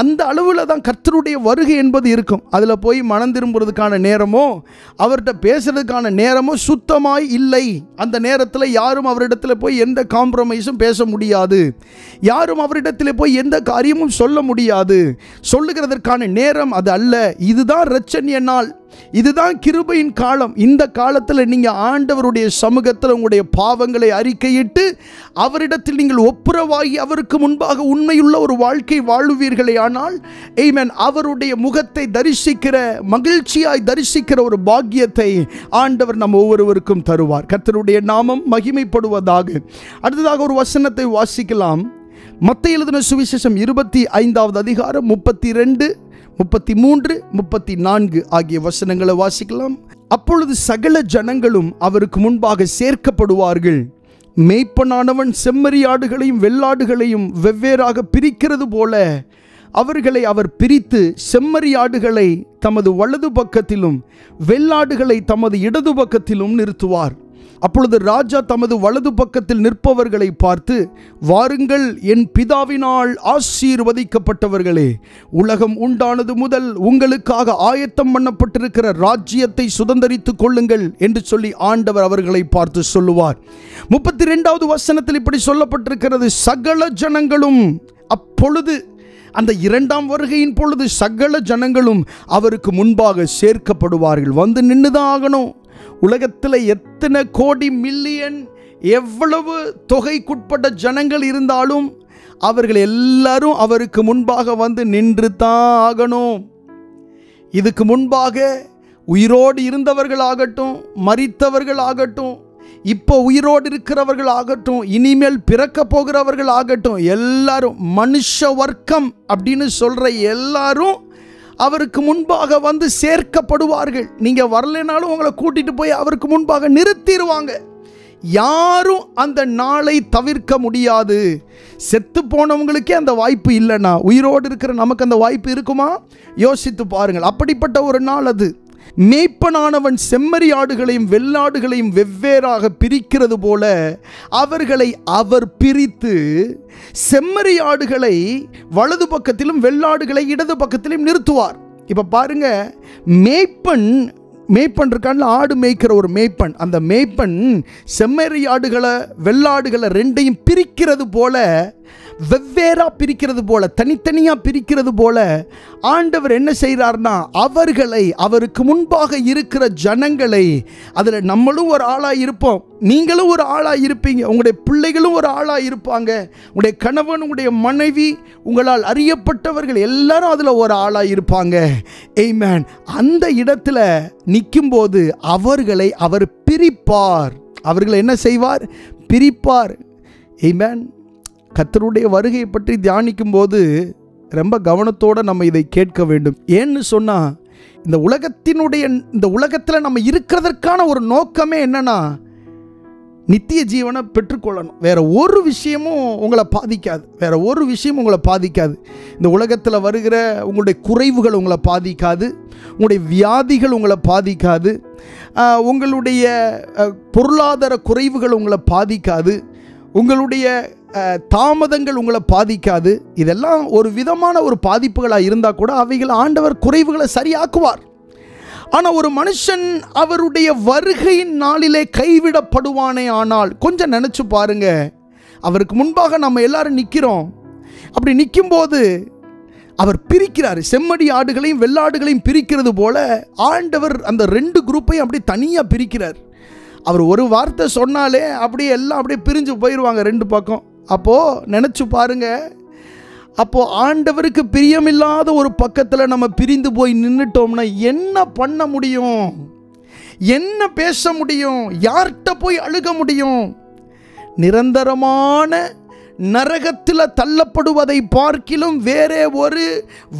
அந்த அளவில் தான் கர்த்தருடைய வருகை என்பது இருக்கும். அதில் போய் மனம் திரும்புறதுக்கான நேரமோ, அவர்கிட்ட பேசுறதுக்கான நேரமோ சுத்தமாய் இல்லை. அந்த நேரத்தில் யாரும் அவரிடத்தில் போய் எந்த காம்ப்ரமைஸும் பேச முடியாது. யாரும் அவரிடத்தில் போய் எந்த காரியமும் சொல்ல முடியாது. சொல்லுகிறதற்கான நேரம் அது அல்ல. இதுதான் இரட்சணிய நாள், இதுதான் கிருபையின் காலம். இந்த காலத்தில் நீங்கள் ஆண்டவருடைய சமூகத்தில் உங்களுடைய பாவங்களை அறிக்கையிட்டு அவரிடத்தில் நீங்கள் ஒப்புரவாகி அவருக்கு முன்பாக உண்மையுள்ள ஒரு வாழ்க்கை வாழுவீர்களே ஆனால், ஆமென், அவருடைய முகத்தை தரிசிக்கிற, மகிழ்ச்சியாய் தரிசிக்கிற ஒரு பாக்கியத்தை ஆண்டவர் நம்ம ஒவ்வொருவருக்கும் தருவார். கர்த்தருடைய நாமம் மகிமைப்படுவதாக. அடுத்ததாக ஒரு வசனத்தை வாசிக்கலாம். மத்தேயு எழுதின சுவிசேஷம் 25வது அதிகாரம் 32, 33, 34 ஆகிய வசனங்களை வாசிக்கலாம். அப்பொழுது சகல ஜனங்களும் அவருக்கு முன்பாக சேர்க்கப்படுவார்கள். மேய்ப்பனானவன் செம்மறியாடுகளையும் வெள்ளாடுகளையும் வெவ்வேறாக பிரிக்கிறது போல அவர்களை அவர் பிரித்து செம்மறியாடுகளை தமது வலது பக்கத்திலும் வெள்ளாடுகளை தமது இடது பக்கத்திலும் நிறுத்துவார். அப்பொழுது ராஜா தமது வலது பக்கத்தில் நிற்பவர்களை பார்த்து, வாருங்கள் என் பிதாவினால் ஆசீர்வதிக்கப்பட்டவர்களே, உலகம் உண்டானது முதல் உங்களுக்காக ஆயத்தம் பண்ணப்பட்டிருக்கிற ராஜ்யத்தை சுதந்தரித்துக் கொள்ளுங்கள் என்று சொல்லி ஆண்டவர் அவர்களை பார்த்து சொல்லுவார். 32வது வசனத்தில் இப்படி சொல்லப்பட்டிருக்கிறது, சகல ஜனங்களும் அப்பொழுது, அந்த 2ஆம் வருகையின் பொழுது சகல ஜனங்களும் அவருக்கு முன்பாக சேர்க்கப்படுவார்கள். வந்து நின்றுதான் ஆகணும். உலகத்தில் எத்தனை கோடி மில்லியன் எவ்வளவு தொகைக்குட்பட்ட ஜனங்கள் இருந்தாலும் அவர்கள் எல்லாரும் அவருக்கு முன்பாக வந்து நின்று தான் ஆகணும். இதுக்கு முன்பாக உயிரோடு இருந்தவர்கள் ஆகட்டும், மரித்தவர்கள் ஆகட்டும், இப்போ உயிரோடு இருக்கிறவர்கள் ஆகட்டும், இனிமேல் பிறக்க போகிறவர்கள் ஆகட்டும், எல்லாரும் மனுஷ வர்க்கம் அப்படின்னு சொல்ற எல்லாரும் அவருக்கு முன்பாக வந்து சேர்க்கப்படுவார்கள். நீங்க வரலைனாலும் உங்களை கூட்டிட்டு போய் அவருக்கு முன்பாக நிறுத்திடுவாங்க. யாரும் அந்த நாளை தவிர்க்க முடியாது. செத்து போனவங்களுக்கே அந்த வாய்ப்பு இல்லைன்னா உயிரோடு இருக்கிற நமக்கு அந்த வாய்ப்பு இருக்குமா? யோசித்து பாருங்கள். அப்படிப்பட்ட ஒரு நாள் அது. மேய்ப்பனானவன் செம்மறி ஆடுகளையும் வெள்ளாடுகளையும் வெவ்வேறாக பிரிக்கிறது போல அவர்களை அவர் பிரித்து செம்மறி ஆடுகளை வலது பக்கத்திலும் வெள்ளாடுகளை இடது பக்கத்திலும் நிறுத்துவார். இப்போ பாருங்க, மேய்ப்பன் இருக்கான்ல, ஆடு மேய்க்கிற ஒரு மேய்ப்பன். அந்த மேய்ப்பன் செம்மறி ஆடுகளை வெள்ளாடுகளை ரெண்டையும் பிரிக்கிறது போல, வெவ்வேறா பிரிக்கிறது போல, தனித்தனியா பிரிக்கிறது போல ஆண்டவர் என்ன செய்கிறார்னா, அவர்களை, அவருக்கு முன்பாக இருக்கிற ஜனங்களை, அதில் நம்மளும் ஒரு ஆளாக இருப்போம், நீங்களும் ஒரு ஆளாக இருப்பீங்க, உங்களுடைய பிள்ளைகளும் ஒரு ஆளாக இருப்பாங்க, உங்களுடைய கணவன், உங்களுடைய மனைவி, உங்களால் அறியப்பட்டவர்கள் எல்லாரும் அதில் ஒரு ஆளாக இருப்பாங்க. ஆமென். அந்த இடத்துல நிற்கும்போது அவர்களை அவர் பிரிப்பார். அவர்களை என்ன செய்வார்? பிரிப்பார். ஆமென். கர்த்தருடைய வருகையை பற்றி தியானிக்கும் போது ரொம்ப கவனத்தோடு நம்ம இதை கேட்க வேண்டும். ஏன்னு சொன்னால், இந்த உலகத்தில் நம்ம இருக்கிறதற்கான ஒரு நோக்கமே என்னன்னா, நித்திய ஜீவனை பெற்றுக்கொள்ளணும். வேற ஒரு விஷயமும் உங்களை பாதிக்காது. வேற ஒரு விஷயமும் உங்களை பாதிக்காது. இந்த உலகத்தில் வருகிற உங்களுடைய குறைவுகள் உங்களை பாதிக்காது, உங்களுடைய வியாதிகள் உங்களை பாதிக்காது, உங்களுடைய பொருளாதார குறைவுகள் உங்களை பாதிக்காது, உங்களுடைய தாமதங்கள் உங்களை பாதிக்காது. இதெல்லாம் ஒரு விதமான ஒரு பாதிப்புகளாக இருந்தால் கூட அவைகள் ஆண்டவர் குறைவுகளை சரியாக்குவார். ஆனால் ஒரு மனுஷன் அவருடைய வருகையின் நாளிலே கைவிடப்படுவானே ஆனால், கொஞ்சம் நினச்சி பாருங்க, அவருக்கு முன்பாக நம்ம எல்லாரும் நிற்கிறோம். அப்படி நிற்கும்போது அவர் பிரிக்கிறார். செம்மறி ஆடுகளையும் வெள்ளாடுகளையும் பிரிக்கிறது போல ஆண்டவர் அந்த ரெண்டு குரூப்பையும் அப்படி தனியாக பிரிக்கிறார். அவர் ஒரு வார்த்தை சொன்னாலே அப்படியே எல்லாம் அப்படியே பிரிஞ்சு போயிடுவாங்க ரெண்டு பக்கம். அப்போது நினச்சி பாருங்க, அப்போது ஆண்டவருக்கு பிரியமில்லாத ஒரு பக்கத்தில் நம்ம பிரிந்து போய் நின்றுட்டோம்னா என்ன பண்ண முடியும்? என்ன பேச முடியும்? யார்கிட்ட போய் அழுக முடியும்? நிரந்தரமான நரகத்தில் தள்ளப்படுவதை பார்க்கிலும் வேறே ஒரு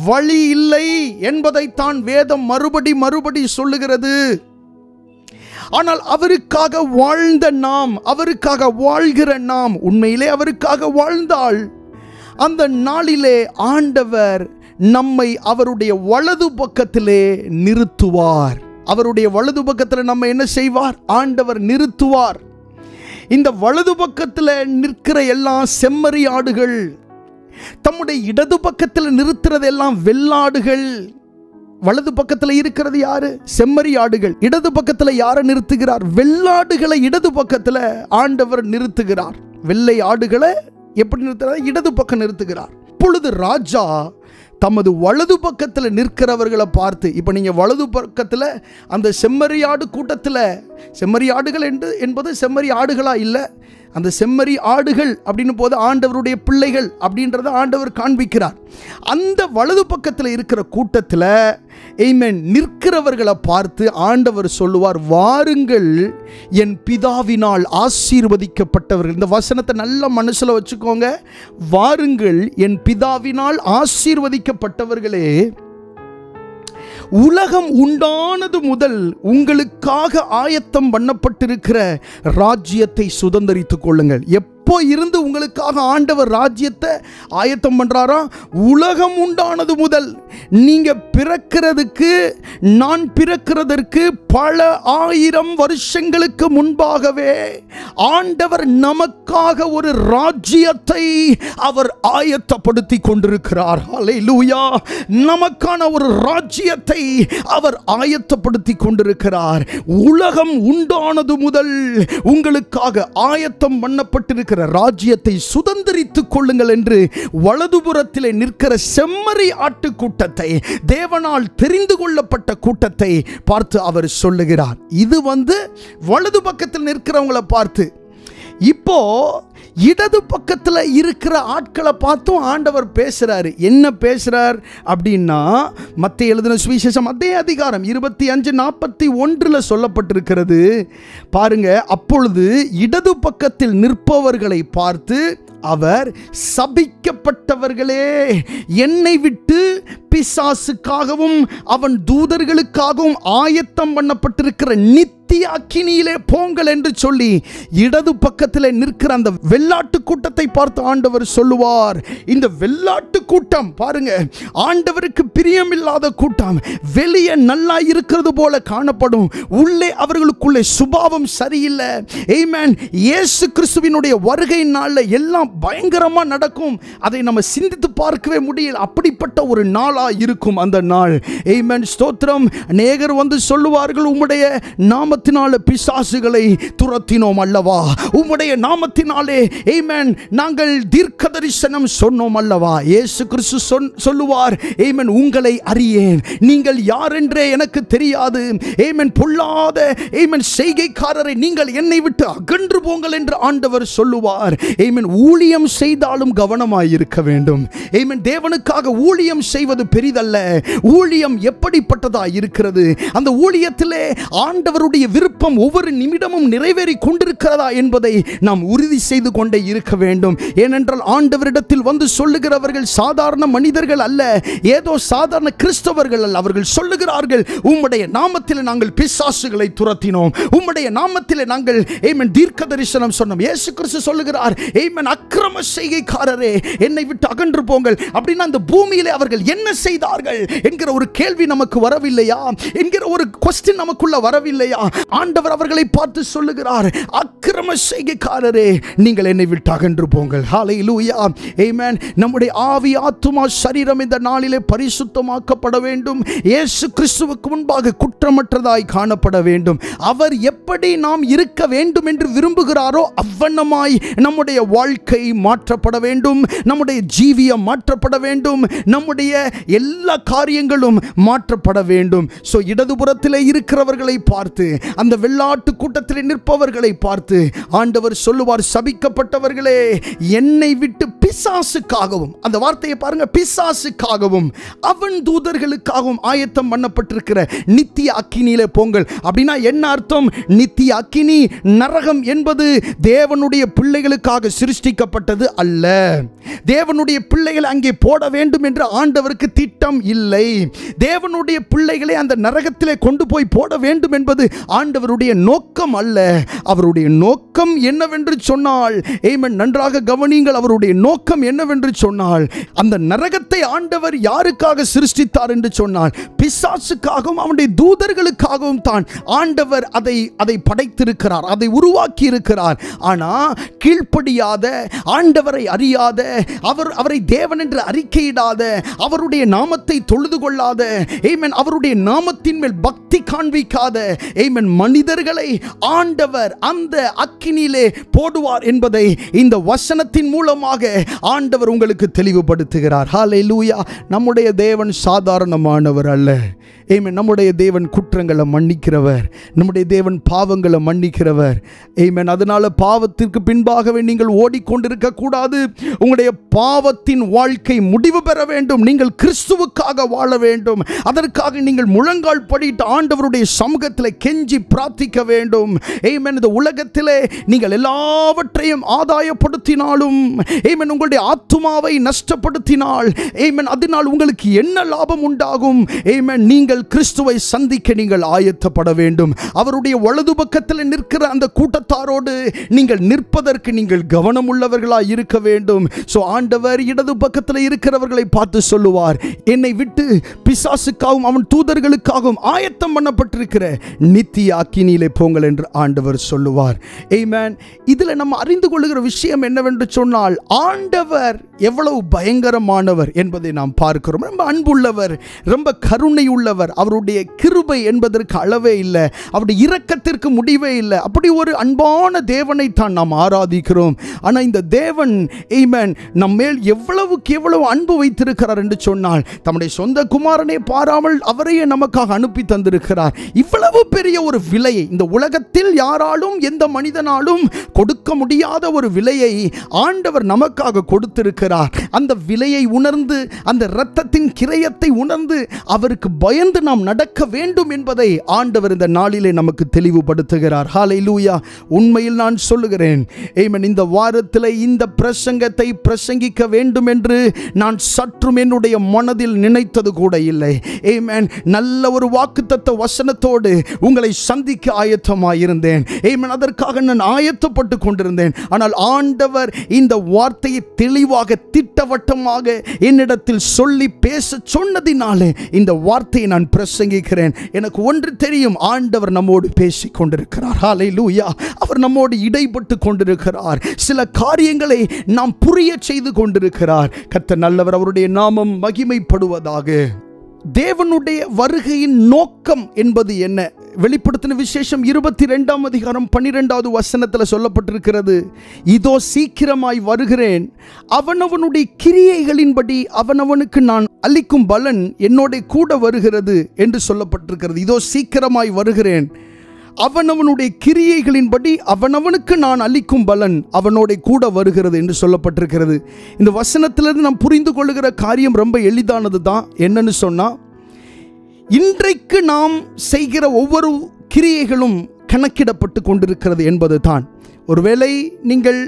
வழி இல்லை என்பதைத்தான் வேதம் மறுபடி சொல்லுகிறது. ஆனால் அவருக்காக வாழ்ந்த நாம், அவருக்காக வாழ்கிற நாம் உண்மையிலே அவருக்காக வாழ்ந்தால் அந்த நாளிலே ஆண்டவர் நம்மை அவருடைய வலது பக்கத்திலே நிறுத்துவார். அவருடைய வலது பக்கத்தில் நம்ம என்ன செய்வார்? ஆண்டவர் நிறுத்துவார். இந்த வலது பக்கத்தில் நிற்கிற எல்லாம் செம்மறி ஆடுகள், தம்முடைய இடது பக்கத்தில் நிறுத்துறதெல்லாம் வெள்ளாடுகள். வலது பக்கத்தில் இருக்கிறது யாரு? செம்மறி ஆடுகள். இடது பக்கத்தில் யாரை நிறுத்துகிறார்? வெள்ளாடுகளை இடது பக்கத்தில் ஆண்டவர் நிறுத்துகிறார். வெள்ளை ஆடுகளை எப்படி நிறுத்துகிறார்? இடது பக்கம் நிறுத்துகிறார். இப்பொழுது ராஜா தமது வலது பக்கத்தில் நிற்கிறவர்களை பார்த்து, இப்போ நீங்கள் வலது பக்கத்தில் அந்த செம்மறி ஆடு கூட்டத்தில், செம்மறி ஆடுகள் என்பது செம்மறி ஆடுகளா இல்லை, அந்த செம்மறி ஆடுகள் அப்படின்னு போது ஆண்டவருடைய பிள்ளைகள் அப்படின்றத ஆண்டவர் காண்பிக்கிறார். அந்த வலது பக்கத்தில் இருக்கிற கூட்டத்தில் ஆமென் நிற்கிறவர்களை பார்த்து ஆண்டவர் சொல்லுவார், வாருங்கள் என் பிதாவினால் ஆசீர்வதிக்கப்பட்டவர்கள். இந்த வசனத்தை நல்ல மனசில் வச்சுக்கோங்க. வாருங்கள் என் பிதாவினால் ஆசீர்வதிக்கப்பட்டவர்களே, உலகம் உண்டானது முதல் உங்களுக்காக ஆயத்தம் பண்ணப்பட்டிருக்கிற ராஜ்யத்தை சுதந்தரித்துக் கொள்ளுங்கள். எப்போ இருந்து உங்களுக்காக ஆண்டவர் ராஜ்யத்தை ஆயத்தம் பண்றாரா? உலகம் உண்டானது முதல். நீங்க பிறக்கிறதுக்கு, நான் பிறக்கிறதற்கு பல ஆயிரம் வருஷங்களுக்கு முன்பாகவே ஆண்டவர் நமக்காக ஒரு ராஜ்யத்தை அவர் ஆயத்தப்படுத்தி கொண்டிருக்கிறார். ஹல்லேலூயா. நமக்கான ஒரு ராஜ்யத்தை அவர் ஆயத்தப்படுத்தி கொண்டிருக்கிறார். உலகம் உண்டானது முதல் உங்களுக்காக ஆயத்தம் பண்ணப்பட்டிருக்கிற ராஜ்யத்தை சுதந்தரித்துக் கொள்ளுங்கள் என்று வலதுபுறத்திலே நிற்கிற செம்மறி ஆட்டு கூட்டத்தை, தேவனால் தெரிந்து கொள்ளப்பட்ட கூட்டத்தை பார்த்து அவர் சொல்லுகிறார். இது வலது பக்கத்தில் நிற்கிறவங்களை பார்த்து. இப்போ இடது பக்கத்தில் இருக்கிற ஆட்களை பார்த்தும் ஆண்டவர் பேசுறாரு. என்ன பேசுறார் அப்படின்னா, மத்தேயு எழுதின சுவிசேஷம் அதே அதிகாரம் 25:41 சொல்லப்பட்டிருக்கிறது பாருங்க. அப்பொழுது இடது பக்கத்தில் நிற்பவர்களை பார்த்து அவர், சபிக்கப்பட்டவர்களே, என்னை விட்டு பிசாசுக்காகவும் அவன் தூதர்களுக்காகவும் ஆயத்தம் பண்ணப்பட்டிருக்கிற நித்திய அக்கினியிலே போங்கள் என்று சொல்லி இடது பக்கத்தில் நிற்கிற அந்த வெள்ளாட்டு கூட்டத்தை பார்த்து ஆண்டவர் சொல்லுவார். இந்த வெள்ளாட்டு கூட்டம் பாருங்க, ஆண்டவருக்கு பிரியமில்லாத கூட்டம். வெளியே நல்லா இருக்கிறது போல காணப்படும், உள்ளே அவர்களுக்குள்ளே சுபாவம் சரியில்லை. ஆமென். இயேசு கிறிஸ்துவினுடைய வருகை நாள்ல எல்லாம் பயங்கரமா நடக்கும். அதை நம்ம சிந்தித்து பார்க்கவே முடியல. அப்படிப்பட்ட ஒரு நாளா இருக்கும் அந்த நாள். ஆமென். ஸ்தோத்திரம். அநேகர் வந்து சொல்லுவார்கள், உம்முடைய நாமத்தினாலே பிசாசுகளை துரத்தினோம் அல்லவா, உம்முடைய நாமத்தினாலே ஆமென் நாங்கள் தீர்க்க தரிசனம் சொன்னோம் அல்லவா. இயேசு கிறிஸ்து சொல்லுவார், ஆமென், உங்களை அறியேன், நீங்கள் யார் என்றே எனக்கு தெரியாது. ஆமென். பொல்லாத ஆமென் செய்கைக்காரரை நீங்கள் என்னை விட்டு அகன்று போங்கள் என்று ஆண்டவர் சொல்லுவார். ஆமென். ஊழியம் செய்தாலும் கவனமாய் இருக்க வேண்டும். ஆமென். தேவனுக்காக ஊழியம் செய்வது பெரிதல்ல. ஊழியம் எப்படிப்பட்டதா இருக்கிறது, அந்த ஊழியத்திலே ஆண்டவருடைய விருப்பம் ஒவ்வொரு நிமிடமும் நிறைவேறி கொண்டிருக்கிறதா என்பதை நாம் உறுதி செய்து கொண்டே இருக்க வேண்டும். ஏனென்றால் ஆண்டவரிடத்தில் வந்து சொல்லுகிறவர்கள் சாதாரண மனிதர்கள் அல்ல, ஏதோ சாதாரண கிறிஸ்தவர்கள் அல்ல. அவர்கள் சொல்லுகிறார்கள், உம்முடைய நாமத்தில் நாங்கள் பிசாசுகளை துரத்தினோம், உம்முடைய நாமத்தில் நாங்கள் ஆமென் தீர்க்க தரிசனம் சொன்னோம். இயேசு கிறிஸ்து சொல்லுகிறார், ஆமென், அக்கிரம செய்கைக்காரரே என்னை விட்டு அகன்று போங்கள். அப்படின்னா அந்த பூமியிலே அவர்கள் என்ன செய்தார்கள் என்கிற ஒரு கேள்வி நமக்கு வரவில்லையா, என்கிற ஒரு क्वेश्चन நமக்குள்ள வரவில்லையா? ஆண்டவர் அவர்களை பார்த்து சொல்லுகிறார், அக்கிரம செய்கைக்காரரே நீங்கள் என்னை விட்டு அகன்று போங்கள். ஹல்லேலூயா. ஆமென். நம்முடைய ஆவி, ஆத்துமா, சரீரம் இந்த நாளிலே பரிசுத்தமாக்கப்பட வேண்டும். இயேசு கிறிஸ்துவுக்கு முன்பாக குற்றமற்றதாய் காணப்பட வேண்டும். அவர் எப்படி நாம் இருக்க வேண்டும் என்று விரும்புகிறாரோ அவ்வண்ணமாய் நம்முடைய வாழ்க்கை மாற்றப்பட வேண்டும், நம்முடைய ஜீவியம் மாற்றப்பட வேண்டும், நம்முடைய எல்லா காரியங்களும் மாற்றப்பட வேண்டும். சோ இடதுபுறத்தில் இருக்கிறவர்களை பார்த்து, அந்த வெள்ளாட்டு கூட்டத்தில் நிற்பவர்களை பார்த்து ஆண்டவர் சொல்லுவார், சபிக்கப்பட்டவர்களே என்னை விட்டு பிசாசுக்காகவும், அந்த வார்த்தையை பாருங்க, பிசாசுக்காகவும் அவன் தூதர்களுக்காகவும் ஆயத்தம் பண்ணப்பட்டிருக்கிற நித்திய அக்கினியிலே போங்கள். அப்படின்னா என்ன அர்த்தம்? நித்திய அக்கினி, நரகம் என்பது தேவனுடைய பிள்ளைகளுக்காக சிருஷ்டிக்கப்பட்டது அல்ல. தேவனுடைய பிள்ளைகளை அங்கே போட வேண்டும் என்று ஆண்டவருக்கு திட்டம் இல்லை. தேவனுடைய பிள்ளைகளை அந்த நரகத்திலே கொண்டு போய் போட வேண்டும் என்பது ஆண்டவருடைய நோக்கம் அல்ல. அவருடைய நோக்கம் என்னவென்று சொன்னால், ஆமென், நன்றாக கவனியுங்கள், அவருடைய நோக்கம் என்னவென்று சொன்னால், அந்த நரகத்தை ஆண்டவர் யாருக்காக சிருஷ்டித்தார் என்று சொன்னால், பிசாசுக்காகவும் அவனுடைய தூதர்களுக்காகவும் தான் ஆண்டவர் அதை படைத்திருக்கிறார், அதை உருவாக்கி இருக்கிறார். ஆனால் கீழ்ப்படியாத, ஆண்டவரை அறியாத, அவரை தேவன் என்று அறிக்கையிடாத, அவருடைய நாமத்தை தொழுது கொள்ளாத, ஆமென், அவருடைய நாமத்தின் மேல் பக்தி காண்பிக்காத ஆமென் மனிதர்களை ஆண்டவர் அந்த அக்கினியிலே போடுவார் என்பதை இந்த வசனத்தின் மூலமாக ஆண்டவர் உங்களுக்கு தெளிவுபடுத்துகிறார். ஹல்லேலூயா. நம்முடைய தேவன் சாதாரணமானவர் அல்ல. ஆமென். நம்முடைய தேவன் குற்றங்களை மன்னிக்கிறவர், நம்முடைய தேவன் பாவங்களை மன்னிக்கிறவர். ஆமென். அதனால பாவத்திற்கு பின்பாகவே நீங்கள் ஓடிக்கொண்டிருக்க கூடாது. உங்களுடைய பாவத்தின் வாழ்க்கை முடிவு பெற வேண்டும். நீங்கள் கிறிஸ்துவுக்காக வாழ வேண்டும். அதற்காக நீங்கள் முழங்கால் படிட்டு ஆண்டவருடைய சமூகத்தில் கெஞ்சி பிரார்த்திக்க வேண்டும். ஆமென். இந்த உலகத்திலே நீங்கள் எல்லாவற்றையும் ஆதாயப்படுத்தினாலும், ஆமென், உங்களுடைய ஆத்துமாவை நஷ்டப்படுத்தினால், ஆமென், அதனால் உங்களுக்கு என்ன லாபம் உண்டாகும்? ஆமென். நீங்கள் கிறிஸ்துவை சந்திக்க நீங்கள் ஆயத்தப்பட வேண்டும். அவருடைய வலது பக்கத்தில் நிற்கிற அந்த கூட்டத்தாரோடு நீங்கள் நிற்பதற்கு நீங்கள் கவனம் உள்ளவர்களாய் இருக்க வேண்டும். சோ ஆண்டவர் இடது பக்கத்தில் இருக்கிறவர்களை பார்த்து சொல்லுவார், என்னை விட்டு பிசாசுக்காகவும் அவன் தூதர்களுக்காகவும் ஆயத்தம் பண்ணப்பட்டிருக்கிற நித்திய அக்கினியிலே போங்கள் என்று ஆண்டவர் சொல்லுவார். ஆமென். இதில் நம்ம அறிந்து கொள்ளுகிற விஷயம் என்னவென்று சொன்னால், ஆண்டவர் எவ்வளவு பயங்கரமானவர் என்பதை நாம் பார்க்கிறோம். ரொம்ப அன்புள்ளவர், ரொம்ப கருணை உள்ளவர். அவருடைய கிருபை என்பதற்கு அளவே இல்லை, அவருடைய இரக்கத்திற்கு முடிவே இல்லை. அப்படி ஒரு அன்பான தேவனை தான் நாம் ஆராதிக்கிறோம். ஆனால் இந்த தேவன் ஆமென் நம் மேல் எவ்வளவுக்கு எவ்வளவு அன்பு வைத்திருக்கிறார் என்று சொன்னால், தம்முடைய சொந்த குமாரனை பாராமல் அவரையே நமக்காக அனுப்பி தந்திருக்கிறார். இவ்வளவு பெரிய ஒரு விலையை, இந்த உலகத்தில் யாராலும் எந்த மனிதனாலும் கொடுக்க முடியாத ஒரு விலையை ஆண்டவர் நமக்காக கொடுத்திருக்கிறார். அந்த விலையை உணர்ந்து, அந்த இரத்தத்தின் கிரயத்தை உணர்ந்து அவருக்கு பயந்து நாம் நடக்க வேண்டும் என்பதை ஆண்டவர் இந்த நாளிலே நமக்கு தெளிவுபடுத்துகிறார். ஹல்லேலூயா. உண்மையில் நான் சொல்லுகிறேன், ஆமென், இந்த வாரத்தில் இந்த பிரசங்கத்தை பிரசங்கிக்க வேண்டும் என்று நான் சற்றும் என்னுடைய மனதில் நினைத்தது கூட இல்லை. ஆமென். நல்ல ஒரு வாக்குத்தத்த வசனத்தோடு உங்களை சந்திக்க ஆயத்தமாயிருந்தேன். ஆமென். அதற்காக நான் ஆயத்தப்பட்டு கொண்டிருந்தேன். ஆனால் ஆண்டவர் இந்த வார்த்தையை தெளிவாக திட்டவட்டமாக என்னிடத்தில் சொல்லி பேச சொன்னதினாலே இந்த வார்த்தையை நான் பிரசங்கிக்கிறேன். எனக்கு ஒன்று தெரியும், ஆண்டவர் நம்மோடு பேசிக் கொண்டிருக்கிறார். ஹல்லேலூயா. அவர் நம்மோடு இடைப்பட்டு கொண்டிருக்கிறார். சில காரியங்களை நாம் புரிய செய்து கொண்டிருக்கிறார். கர்த்தர் நல்லவர், அவருடைய நாமம் மகிமைப்படுவதாக. தேவனுடைய வருகையின் நோக்கம் என்பது என்ன? வெளிப்படுத்தின விசேஷம் 22ஆம் அதிகாரம் 12வது வசனத்தில் சொல்லப்பட்டிருக்கிறது, இதோ சீக்கிரமாய் வருகிறேன், அவனவனுடைய கிரியைகளின்படி அவனவனுக்கு நான் அளிக்கும் பலன் என்னோட கூட வருகிறது என்று சொல்லப்பட்டிருக்கிறது. இதோ சீக்கிரமாய் வருகிறேன், அவனவனுடைய கிரியைகளின்படி அவனவனுக்கு நான் அளிக்கும் பலன் அவனோட கூட வருகிறது என்று சொல்லப்பட்டிருக்கிறது. இந்த வசனத்திலிருந்து நாம் புரிந்து கொள்ளுகிற காரியம் ரொம்ப எளிதானது தான். என்னன்னு சொன்னால், இன்றைக்கு நாம் செய்கிற ஒவ்வொரு கிரியைகளும் கணக்கிடப்பட்டு கொண்டிருக்கிறது என்பது தான். ஒருவேளை நீங்கள்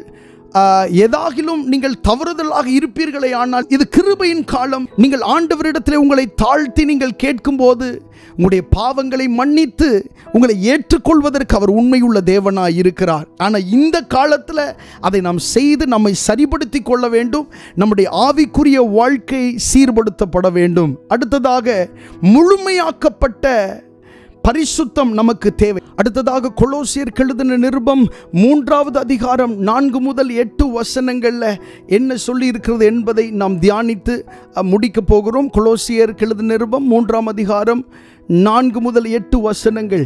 ஏதாகிலும் நீங்கள் தவறுதலாக இருப்பீர்களே, ஆனால் இது கிருபையின் காலம். நீங்கள் ஆண்டவரிடத்தில் உங்களை தாழ்த்தி நீங்கள் கேட்கும்போது உங்களுடைய பாவங்களை மன்னித்து உங்களை ஏற்றுக்கொள்வதற்கு அவர் உண்மையுள்ள தேவனாய் இருக்கிறார். ஆனால் இந்த காலத்தில் அதை நாம் செய்து நம்மை சரிப்படுத்தி கொள்ள வேண்டும். நம்முடைய ஆவிக்குரிய வாழ்க்கை சீர்படுத்தப்பட வேண்டும். அடுத்ததாக முழுமையாக்கப்பட்ட பரிசுத்தம் நமக்கு தேவை. அடுத்ததாக கொலோசியர் எழுதின நிருபம் 3வது அதிகாரம் 4 முதல் 8 வசனங்களில் என்ன சொல்லி இருக்கிறது என்பதை நாம் தியானித்து முடிக்க போகிறோம். கொலோசியர் எழுதின நிருபம் 3ஆம் அதிகாரம் 4 முதல் 8 வசனங்கள்.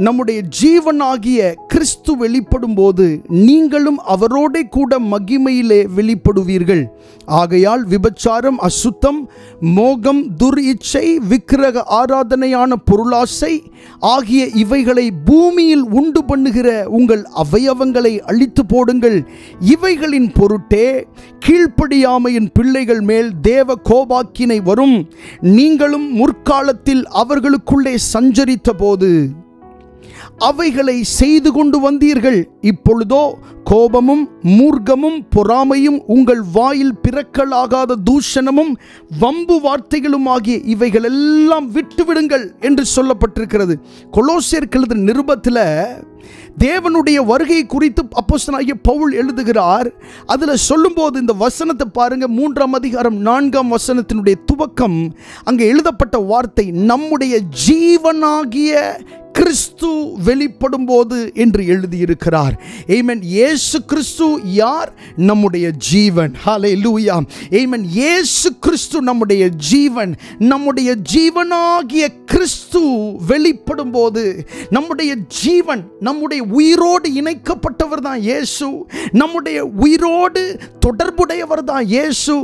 நம்முடைய ஜீவனாகிய கிறிஸ்து வெளிப்படும் போது நீங்களும் அவரோட கூட மகிமையிலே வெளிப்படுவீர்கள். ஆகையால் விபச்சாரம், அசுத்தம், மோகம், துர் இச்சை, விக்கிரக ஆராதனையான பொருளாசை ஆகிய இவைகளை பூமியில் உண்டு பண்ணுகிற உங்கள் அவயவங்களை அழித்து போடுங்கள். இவைகளின் பொருட்டே கீழ்ப்படியாமையின் பிள்ளைகள் மேல் தேவ கோபாக்கினை வரும். நீங்களும் முற்காலத்தில் அவர்களுக்குள்ளே சஞ்சரித்த போது அவைகளை செய்து கொண்டு வந்தீர்கள். இப்பொழுதோ கோபமும் மூர்க்கமும் பொறாமையும் உங்கள் வாயில் பிறக்கலாகாத தூஷணமும் வம்பு வார்த்தைகளும் ஆகிய இவைகள் எல்லாம் விட்டுவிடுங்கள் என்று சொல்லப்பட்டிருக்கிறது. கொலோசியர் எழுதின நிருபத்தில் தேவனுடைய வருகை குறித்து அப்போஸ்தலனாகிய பவுல் எழுதுகிறார். அதில் சொல்லும்போது இந்த வசனத்தை பாருங்க, 3ஆம் அதிகாரம் 4ஆம் வசனத்தினுடைய துவக்கம். அங்கே எழுதப்பட்ட வார்த்தை நம்முடைய ஜீவனாகிய கிறிஸ்து வெளிப்படும் போது என்று எழுதியிருக்கிறார். ஆமென். இயேசு கிறிஸ்து யார்? நம்முடைய ஜீவன். ஹல்லேலூயா. ஆமென். இயேசு கிறிஸ்து நம்முடைய ஜீவன். நம்முடைய ஜீவனாகிய கிறிஸ்து வெளிப்படும் போது நம்முடைய ஜீவன், நம்முடைய உயிரோடு இணைக்கப்பட்டவர் தான் இயேசு. நம்முடைய உயிரோடு தொடர்புடையவர் தான் இயேசு.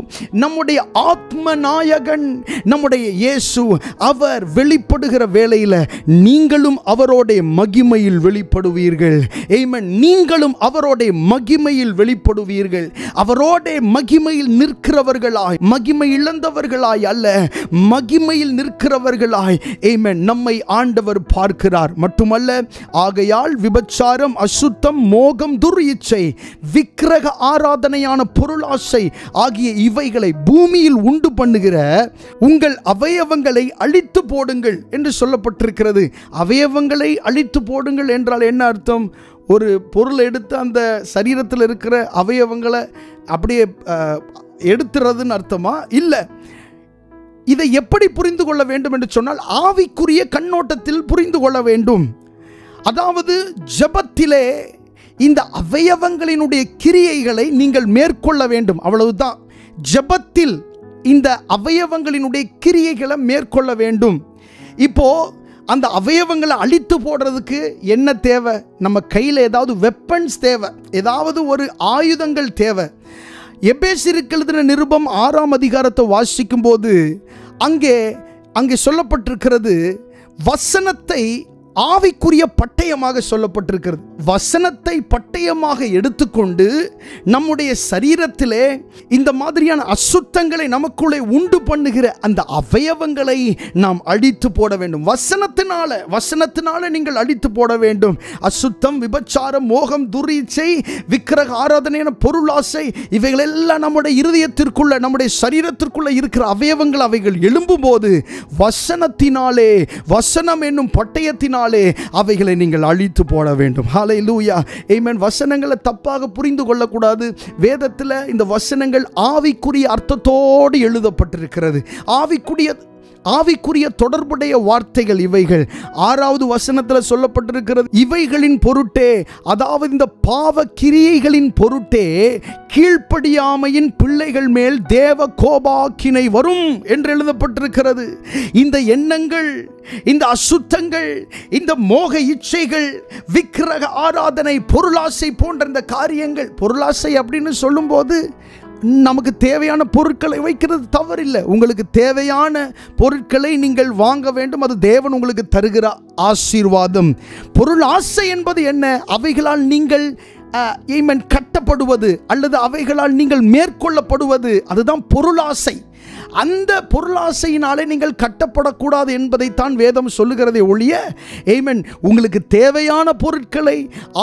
நம்முடைய ஆத்ம நாயகன் நம்முடைய இயேசு. அவர் வெளிப்படுகிற வேளையில் நீங்களும் அவரோட மகிமையில் வெளிப்படுவீர்கள். ஆமென். நீங்களும் அவரோட மகிமையில் வெளிப்படுவீர்கள். அவரோட மகிமையில் நிற்கிறவர்களாய், மகிமை இழந்தவர்களாய் அல்ல, மகிமையில் நிற்கிறவர்களாய் ஆமென் நம்மை ஆண்டவர் பார்க்கிறார். மட்டுமல்ல, ஆகையால் விபச்சாரம், அசுத்தம், மோகம், துர் இச்சை, விக்கிரக ஆராதனையான பொருளாசை ஆகிய இவைகளை பூமியில் உண்டு பண்ணுகிற உங்கள் அவயவங்களை அழித்து போடுங்கள் என்று சொல்லப்பட்டிருக்கிறது. அவயவங்களை அழித்து போடுங்கள் என்றால் என்ன அர்த்தம்? ஒரு பொருளை எடுத்து அந்த சரீரத்தில் இருக்கிற அவயவங்களை அப்படியே எடுத்துறதுன்னு அர்த்தமா? இல்லை. இதை எப்படி புரிந்து கொள்ள வேண்டும் என்று சொன்னால், ஆவிக்குரிய கண்ணோட்டத்தில் புரிந்து கொள்ள வேண்டும். அதாவது ஜெபத்திலே இந்த அவயவங்களினுடைய கிரியைகளை நீங்கள் மேற்கொள்ள வேண்டும். அவ்வளவுதான். ஜெபத்தில் இந்த அவயவங்களினுடைய கிரியைகளை மேற்கொள்ள வேண்டும். இப்போ அந்த அவயவங்களை அழித்து போடுறதுக்கு என்ன தேவை? நம்ம கையில் ஏதாவது வெப்பன்ஸ் தேவை, ஏதாவது ஒரு ஆயுதங்கள் தேவை. எபேசியருக்கு எழுதின நிருபம் 6ஆம் அதிகாரத்தை வாசிக்கும் போது அங்கே சொல்லப்பட்டிருக்கிறது, வசனத்தை ஆவிக்குரிய பட்டயமாக சொல்லப்பட்டிருக்கிறது. வசனத்தை பட்டயமாக எடுத்துக்கொண்டு நம்முடைய சரீரத்திலே இந்த மாதிரியான அசுத்தங்களை நமக்குள்ளே உண்டு பண்ணுகிற அந்த அவயவங்களை நாம் அழித்து போட வேண்டும். வசனத்தினால நீங்கள் அழித்து போட வேண்டும். அசுத்தம், விபச்சாரம், மோகம், துரீச்சை, விக்கிரக ஆராதனையான பொருளாசை, இவைகளெல்லாம் நம்முடைய இருதயத்திற்குள்ள, நம்முடைய சரீரத்திற்குள்ள இருக்கிற அவயவங்கள், அவைகள் எழும்பும் போது வசனத்தினாலே, வசனம் என்னும் பட்டயத்தினாலே அவைகளை நீங்கள் அழித்து போட வேண்டும். ஹல்லேலூயா, ஆமென். வசனங்களை தப்பாக புரிந்து கொள்ளக்கூடாது. வேதத்தில் இந்த வசனங்கள் ஆவிக்குரிய அர்த்தத்தோடு எழுதப்பட்டிருக்கிறது. ஆவிக்குரிய தொடர்புடைய வார்த்தைகள் இவைகள். 6வது வசனத்தில் சொல்லப்பட்டிருக்கிறது, இவைகளின் பொருட்டே, அதாவது இந்த பாவ கிரியைகளின் பொருட்டே கீழ்ப்படியாமையின் பிள்ளைகள் மேல் தேவ கோபாக்கினை வரும் என்று எழுதப்பட்டிருக்கிறது. இந்த எண்ணங்கள், இந்த அசுத்தங்கள், இந்த மோக இச்சைகள், விக்கிரக ஆராதனை, பொருளாசை போன்ற இந்த காரியங்கள், பொருளாசை அப்படின்னு சொல்லும்போது நமக்கு தேவையான பொருட்களை வைக்கிறது தவறில்லை. உங்களுக்கு தேவையான பொருட்களை நீங்கள் வாங்க வேண்டும். அது தேவன் உங்களுக்கு தருகிற ஆசீர்வாதம். பொருள் ஆசை என்பது என்ன? அவைகளால் நீங்கள் கட்டப்படுவது அல்லது அவைகளால் நீங்கள் மேற்கொள்ளப்படுவது, அதுதான் பொருளாசை. அந்த பொருளாசையினாலே நீங்கள் கட்டப்படக்கூடாது என்பதைத்தான் வேதம் சொல்லுகிறதை ஒழிய, ஆமென், உங்களுக்கு தேவையான பொருட்களை,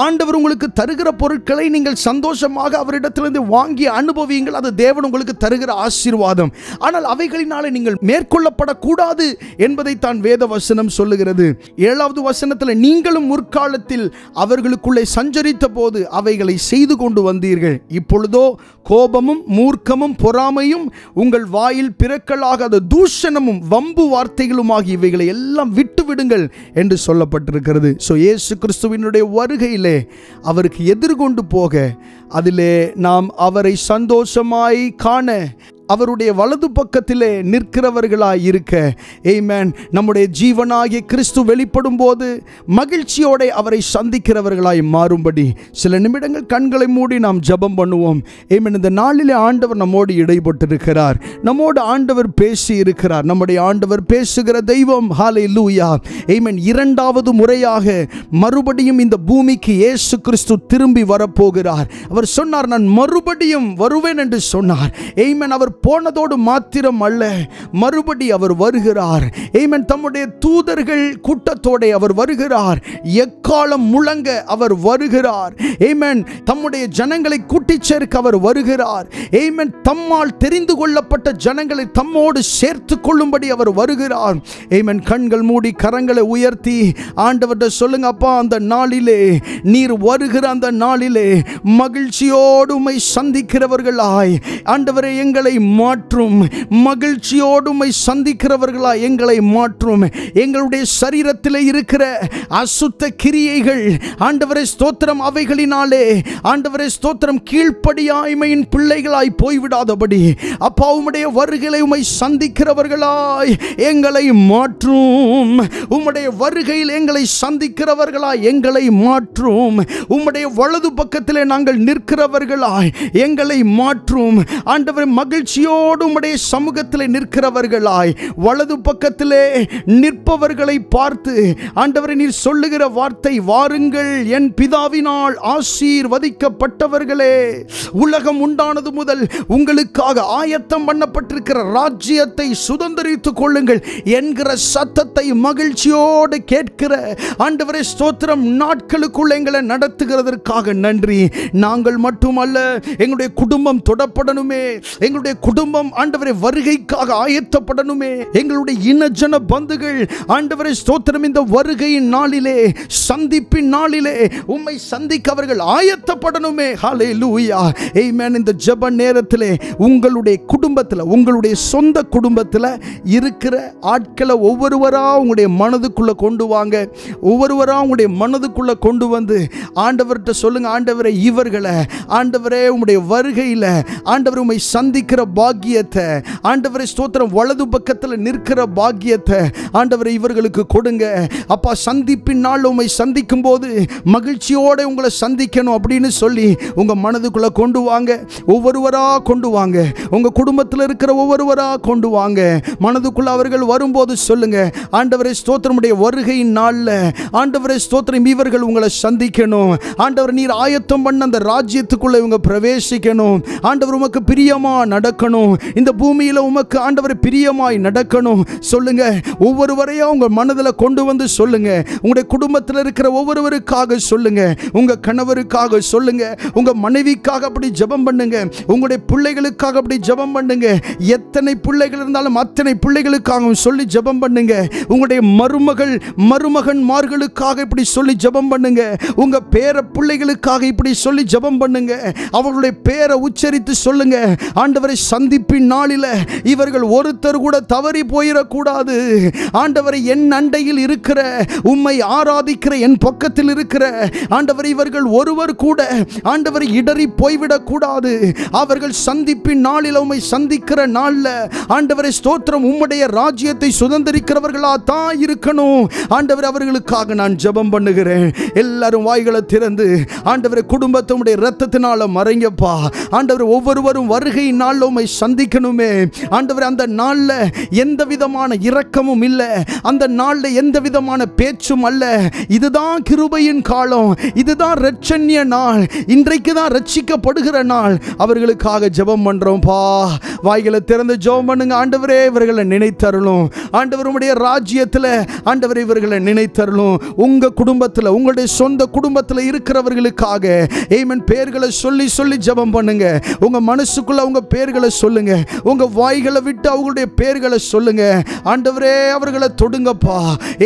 ஆண்டவர் உங்களுக்கு தருகிற பொருட்களை நீங்கள் சந்தோஷமாக அவரிடத்திலிருந்து வாங்கி அனுபவியுங்கள். அது தேவன் உங்களுக்கு தருகிற ஆசீர்வாதம். ஆனால் அவைகளினாலே நீங்கள் மேற்கொள்ளப்படக்கூடாது என்பதைத்தான் வேத வசனம் சொல்லுகிறது. 7வது வசனத்தில், நீங்களும் முற்காலத்தில் அவர்களுக்குள்ளே சஞ்சரித்த போது அவைகளை செய்து கொண்டு வந்தீர்கள். இப்பொழுதோ கோபமும் மூர்க்கமும் பொறாமையும் உங்கள் வாயில் பிறக்கலாகாத தூஷணமும் வம்பு வார்த்தைகளுமாகி இவைகளை எல்லாம் விட்டு விடுங்கள் என்று சொல்லப்பட்டிருக்கிறது. இயேசு கிறிஸ்துவினுடைய வருகையிலே அவருக்கு எதிர்கொண்டு போக, அதிலே நாம் அவரை சந்தோஷமாய் காண, அவருடைய வலது பக்கத்திலே நிற்கிறவர்களாய் இருக்க, ஆமென், நம்முடைய ஜீவனாகிய கிறிஸ்து வெளிப்படும் போது மகிழ்ச்சியோட அவரை சந்திக்கிறவர்களாய் மாறும்படி சில நிமிடங்கள் கண்களை மூடி நாம் ஜெபம் பண்ணுவோம். ஆமென். இந்த நாளிலே ஆண்டவர் நம்மோடு இடைப்பட்டிருக்கிறார். நம்மோடு ஆண்டவர் பேசி இருக்கிறார். நம்முடைய ஆண்டவர் பேசுகிற தெய்வம். ஹல்லேலூயா, ஆமென். 2வது முறையாக மறுபடியும் இந்த பூமிக்கு இயேசு கிறிஸ்து திரும்பி வரப்போகிறார். அவர் சொன்னார், நான் மறுபடியும் வருவேன் என்று சொன்னார். ஆமென். அவர் போனதோடு மாத்திரம் அல்ல, மறுபடி அவர் வருகிறார். ஆமென். தம்முடைய தூதர்கள் கூட்டத்தோடு அவர் வருகிறார். எக்காலம் முழங்க அவர் வருகிறார். ஆமென். தம்முடைய ஜனங்களை கூட்டிச் சேர்க்க அவர் வருகிறார். ஆமென். தம்மால் தெரிந்து கொள்ளப்பட்ட ஜனங்களை தம்மோடு சேர்த்து கொள்ளும்படி அவர் வருகிறார். ஆமென். கண்கள் மூடி கரங்களை உயர்த்தி ஆண்டவர்கிட்ட சொல்லுங்க, அப்பா, அந்த நாளிலே, நீர் வருகிற அந்த நாளிலே மகிழ்ச்சியோடு உம்மை சந்திக்கிறவர்களாய் ஆண்டவரே எங்களை மாற்றும். மகிழ்ச்சியோடு உம்மை சந்திக்கிறவர்களாய் எங்களை மாற்றும். எங்களுடைய சரீரத்தில் இருக்கிற அசுத்த கிரியைகள், ஆண்டவரே ஸ்தோத்திரம், அவைகளினாலே ஆண்டவரே ஸ்தோத்திரம் கீழ்ப்படியாமையின் பிள்ளைகளாய் போய்விடாதபடி அப்பா, உம்முடைய வருகையை உம்மை சந்திக்கிறவர்களாய் எங்களை மாற்றும். உம்முடைய வருகையில் எங்களை சந்திக்கிறவர்களாய் எங்களை மாற்றும். உம்முடைய வலது பக்கத்திலே நாங்கள் நிற்கிறவர்களாய் எங்களை மாற்றும். ஆண்டவரே, மகிழ்ச்சியோடு உம்முடைய சமூகத்திலே நிற்கிறவர்களாய், வலது பக்கத்திலே நிற்பவர்களை பார்த்து ஆண்டவரே நீர் சொல்லுகிற வார்த்தை, வாருங்கள் என் பிதாவினால் ஆசீர்வதிக்கப்பட்டவர்களே, உலகம் உண்டானது முதல் உங்களுக்காக ஆயத்தம் பண்ணப்பட்டிருக்கிற ராஜ்யத்தை சுதந்தரித்துக் கொள்ளுங்கள் என்கிற சத்தத்தை மகிழ்ச்சியோடு கேட்கிற ஆண்டவரே ஸ்தோத்திரம், நாட்களுக்குள்ள எங்களை நடத்துகிறதற்காக நன்றி. நாங்கள் மட்டுமல்ல, எங்களுடைய குடும்பம் தொடப்படணுமே, எங்களுடைய குடும்பம் ஆண்டவரே வருகைக்காக ஆயத்தப்படணுமே, எங்களுடைய இனஜன பந்துகள் ஆண்டவரே ஸ்தோத்திரம் இந்த வருகையின் நாளிலே, சந்திப்பின் நாளிலே உம்மை சந்திக்க அவர்கள் ஆயத்தப்படணுமே. ஹல்லேலூயா, ஆமென். இந்த ஜெப நேரத்திலே உங்களுடைய குடும்பத்தில், உங்களுடைய சொந்த குடும்பத்தில் இருக்கிற ஆட்களை ஒவ்வொருவரா உங்களுடைய மனதுக்குள்ள கொண்டு வாங்க. ஒவ்வொருவரா உங்களுடைய மனதுக்குள்ள கொண்டு வந்து ஆண்டவர்கிட்ட சொல்லுங்க, ஆண்டவரே இவர்களை ஆண்டவரே உம்முடைய வருகையில் ஆண்டவர் உம்மை சந்திக்கிற பாக்கியத்தை ஆண்டவரே ஸ்தோத்திரம், வலது பக்கத்தில் நிற்கிற பாக்கியத்தை ஆண்டவரே இவர்களுக்கு கொடுங்க அப்பா. சந்திப்பின் நாள் உம்மை சந்திக்கும் போது மகிழ்ச்சியோடு உங்களை சந்திக்கணும் அப்படின்னு சொல்லி உங்க மனதுக்குள்ள கொண்டு வாங்க. ஒவ்வொருவரா கொண்டு வாங்க. உங்க குடும்பத்தில் இருக்கிற ஒவ்வொருவரா கொண்டு வாங்க. மனதுக்குள்ள அவர்கள் வரும்போது சொல்லுங்க, ஆண்டவரே ஸ்தோத்திரமுடைய வருகையின் நாளில் ஆண்டவரே ஸ்தோத்திரம் இவர்கள் உங்களை சந்திக்கணும். ஆண்டவர் நீர் ஆயத்தம் பண்ண அந்த ராஜ்யத்துக்குள்ள இவங்க பிரவேசிக்கணும். ஆண்டவர் உமக்கு பிரியமா நடக்கணும். இந்த பூமியில் உமக்கு ஆண்டவர் பிரியமாய் நடக்கணும். சொல்லுங்க, ஒவ்வொருவரையும் உங்க மனதில் கொண்டு வந்து சொல்லுங்க. உங்களுடைய குடும்பத்தில் இருக்கிற ஒவ்வொருவருக்காக சொல்லுங்க. உங்க கணவருக்காக சொல்லுங்க. உங்க மனைவிக்காக அப்படி ஜெபம் பண்ணுங்க. உங்களுடைய பிள்ளைகளுக்காக அப்படி ஜெபம் பண்ணுங்க. எத்தனை பிள்ளைகள் இருந்தாலும் அத்தனை பிள்ளைகளுக்காக சொல்லி ஜெபம் பண்ணுங்க. உங்களுடைய மருமகன்மார்களுக்காக இப்படி சொல்லி ஜெபம் பண்ணுங்க. உங்க பேர பிள்ளைகளுக்காக இப்படி சொல்லி ஜெபம் பண்ணுங்க. அவர்களுடைய பேரை உச்சரித்து சொல்லுங்க, ஆண்டவரை சந்திப்பின் நாளில் இவர்கள் ஒருத்தர் கூட தவறி போயிடக்கூடாது. ஆண்டவரை என் அண்டையில் இருக்கிற உம்மை ஆராதிக்கிற என் பக்கத்தில் இருக்கிற ஆண்டவரை இவர்கள் ஒருவர் கூட ஆண்டவரை இடறி போய்விடக்கூடாது. அவர்கள் சந்திப்பின் நாளில் உம்மை சந்திக்கிற நாளில் ஆண்டவரை ஸ்தோத்திரம் உம்முடைய ராஜ்யத்தை சுதந்திரிக்கிறவர்களா தான் இருக்கணும். ஆண்டவர் அவர்களுக்காக நான் ஜெபம் பண்ணுகிறேன். எல்லாரும் வாய்களை திறந்து ஆண்டவரை குடும்பத்தை உம்முடைய இரத்தத்தினால மறைங்கப்பா. ஆண்டவர் ஒவ்வொருவரும் வருகை நாளில் உம்மை சந்திக்கணுமே. ஆண்டவர் அந்த நாளில் எந்த விதமான இரக்கமும் இல்லை. அந்த நாளில் எந்த விதமான பேச்சும் அல்ல. இதுதான் கிருபையின் காலம். இதுதான் இரட்சண்ய நாள். இன்றைக்கு தான் ரட்சிக்கப்படுகிற நாள். அவர்களுக்காக ஜெபம் பண்றோம்ப்பா. வாய்களை திறந்து ஜெபம் பண்ணுங்க. ஆண்டவரே இவர்களை நினைத்தருளும். ஆண்டவர் உம்முடைய ராஜ்யத்தில் ஆண்டவரே இவர்களை நினைத்தருளும். உங்க குடும்பத்தில் உங்களுடைய சொந்த குடும்பத்தில் இருக்கிறவர்களுக்காக ஆமென் பேர்களை சொல்லி சொல்லி ஜெபம் பண்ணுங்க. உங்க மனசுக்குள்ள உங்க பேர்களை சொல்லுங்க. உங்க வாய்களை விட்டு அவங்களுடைய பேர்களை சொல்லுங்க. ஆண்டவரே அவர்களை தொடுங்கப்பா.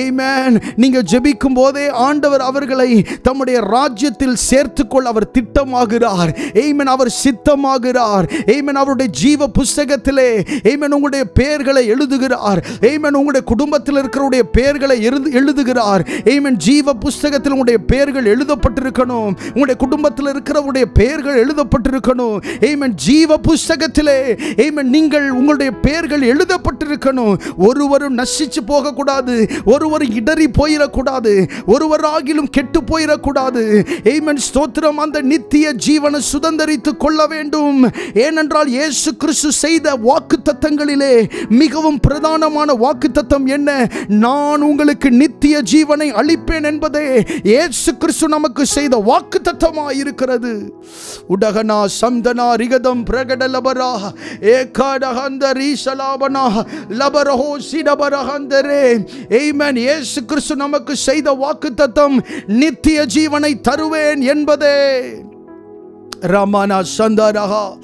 ஆமென். நீங்க ஜெபிக்கும் போதே ஆண்டவர் அவர்களை தம்முடைய ராஜ்யத்தில் சேர்த்துக்கொள்ள அவர் திட்டமாகிறார். ஆமென். அவர் சித்தமாகிறார். ஆமென். அவருடைய ஜீவ புஸ்தகத்திலே ஆமென் உங்களுடைய பெயர்களை எழுதுகிறார். ஆமென். உங்களுடைய குடும்பத்தில் இருக்கிறவருடைய பெயர்களை எழுதுகிறார். ஆமென். ஜீவ புஸ்தகத்தில் உங்களுடைய பெயர்கள் எழுதப்பட்டிருக்கணும். உங்களுடைய குடும்பத்தில் இருக்கிறவருடைய பெயர்கள் எழுதப்பட்டிருக்கணும். ஆமென். ஜீவ புஸ்தகத்திலே ஆமென் நீங்கள் உங்களுடைய பெயர்கள் எழுதப்பட்டிருக்கணும். ஒருவரும் நசிச்சு போகக்கூடாது. ஒருவரும் இடறி போயிடக்கூடாது. ஒருவராகிலும் கெட்டு போயிடக்கூடாது. ஆமென். ஸ்தோத்திரம். அந்த நித்திய ஜீவனை சுதந்தரித்துக் கொள்ள வேண்டும். ஏனென்றால் இயேசு கிறிஸ்து செய்த வாக்குத்தத்தங்களிலே மிகவும் பிரதானமான வாக்குத்தத்தம் என்ன? நான் உங்களுக்கு நித்திய ஜீவனை அளிப்பேன் என்பதே இயேசு கிறிஸ்து நமக்கு செய்த வாக்குத்தத்தமாய் இருக்கிறது. உடகனா சம்தனா ரிகதம் பிரகடலபரா ஏகாடஹந்தரி சலாபனா லபரஹோ சிடபரஹந்தரே. ஆமென். இயேசு கிறிஸ்து நமக்கு செய்த வாக்குத்தத்தம் நித்திய ஜீவனை தருவேன் என்பதே. Ramana Sandaraha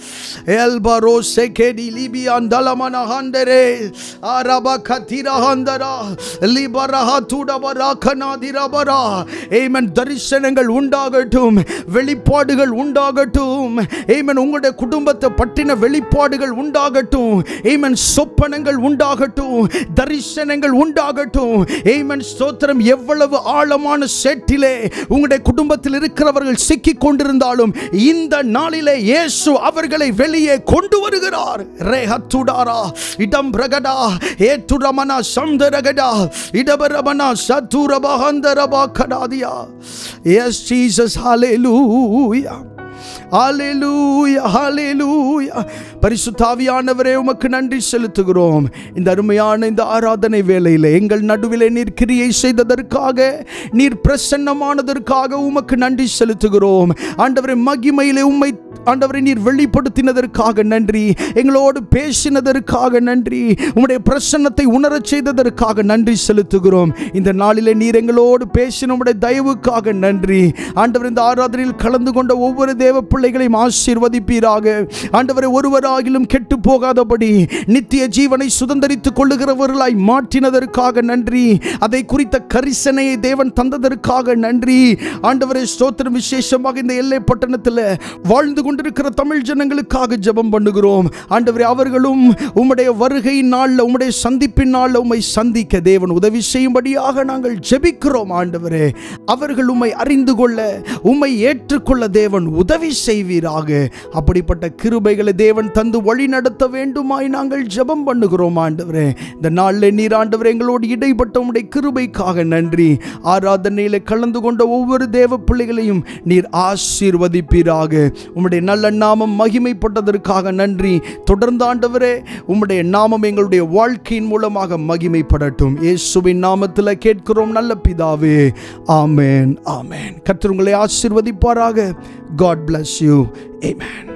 Elbaro Sekedi Libian Dalamana Handere Araba Katira Handara Libaraha Tudabarakana Dirabara. Amen. தரிசனங்கள் உண்டாகட்டும். வெளிப்பாடுகள் உண்டாகட்டும். Amen. உங்களுடைய குடும்பத்தை பற்றின வெளிப்பாடுகள் உண்டாகட்டும். Amen. சொப்பனங்கள் உண்டாகட்டும். தரிசனங்கள் உண்டாகட்டும். Amen. ஸ்தோத்திரம். எவ்வளவு ஆழமான சேற்றிலே உங்களுடைய குடும்பத்தில் இருக்கிறவர்கள் சிக்கிக் கொண்டிருந்தாலும் இந்த நாளிலே இயேசு அவர்களை வெளியே கொண்டு வருகிறார். ரேஹத்துடாரா இடம் பிரகடா ஏத்துரமனா சந்தரகடா இடபரமனா சத்துரபஹந்தரபா கடாதியா. S Jesus. ஹalleluya. ஹalleluya. ஹalleluya. பரிசுத்த ஆவியானவரே உமக்கு நன்றி செலுத்துகிறோம். இந்த அருமையான இந்த ஆராதனை வேளையிலே எங்கள் நடுவிலே நீர் கிரியை செய்ததற்காக, நீர் பிரசன்னமானதற்காக உமக்கு நன்றி செலுத்துகிறோம். ஆண்டவரே மகிமையிலே உம்மை ஆண்டவரை நீர் வெளிப்படுத்தினதற்காக நன்றி. எங்களோடு பேசினதற்காக நன்றி. உம்முடைய பிரசன்னத்தை உணரச் செய்ததற்காக நன்றி செலுத்துகிறோம். இந்த நாளிலே நீர் எங்களோடு பேசின உம்முடைய தயவுக்காக நன்றி. ஆண்டவர் இந்த ஆராதனையில் கலந்து கொண்ட ஒவ்வொரு தேவ பிள்ளைகளையும் ஆசீர்வதிப்பீராக. ஆண்டவரை ஒருவராகிலும் கெட்டு போகாதபடி நித்திய ஜீவனை சுதந்தரித்துக் கொள்ளுகிறவர்களாய் மாற்றினதற்காக நன்றி. அதை குறித்த கரிசனையை தேவன் தந்ததற்காக நன்றி. ஆண்டவரை ஸ்தோத்திரம். விசேஷமாக இந்த எல்லை பட்டணத்தில் வாழ்ந்து கொண்டிருக்கிற தமிழ் ஜனங்களுக்காக ஜெபம் பண்ணுகிறோம் ஆண்டவரே. அவர்களும் உம்முடைய வருகை நாளில், உம்முடைய சந்திப்பின் நாளில் உம்மை சந்திக்க தேவன் உதவி செய்யும்படியாக நாங்கள் ஜெபிக்கிறோம் ஆண்டவரே. அவர்கள் உம்மை அறிந்து கொள்ள, உம்மை ஏற்றுக்கொள்ள தேவன் உதவி செய்வீராக. அப்படிப்பட்ட கிருபைகளை தேவன் தந்து வழி நடத்த வேண்டுமாய் நாங்கள் ஜெபம் பண்ணுகிறோம் ஆண்டவரே. இந்த நாளில் நீர் ஆண்டவரே எங்களோடு இடைப்பட்ட உம்முடைய கிருபைக்காக நன்றி. ஆராதனையில் கலந்து கொண்ட ஒவ்வொரு தேவ பிள்ளைகளையும் நீர் ஆசீர்வதிப்பீராக. உம்முடைய நல்ல நாமம் மகிமைப்பட்டதற்காக நன்றி. தொடர்ந்து ஆண்டவரே உம்முடைய நாமம் எங்களுடைய வாழ்க்கையின் மூலமாக மகிமைப்படட்டும். இயேசுவின் நாமத்தில் கேட்கிறோம் நல்ல பிதாவே. ஆமென், ஆமென். கர்த்தர் உங்களை ஆசீர்வதிப்பாராக. God bless you. Amen.